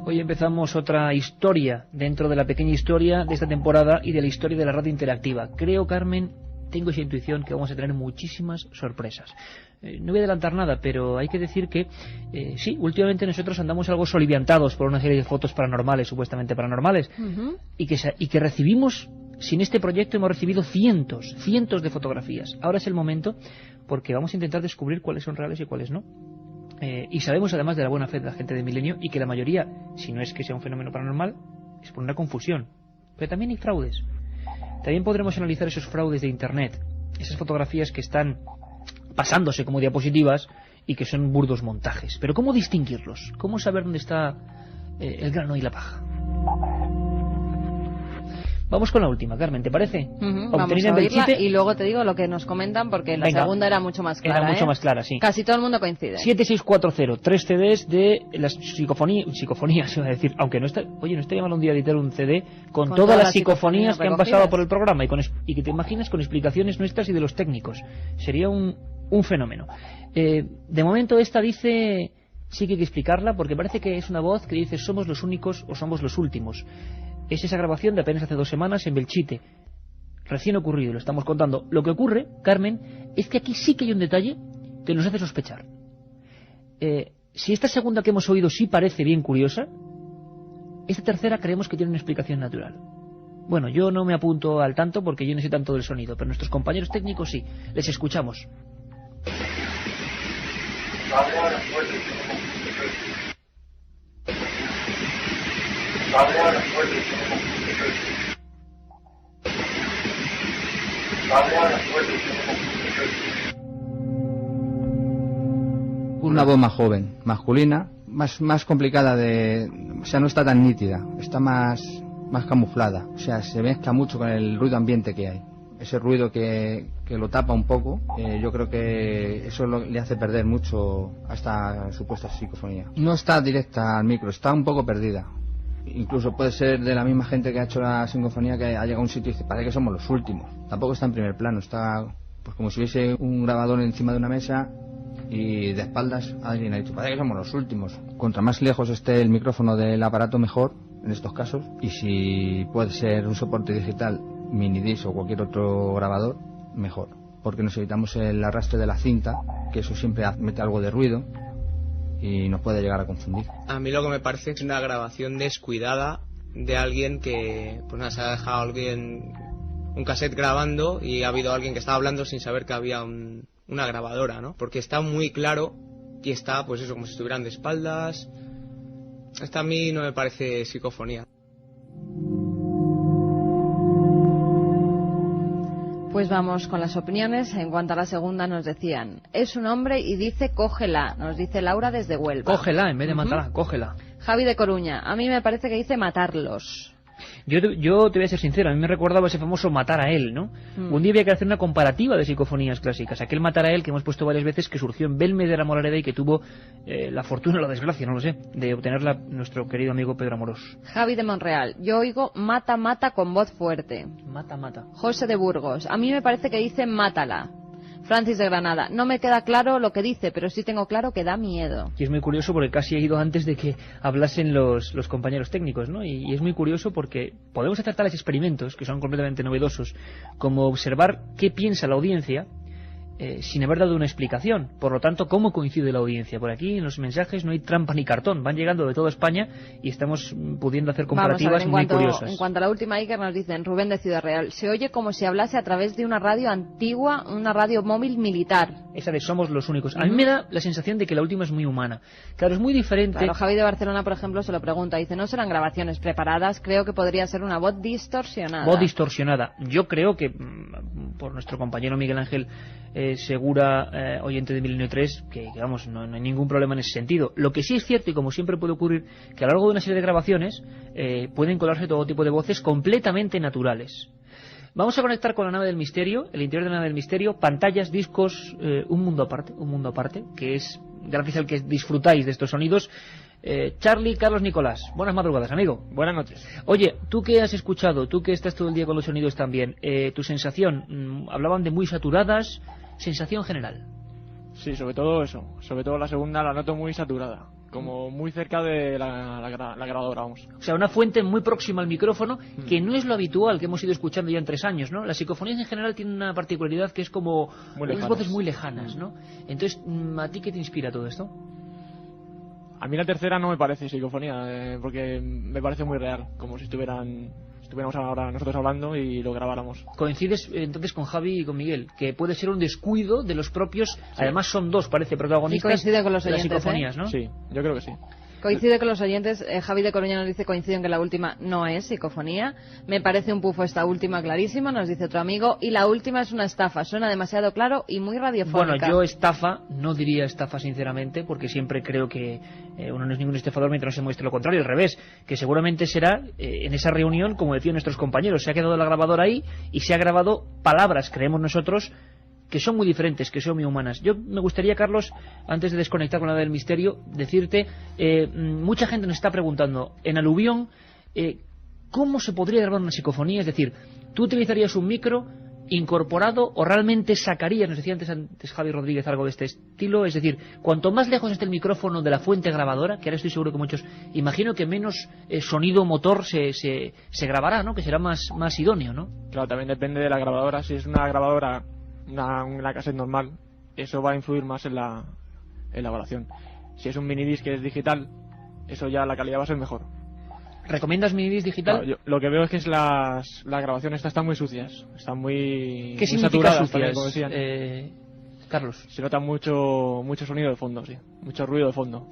Hoy empezamos otra historia dentro de la pequeña historia de esta temporada y de la historia de la radio interactiva. Creo, Carmen, tengo esa intuición que vamos a tener muchísimas sorpresas. No voy a adelantar nada, pero hay que decir que sí, últimamente nosotros andamos algo soliviantados por una serie de fotos paranormales, supuestamente paranormales, y que recibimos, sin este proyecto hemos recibido cientos de fotografías. Ahora es el momento, porque vamos a intentar descubrir cuáles son reales y cuáles no. Y sabemos además de la buena fe de la gente de Milenio y que la mayoría, si no es que sea un fenómeno paranormal, es por una confusión. Pero también hay fraudes. También podremos analizar esos fraudes de Internet, esas fotografías que están pasándose como diapositivas y que son burdos montajes. Pero ¿cómo distinguirlos? ¿Cómo saber dónde está el grano y la paja? Vamos con la última, Carmen, ¿te parece?
Vamos a oírla y luego te digo lo que nos comentan, porque la segunda era mucho más clara.
Era mucho más clara, sí.
Casi todo el mundo coincide.
7640, 3 CDs de las psicofonías, iba a decir, aunque no está... Oye, ¿no estaría mal un día editar un CD con todas las psicofonías que han pasado por el programa y que te imaginas con explicaciones nuestras y de los técnicos? Sería un fenómeno. De momento esta dice... Sí que hay que explicarla, porque parece que es una voz que dice somos los únicos o somos los últimos. Es esa grabación de apenas hace 2 semanas en Belchite. Recién ocurrido, lo estamos contando. Lo que ocurre, Carmen, es que aquí sí que hay un detalle que nos hace sospechar. Si esta segunda que hemos oído sí parece bien curiosa, esta tercera creemos que tiene una explicación natural. Bueno, yo no me apunto al tanto porque yo no sé tanto del sonido, pero nuestros compañeros técnicos sí. Les escuchamos.
Una voz más joven, masculina, más complicada de... O sea, no está tan nítida, está más camuflada. O sea, se mezcla mucho con el ruido ambiente que hay. Ese ruido que lo tapa un poco, yo creo que eso le hace perder mucho a esta supuesta psicofonía. No está directa al micro, está un poco perdida. Incluso puede ser de la misma gente que ha hecho la psicofonía, que ha llegado a un sitio y dice, parece que somos los últimos. Tampoco está en primer plano, está pues como si hubiese un grabador encima de una mesa y de espaldas alguien ha dicho, parece que somos los últimos. Contra más lejos esté el micrófono del aparato, mejor en estos casos. Y si puede ser un soporte digital, minidisc o cualquier otro grabador, mejor. Porque nos evitamos el arrastre de la cinta, que eso siempre mete algo de ruido y nos puede llegar a confundir.
A mí lo que me parece es una grabación descuidada de alguien que pues nada, se ha dejado alguien un cassette grabando y ha habido alguien que estaba hablando sin saber que había una grabadora, ¿no? Porque está muy claro y está pues eso, como si estuvieran de espaldas. Esta a mí no me parece psicofonía.
Pues vamos con las opiniones. En cuanto a la segunda nos decían, es un hombre y dice cógela, nos dice Laura desde Huelva.
Cógela en vez de matarla, cógela.
Javi de Coruña, a mí me parece que dice matarlos.
Yo te voy a ser sincero, a mí me recordaba ese famoso matar a él, ¿no? Un día había que hacer una comparativa de psicofonías clásicas. Aquel matar a él que hemos puesto varias veces, que surgió en Belme de la Moraleda y que tuvo la fortuna o la desgracia, no lo sé, de obtenerla nuestro querido amigo Pedro Amorós.
Javi de Monreal, yo oigo mata, mata con voz fuerte.
Mata, mata.
José de Burgos, a mí me parece que dice mátala. Francis de Granada, no me queda claro lo que dice, pero sí tengo claro que da miedo.
Y es muy curioso porque casi he ido antes de que hablasen los compañeros técnicos, ¿no? Y es muy curioso porque podemos hacer tales experimentos, que son completamente novedosos, como observar qué piensa la audiencia sin haber dado una explicación. Por lo tanto, ¿cómo coincide la audiencia? Por aquí en los mensajes no hay trampa ni cartón, van llegando de toda España y estamos pudiendo hacer comparativas muy curiosas.
En cuanto a la última, Iker, nos dicen, Rubén de Ciudad Real, se oye como si hablase a través de una radio antigua, una radio móvil militar.
Esa de somos los únicos. A mí me da la sensación de que la última es muy humana. Claro, es muy diferente.
Claro, Javi de Barcelona, por ejemplo, se lo pregunta, dice, no serán grabaciones preparadas, creo que podría ser una voz distorsionada.
Voz distorsionada. Yo creo que, por nuestro compañero Miguel Ángel Segura, oyente de Milenio 3, que vamos, no hay ningún problema en ese sentido. Lo que sí es cierto, y como siempre puede ocurrir, que a lo largo de una serie de grabaciones pueden colarse todo tipo de voces completamente naturales. Vamos a conectar con la nave del misterio, el interior de la nave del misterio, pantallas, discos, un mundo aparte, que es gracias al que disfrutáis de estos sonidos. Charlie, Carlos, Nicolás, buenas madrugadas, amigo.
Buenas noches.
Oye, tú que has escuchado, tú que estás todo el día con los sonidos también, tu sensación, hablaban de muy saturadas, sensación general.
Sí, sobre todo eso, sobre todo la segunda la noto muy saturada, como muy cerca de la grabadora, vamos.
O sea, una fuente muy próxima al micrófono, que no es lo habitual que hemos ido escuchando ya en 3 años, ¿no? Las psicofonías en general tienen una particularidad que es como unas voces muy lejanas, ¿no? Entonces, ¿a ti qué te inspira todo esto?
A mí la tercera no me parece psicofonía, porque me parece muy real, como si estuvieran estuviéramos ahora nosotros hablando y lo grabáramos.
Coincides entonces con Javi y con Miguel, que puede ser un descuido de los propios, además son dos, parece, protagonistas.
Y coincide con los
de las
oyentes,
psicofonías, ¿no?
Sí, yo creo que sí.
Coincide con los oyentes. Javi de Coruña nos dice, coincido en que la última no es psicofonía. Me parece un pufo esta última, clarísimo, nos dice otro amigo. Y la última es una estafa, suena demasiado claro y muy radiofónica.
Bueno, yo estafa, no diría estafa sinceramente, porque siempre creo que uno no es ningún estafador mientras no se muestre lo contrario, al revés, que seguramente será en esa reunión, como decían nuestros compañeros, se ha quedado la grabadora ahí y se ha grabado palabras, creemos nosotros, que son muy diferentes, que son muy humanas. Yo me gustaría, Carlos, antes de desconectar con la del misterio, decirte, mucha gente nos está preguntando, en Aluvión, ¿cómo se podría grabar una psicofonía? Es decir, ¿tú utilizarías un micro incorporado o realmente sacarías, nos decía antes Javi Rodríguez, algo de este estilo? Es decir, cuanto más lejos esté el micrófono de la fuente grabadora, que ahora estoy seguro que muchos, imagino que menos sonido motor se grabará, ¿no? Que será más idóneo, ¿no?
Claro, también depende de la grabadora. Si es una grabadora, una cassette normal, eso va a influir más en la grabación. Si es un minidisc que es digital, eso ya la calidad va a ser mejor.
¿Recomiendas minidisc digital?
Claro, lo que veo es que las grabaciones están muy sucias, están muy,
¿qué
muy
significa
saturadas,
sucias,
como decían.
Carlos?
Se nota mucho sonido de fondo, sí, mucho ruido de fondo.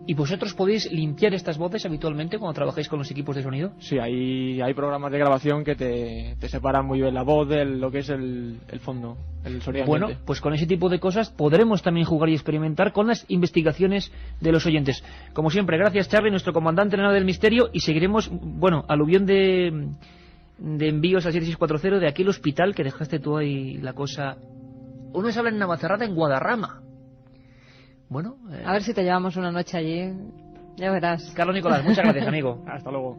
¿Y vosotros podéis limpiar estas voces habitualmente cuando trabajáis con los equipos de sonido?
Sí, hay programas de grabación que te separan muy bien la voz de lo que es el fondo, el sonido ambiente.
Bueno, pues con ese tipo de cosas podremos también jugar y experimentar con las investigaciones de los oyentes. Como siempre, gracias Charlie, nuestro comandante en la nave del misterio, y seguiremos, bueno, aluvión de envíos al 7640 de aquel hospital que dejaste tú ahí la cosa. Uno se habla en Navacerrada, en Guadarrama. Bueno,
a ver si te llevamos una noche allí, ya verás.
Carlos Nicolás, muchas gracias, amigo.
Hasta luego.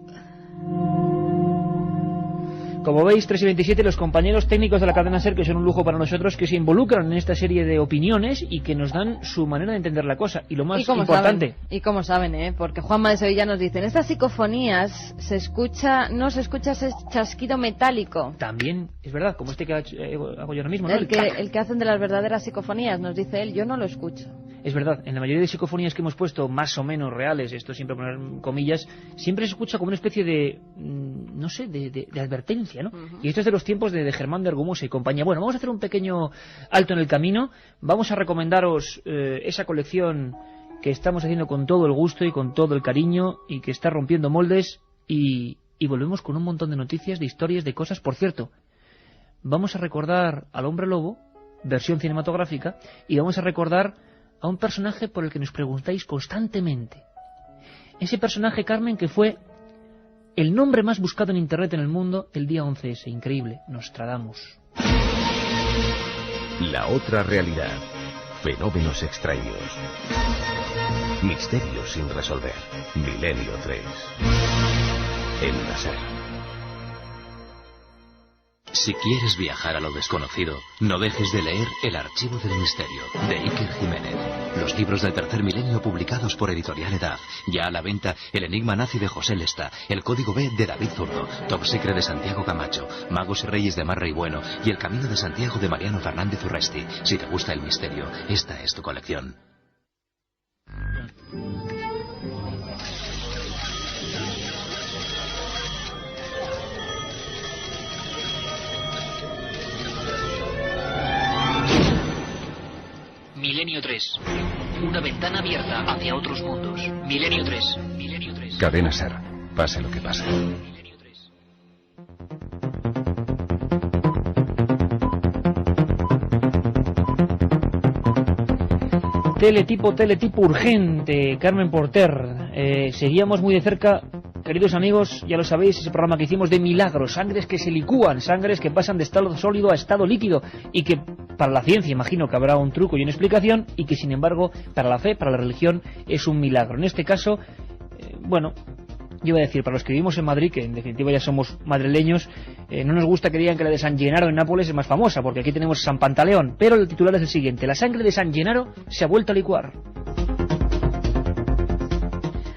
Como veis, 3:27, los compañeros técnicos de la cadena SER, que son un lujo para nosotros, que se involucran en esta serie de opiniones y que nos dan su manera de entender la cosa. Y lo más importante...
Y como saben, porque Juanma de Sevilla nos dice, en estas psicofonías no se escucha ese chasquido metálico.
También, es verdad, como este que hago yo ahora mismo, ¿no?
El que hacen de las verdaderas psicofonías, nos dice él, yo no lo escucho.
Es verdad, en la mayoría de psicofonías que hemos puesto, más o menos reales, esto siempre poner comillas, siempre se escucha como una especie de, no sé, de advertencia, ¿no? Uh-huh. Y esto es de los tiempos de Germán de Argumosa y compañía. Bueno, vamos a hacer un pequeño alto en el camino, vamos a recomendaros esa colección que estamos haciendo con todo el gusto y con todo el cariño y que está rompiendo moldes, y volvemos con un montón de noticias, de historias, de cosas. Por cierto, vamos a recordar al Hombre Lobo, versión cinematográfica, y vamos a recordar a un personaje por el que nos preguntáis constantemente. Ese personaje, Carmen, que fue el nombre más buscado en Internet en el mundo el día 11S. Increíble, Nostradamus.
La otra realidad. Fenómenos extraños. Misterios sin resolver. Milenio 3. En la SER.
Si quieres viajar a lo desconocido, no dejes de leer El Archivo del Misterio, de Iker Jiménez. Los libros del tercer milenio publicados por Editorial Edad. Ya a la venta El Enigma Nazi de José Lesta, El Código B de David Zurdo, Top Secret de Santiago Camacho, Magos y Reyes de Marra y Bueno y El Camino de Santiago de Mariano Fernández Urresti. Si te gusta el misterio, esta es tu colección.
Milenio 3. Una ventana abierta hacia otros mundos. Milenio 3. Milenio 3.
Cadena SER. Pase lo que pase.
Teletipo urgente, Carmen Porter. Seguíamos muy de cerca, queridos amigos, ya lo sabéis, ese programa que hicimos de milagros, sangres que se licúan, sangres que pasan de estado sólido a estado líquido, y que para la ciencia imagino que habrá un truco y una explicación, y que sin embargo para la fe, para la religión, es un milagro. En este caso, bueno, yo iba a decir, para los que vivimos en Madrid, que en definitiva ya somos madrileños, no nos gusta que digan que la de San Gennaro en Nápoles es más famosa, porque aquí tenemos San Pantaleón, pero el titular es el siguiente: la sangre de San Gennaro se ha vuelto a licuar.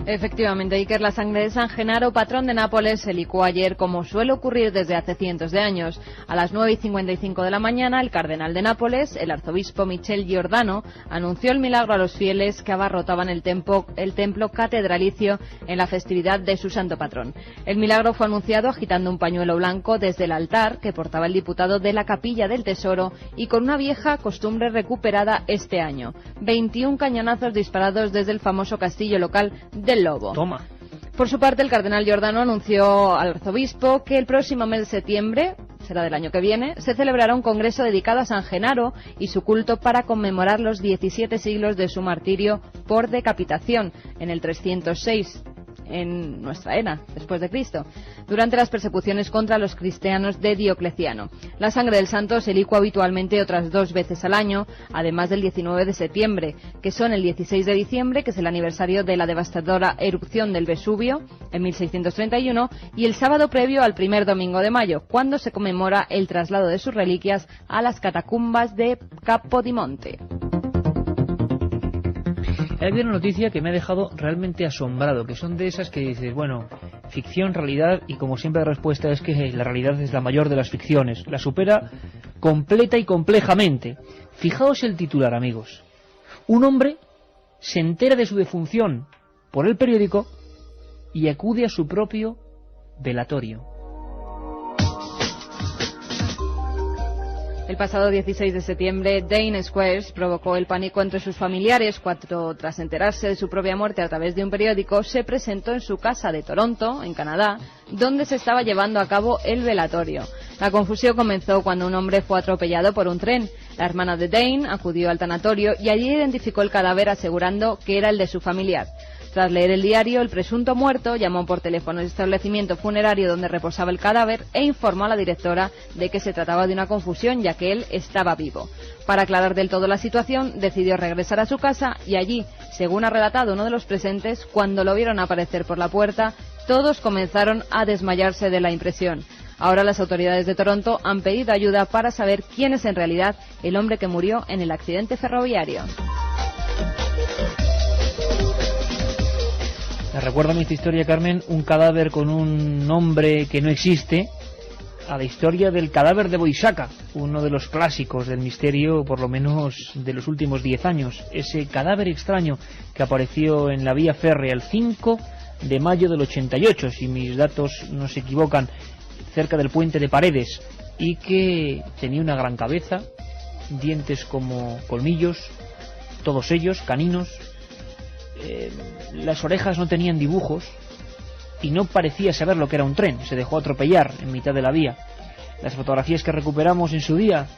Efectivamente, Iker, la sangre de San Genaro, patrón de Nápoles, se licuó ayer como suele ocurrir desde hace cientos de años. A las 9:55 de la mañana, el cardenal de Nápoles, el arzobispo Michel Giordano, anunció el milagro a los fieles que abarrotaban el templo catedralicio en la festividad de su santo patrón. El milagro fue anunciado agitando un pañuelo blanco desde el altar que portaba el diputado de la Capilla del Tesoro y con una vieja costumbre recuperada este año: 21 cañonazos disparados desde el famoso castillo local del Lobo.
Toma.
Por su parte, el cardenal Giordano anunció al arzobispo que el próximo mes de septiembre, será del año que viene, se celebrará un congreso dedicado a San Genaro y su culto para conmemorar los 17 siglos de su martirio por decapitación en el 306 en nuestra era, después de Cristo, durante las persecuciones contra los cristianos de Diocleciano. La sangre del santo se licua habitualmente otras 2 veces al año, además del 19 de septiembre, que son el 16 de diciembre, que es el aniversario de la devastadora erupción del Vesubio, en 1631, y el sábado previo al primer domingo de mayo, cuando se conmemora el traslado de sus reliquias a las catacumbas de Capodimonte.
Hay una noticia que me ha dejado realmente asombrado, que son de esas que dices, bueno, ficción, realidad, y como siempre la respuesta es que la realidad es la mayor de las ficciones, la supera completa y complejamente. Fijaos el titular, amigos. Un hombre se entera de su defunción por el periódico y acude a su propio velatorio.
El pasado 16 de septiembre, Dane Squires provocó el pánico entre sus familiares cuando, tras enterarse de su propia muerte a través de un periódico, se presentó en su casa de Toronto, en Canadá, donde se estaba llevando a cabo el velatorio. La confusión comenzó cuando un hombre fue atropellado por un tren. La hermana de Dane acudió al tanatorio y allí identificó el cadáver asegurando que era el de su familiar. Tras leer el diario, el presunto muerto llamó por teléfono al establecimiento funerario donde reposaba el cadáver e informó a la directora de que se trataba de una confusión, ya que él estaba vivo. Para aclarar del todo la situación, decidió regresar a su casa y allí, según ha relatado uno de los presentes, cuando lo vieron aparecer por la puerta, todos comenzaron a desmayarse de la impresión. Ahora las autoridades de Toronto han pedido ayuda para saber quién es en realidad el hombre que murió en el accidente ferroviario.
Me recuerda a mi historia, Carmen, un cadáver con un nombre que no existe, a la historia del cadáver de Boissaca, uno de los clásicos del misterio, por lo menos de los últimos 10 años. Ese cadáver extraño que apareció en la vía férrea el 5 de mayo del 88, si mis datos no se equivocan, cerca del puente de Paredes, y que tenía una gran cabeza, dientes como colmillos, todos ellos caninos. Las orejas no tenían dibujos y no parecía saber lo que era un tren. Se dejó atropellar en mitad de la vía. Las fotografías que recuperamos en su día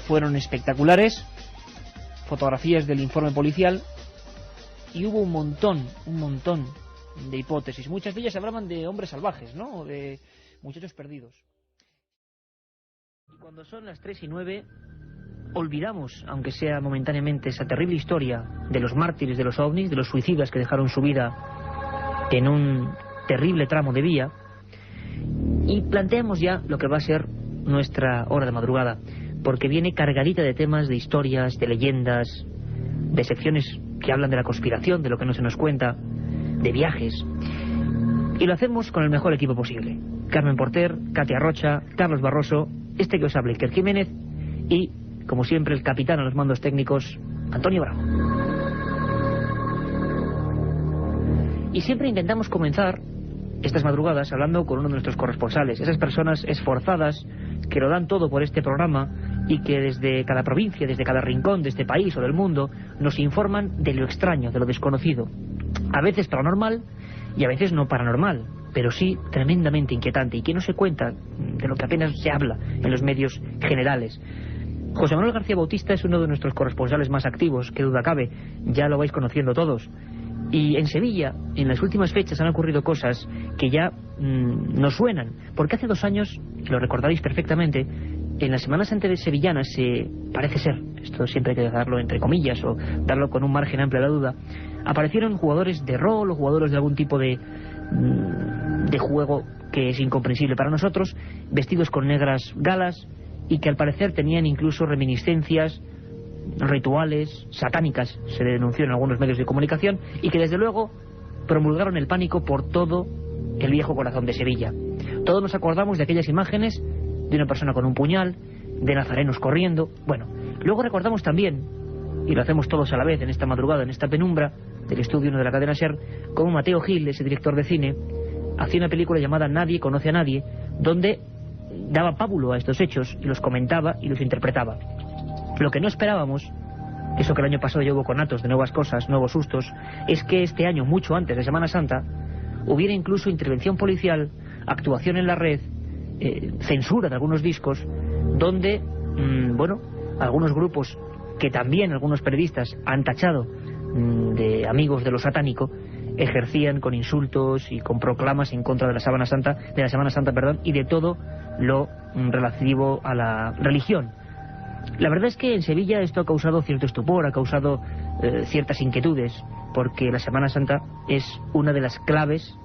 fueron espectaculares, fotografías del informe policial, y hubo un montón de hipótesis. Muchas de ellas hablaban de hombres salvajes, ¿no? O de muchachos perdidos. Y cuando son las 3:09... olvidamos, aunque sea momentáneamente, esa terrible historia de los mártires de los ovnis, de los suicidas que dejaron su vida en un terrible tramo de vía, y planteamos ya lo que va a ser nuestra hora de madrugada, porque viene cargadita de temas, de historias, de leyendas, de secciones que hablan de la conspiración, de lo que no se nos cuenta, de viajes, y lo hacemos con el mejor equipo posible. Carmen Porter, Katia Rocha, Carlos Barroso, este que os habla, Iker Jiménez, y como siempre, el capitán a los mandos técnicos, Antonio Bravo. Y siempre intentamos comenzar estas madrugadas hablando con uno de nuestros corresponsales, esas personas esforzadas que lo dan todo por este programa y que desde cada provincia, desde cada rincón de este país o del mundo, nos informan de lo extraño, de lo desconocido. A veces paranormal y a veces no paranormal, pero sí tremendamente inquietante y que no se cuenta, de lo que apenas se habla en los medios generales. José Manuel García Bautista es uno de nuestros corresponsales más activos, qué duda cabe, ya lo vais conociendo todos. Y en Sevilla, en las últimas fechas, han ocurrido cosas que ya nos suenan, porque hace 2 años, y lo recordaréis perfectamente, en las Semanas Santas sevillanas, parece ser, esto siempre hay que dejarlo entre comillas o darlo con un margen amplio a la duda, aparecieron jugadores de rol o jugadores de algún tipo de juego que es incomprensible para nosotros, vestidos con negras galas, y que al parecer tenían incluso reminiscencias, rituales, satánicas, se denunció en algunos medios de comunicación, y que desde luego promulgaron el pánico por todo el viejo corazón de Sevilla. Todos nos acordamos de aquellas imágenes de una persona con un puñal, de nazarenos corriendo. Bueno, luego recordamos también, y lo hacemos todos a la vez en esta madrugada, en esta penumbra del estudio 1 de la cadena SER, como Mateo Gil, ese director de cine, hacía una película llamada Nadie conoce a nadie, donde daba pábulo a estos hechos y los comentaba y los interpretaba. Lo que no esperábamos, eso que el año pasado ya hubo conatos de nuevas cosas, nuevos sustos, es que este año, mucho antes de Semana Santa, hubiera incluso intervención policial, actuación en la red, censura de algunos discos, donde, bueno, algunos grupos que también algunos periodistas han tachado de amigos de lo satánico, ejercían con insultos y con proclamas en contra de la Semana Santa, y de todo lo relativo a la religión. La verdad es que en Sevilla esto ha causado cierto estupor, ha causado ciertas inquietudes, porque la Semana Santa es una de las claves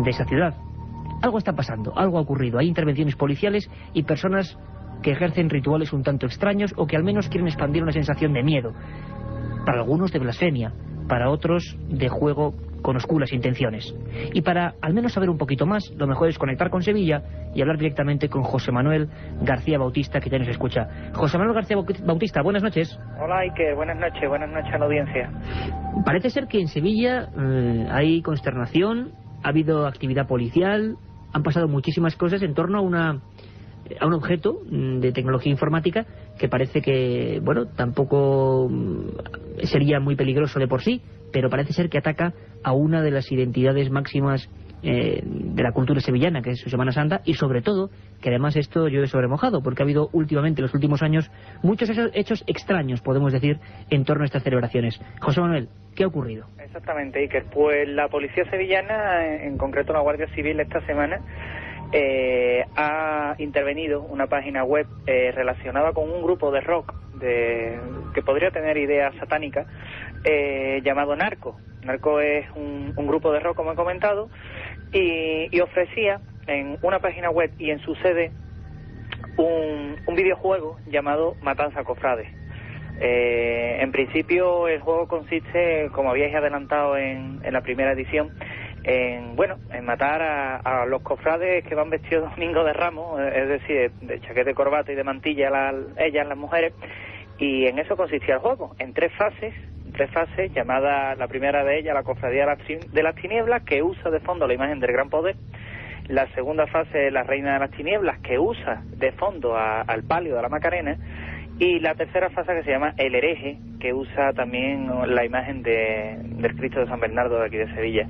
de esa ciudad. Algo está pasando, algo ha ocurrido, hay intervenciones policiales y personas que ejercen rituales un tanto extraños o que al menos quieren expandir una sensación de miedo, para algunos de blasfemia, para otros de juego con oscuras intenciones. Y para al menos saber un poquito más, lo mejor es conectar con Sevilla y hablar directamente con José Manuel García Bautista, que ya nos escucha. José Manuel García Bautista, buenas noches.
Hola Iker, buenas noches a la audiencia.
Parece ser que en Sevilla hay consternación, ha habido actividad policial, han pasado muchísimas cosas en torno a un objeto de tecnología informática que parece que, bueno, tampoco sería muy peligroso de por sí, pero parece ser que ataca a una de las identidades máximas de la cultura sevillana, que es su Semana Santa, y sobre todo, que además esto llueve sobre mojado, porque ha habido últimamente, en los últimos años, muchos hechos extraños, podemos decir, en torno a estas celebraciones. José Manuel, ¿qué ha ocurrido?
Exactamente, Iker. Pues la policía sevillana, en concreto la Guardia Civil, esta semana ha intervenido una página web relacionada con un grupo de rock que podría tener ideas satánicas, llamado Narco. Narco es un grupo de rock, como he comentado, y ofrecía en una página web y en su sede un videojuego llamado Matanza Cofrades. En principio el juego consiste, como habíais adelantado en la primera edición, en matar a los cofrades que van vestidos domingo de Ramos, es decir, de chaqueta de corbata y de mantilla ellas, las mujeres, y en eso consistía el juego, en tres fases, llamada la primera de ellas la Cofradía de las Tinieblas, que usa de fondo la imagen del Gran Poder. La segunda fase es la Reina de las Tinieblas, que usa de fondo al palio de la Macarena. Y la tercera fase, que se llama El Hereje, que usa también la imagen del Cristo de San Bernardo de aquí de Sevilla.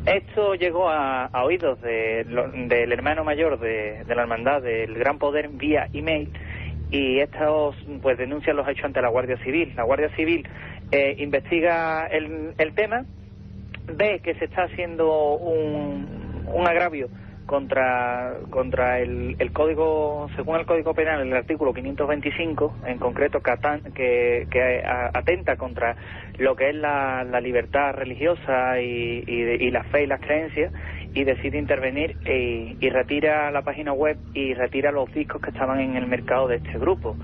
Esto llegó a oídos del hermano mayor de la hermandad del Gran Poder vía email, y estos pues denuncian los hechos ante la Guardia Civil. La Guardia Civil investiga el tema, ve que se está haciendo un agravio contra el código, según el Código Penal, el artículo 525, en concreto, que atenta contra lo que es la libertad religiosa y la fe y las creencias, y decide intervenir y retira la página web y retira los discos que estaban en el mercado de este grupo.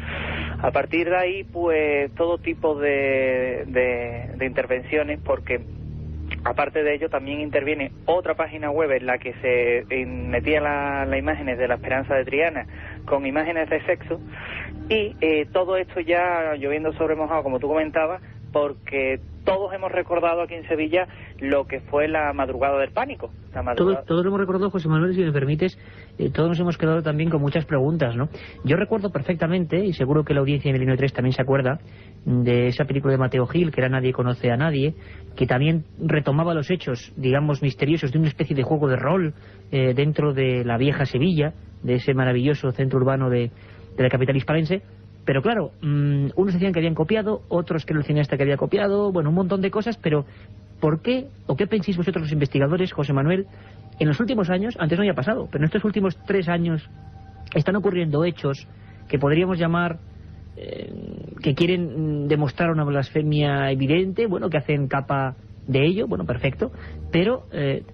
A partir de ahí, pues todo tipo de intervenciones, porque aparte de ello también interviene otra página web en la que se metía las imágenes de la Esperanza de Triana con imágenes de sexo, y todo esto ya lloviendo sobre mojado, como tú comentabas, porque todos hemos recordado aquí en Sevilla lo que fue la madrugada del pánico.
Todos lo hemos recordado, José Manuel, si me permites, todos nos hemos quedado también con muchas preguntas, ¿no? Yo recuerdo perfectamente, y seguro que la audiencia de Milenio 3 también se acuerda, de esa película de Mateo Gil, que era Nadie conoce a nadie, que también retomaba los hechos, digamos, misteriosos de una especie de juego de rol dentro de la vieja Sevilla, de ese maravilloso centro urbano de la capital hispalense. Pero claro, unos decían que habían copiado, otros que era el cineasta que había copiado, bueno, un montón de cosas, pero ¿por qué, o qué pensáis vosotros los investigadores, José Manuel, en los últimos años, antes no había pasado, pero en estos últimos 3 años están ocurriendo hechos que podríamos llamar, que quieren demostrar una blasfemia evidente, bueno, que hacen capa de ello, bueno, perfecto, pero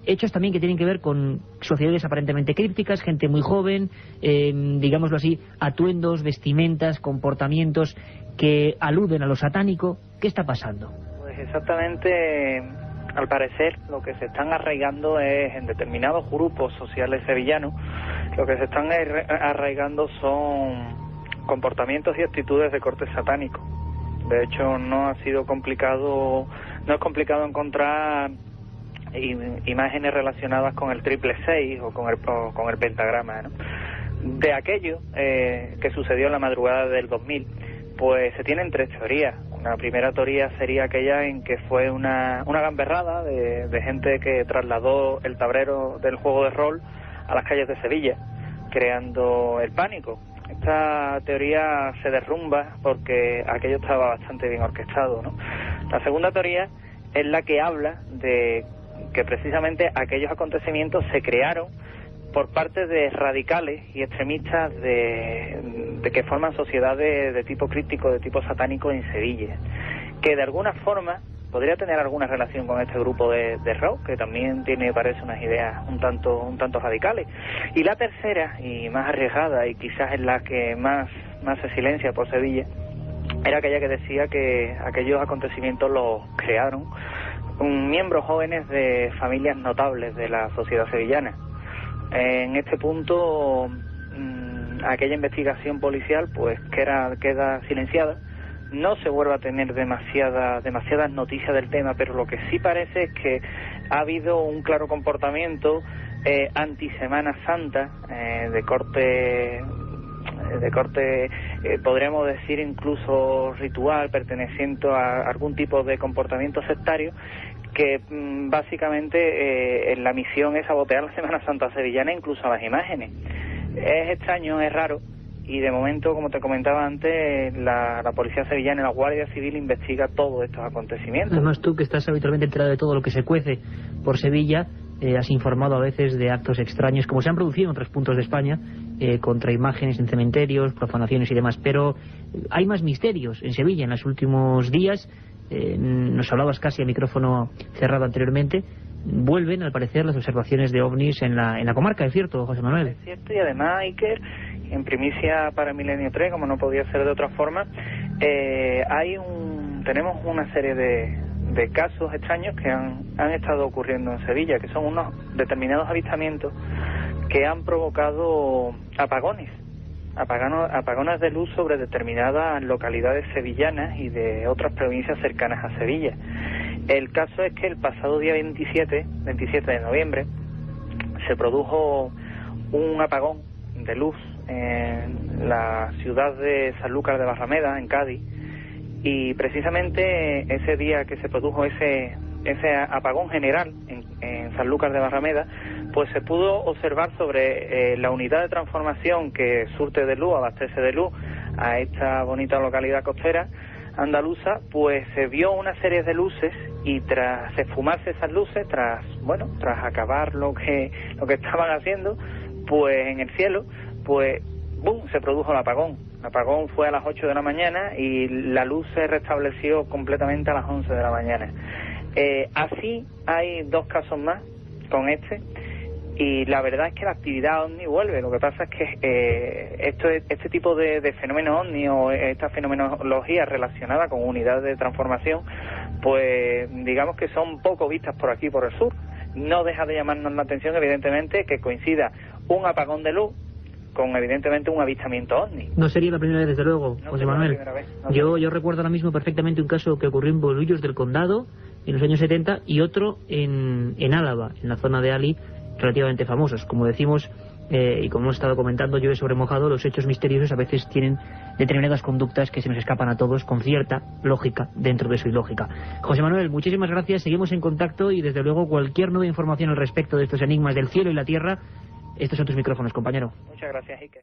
hechos también que tienen que ver con sociedades aparentemente crípticas, gente muy joven, digámoslo así, atuendos, vestimentas, comportamientos que aluden a lo satánico? ¿Qué está pasando?
Pues exactamente, al parecer lo que se están arraigando es en determinados grupos sociales sevillanos, lo que se están arraigando son comportamientos y actitudes de corte satánico. De hecho, no es complicado encontrar imágenes relacionadas con el 666 o con el pentagrama, ¿no? De aquello que sucedió en la madrugada del 2000, pues se tienen 3 teorías. Una primera teoría sería aquella en que fue una gamberrada de gente que trasladó el tablero del juego de rol a las calles de Sevilla, creando el pánico. Esta teoría se derrumba porque aquello estaba bastante bien orquestado, ¿no? La segunda teoría es la que habla de que precisamente aquellos acontecimientos se crearon por parte de radicales y extremistas de que forman sociedades de tipo críptico, de tipo satánico en Sevilla, que de alguna forma podría tener alguna relación con este grupo de rock, que también parece unas ideas un tanto radicales. Y la tercera, y más arriesgada, y quizás es la que más se silencia por Sevilla, era aquella que decía que aquellos acontecimientos los crearon miembros jóvenes de familias notables de la sociedad sevillana. En este punto, aquella investigación policial pues queda silenciada. No se vuelve a tener demasiadas noticias del tema, pero lo que sí parece es que ha habido un claro comportamiento anti-Semana Santa, de corte podríamos decir incluso ritual, perteneciente a algún tipo de comportamiento sectario, que básicamente la misión es sabotear la Semana Santa sevillana, incluso las imágenes. Es extraño, es raro, y de momento, como te comentaba antes, la Policía Sevillana y la Guardia Civil investiga todos estos acontecimientos.
Además, tú que estás habitualmente enterado de todo lo que se cuece por Sevilla, has informado a veces de actos extraños, como se han producido en otros puntos de España, contra imágenes en cementerios, profanaciones y demás, pero hay más misterios en Sevilla en los últimos días. Nos hablabas casi a micrófono cerrado anteriormente. Vuelven, al parecer, las observaciones de ovnis en la comarca, ¿es cierto, José Manuel?
Es cierto, y además, Iker, en primicia para Milenio 3, como no podía ser de otra forma, tenemos una serie de casos extraños que han estado ocurriendo en Sevilla, que son unos determinados avistamientos que han provocado apagones de luz sobre determinadas localidades sevillanas y de otras provincias cercanas a Sevilla. El caso es que el pasado día 27 de noviembre se produjo un apagón de luz en la ciudad de Sanlúcar de Barrameda, en Cádiz, y precisamente ese día que se produjo ese apagón general en Sanlúcar de Barrameda, pues se pudo observar sobre la unidad de transformación que surte de luz, abastece de luz a esta bonita localidad costera andaluza, pues se vio una serie de luces, y tras esfumarse esas luces, tras acabar lo que estaban haciendo, pues en el cielo, pues ¡bum!, se produjo el apagón. El apagón fue a las 8 de la mañana y la luz se restableció completamente a las 11 de la mañana. Así hay 2 casos más con este, y la verdad es que la actividad ovni vuelve. Lo que pasa es que este tipo de fenómeno ovni, o esta fenomenología relacionada con unidades de transformación, pues digamos que son poco vistas por aquí, por el sur. No deja de llamarnos la atención, evidentemente, que coincida un apagón de luz con, evidentemente, un avistamiento ovni.
No sería la primera vez, desde luego, José Manuel. Yo recuerdo ahora mismo perfectamente un caso que ocurrió en Bolullos del Condado en los años 70, y otro en Álava, en la zona de Ali, relativamente famosos. Como decimos, y como hemos estado comentando, llueve sobre mojado, los hechos misteriosos a veces tienen determinadas conductas que se nos escapan a todos, con cierta lógica dentro de su ilógica. José Manuel, muchísimas gracias, seguimos en contacto, y desde luego cualquier nueva información al respecto de estos enigmas del cielo y la tierra, estos son tus micrófonos, compañero.
Muchas gracias, Iker.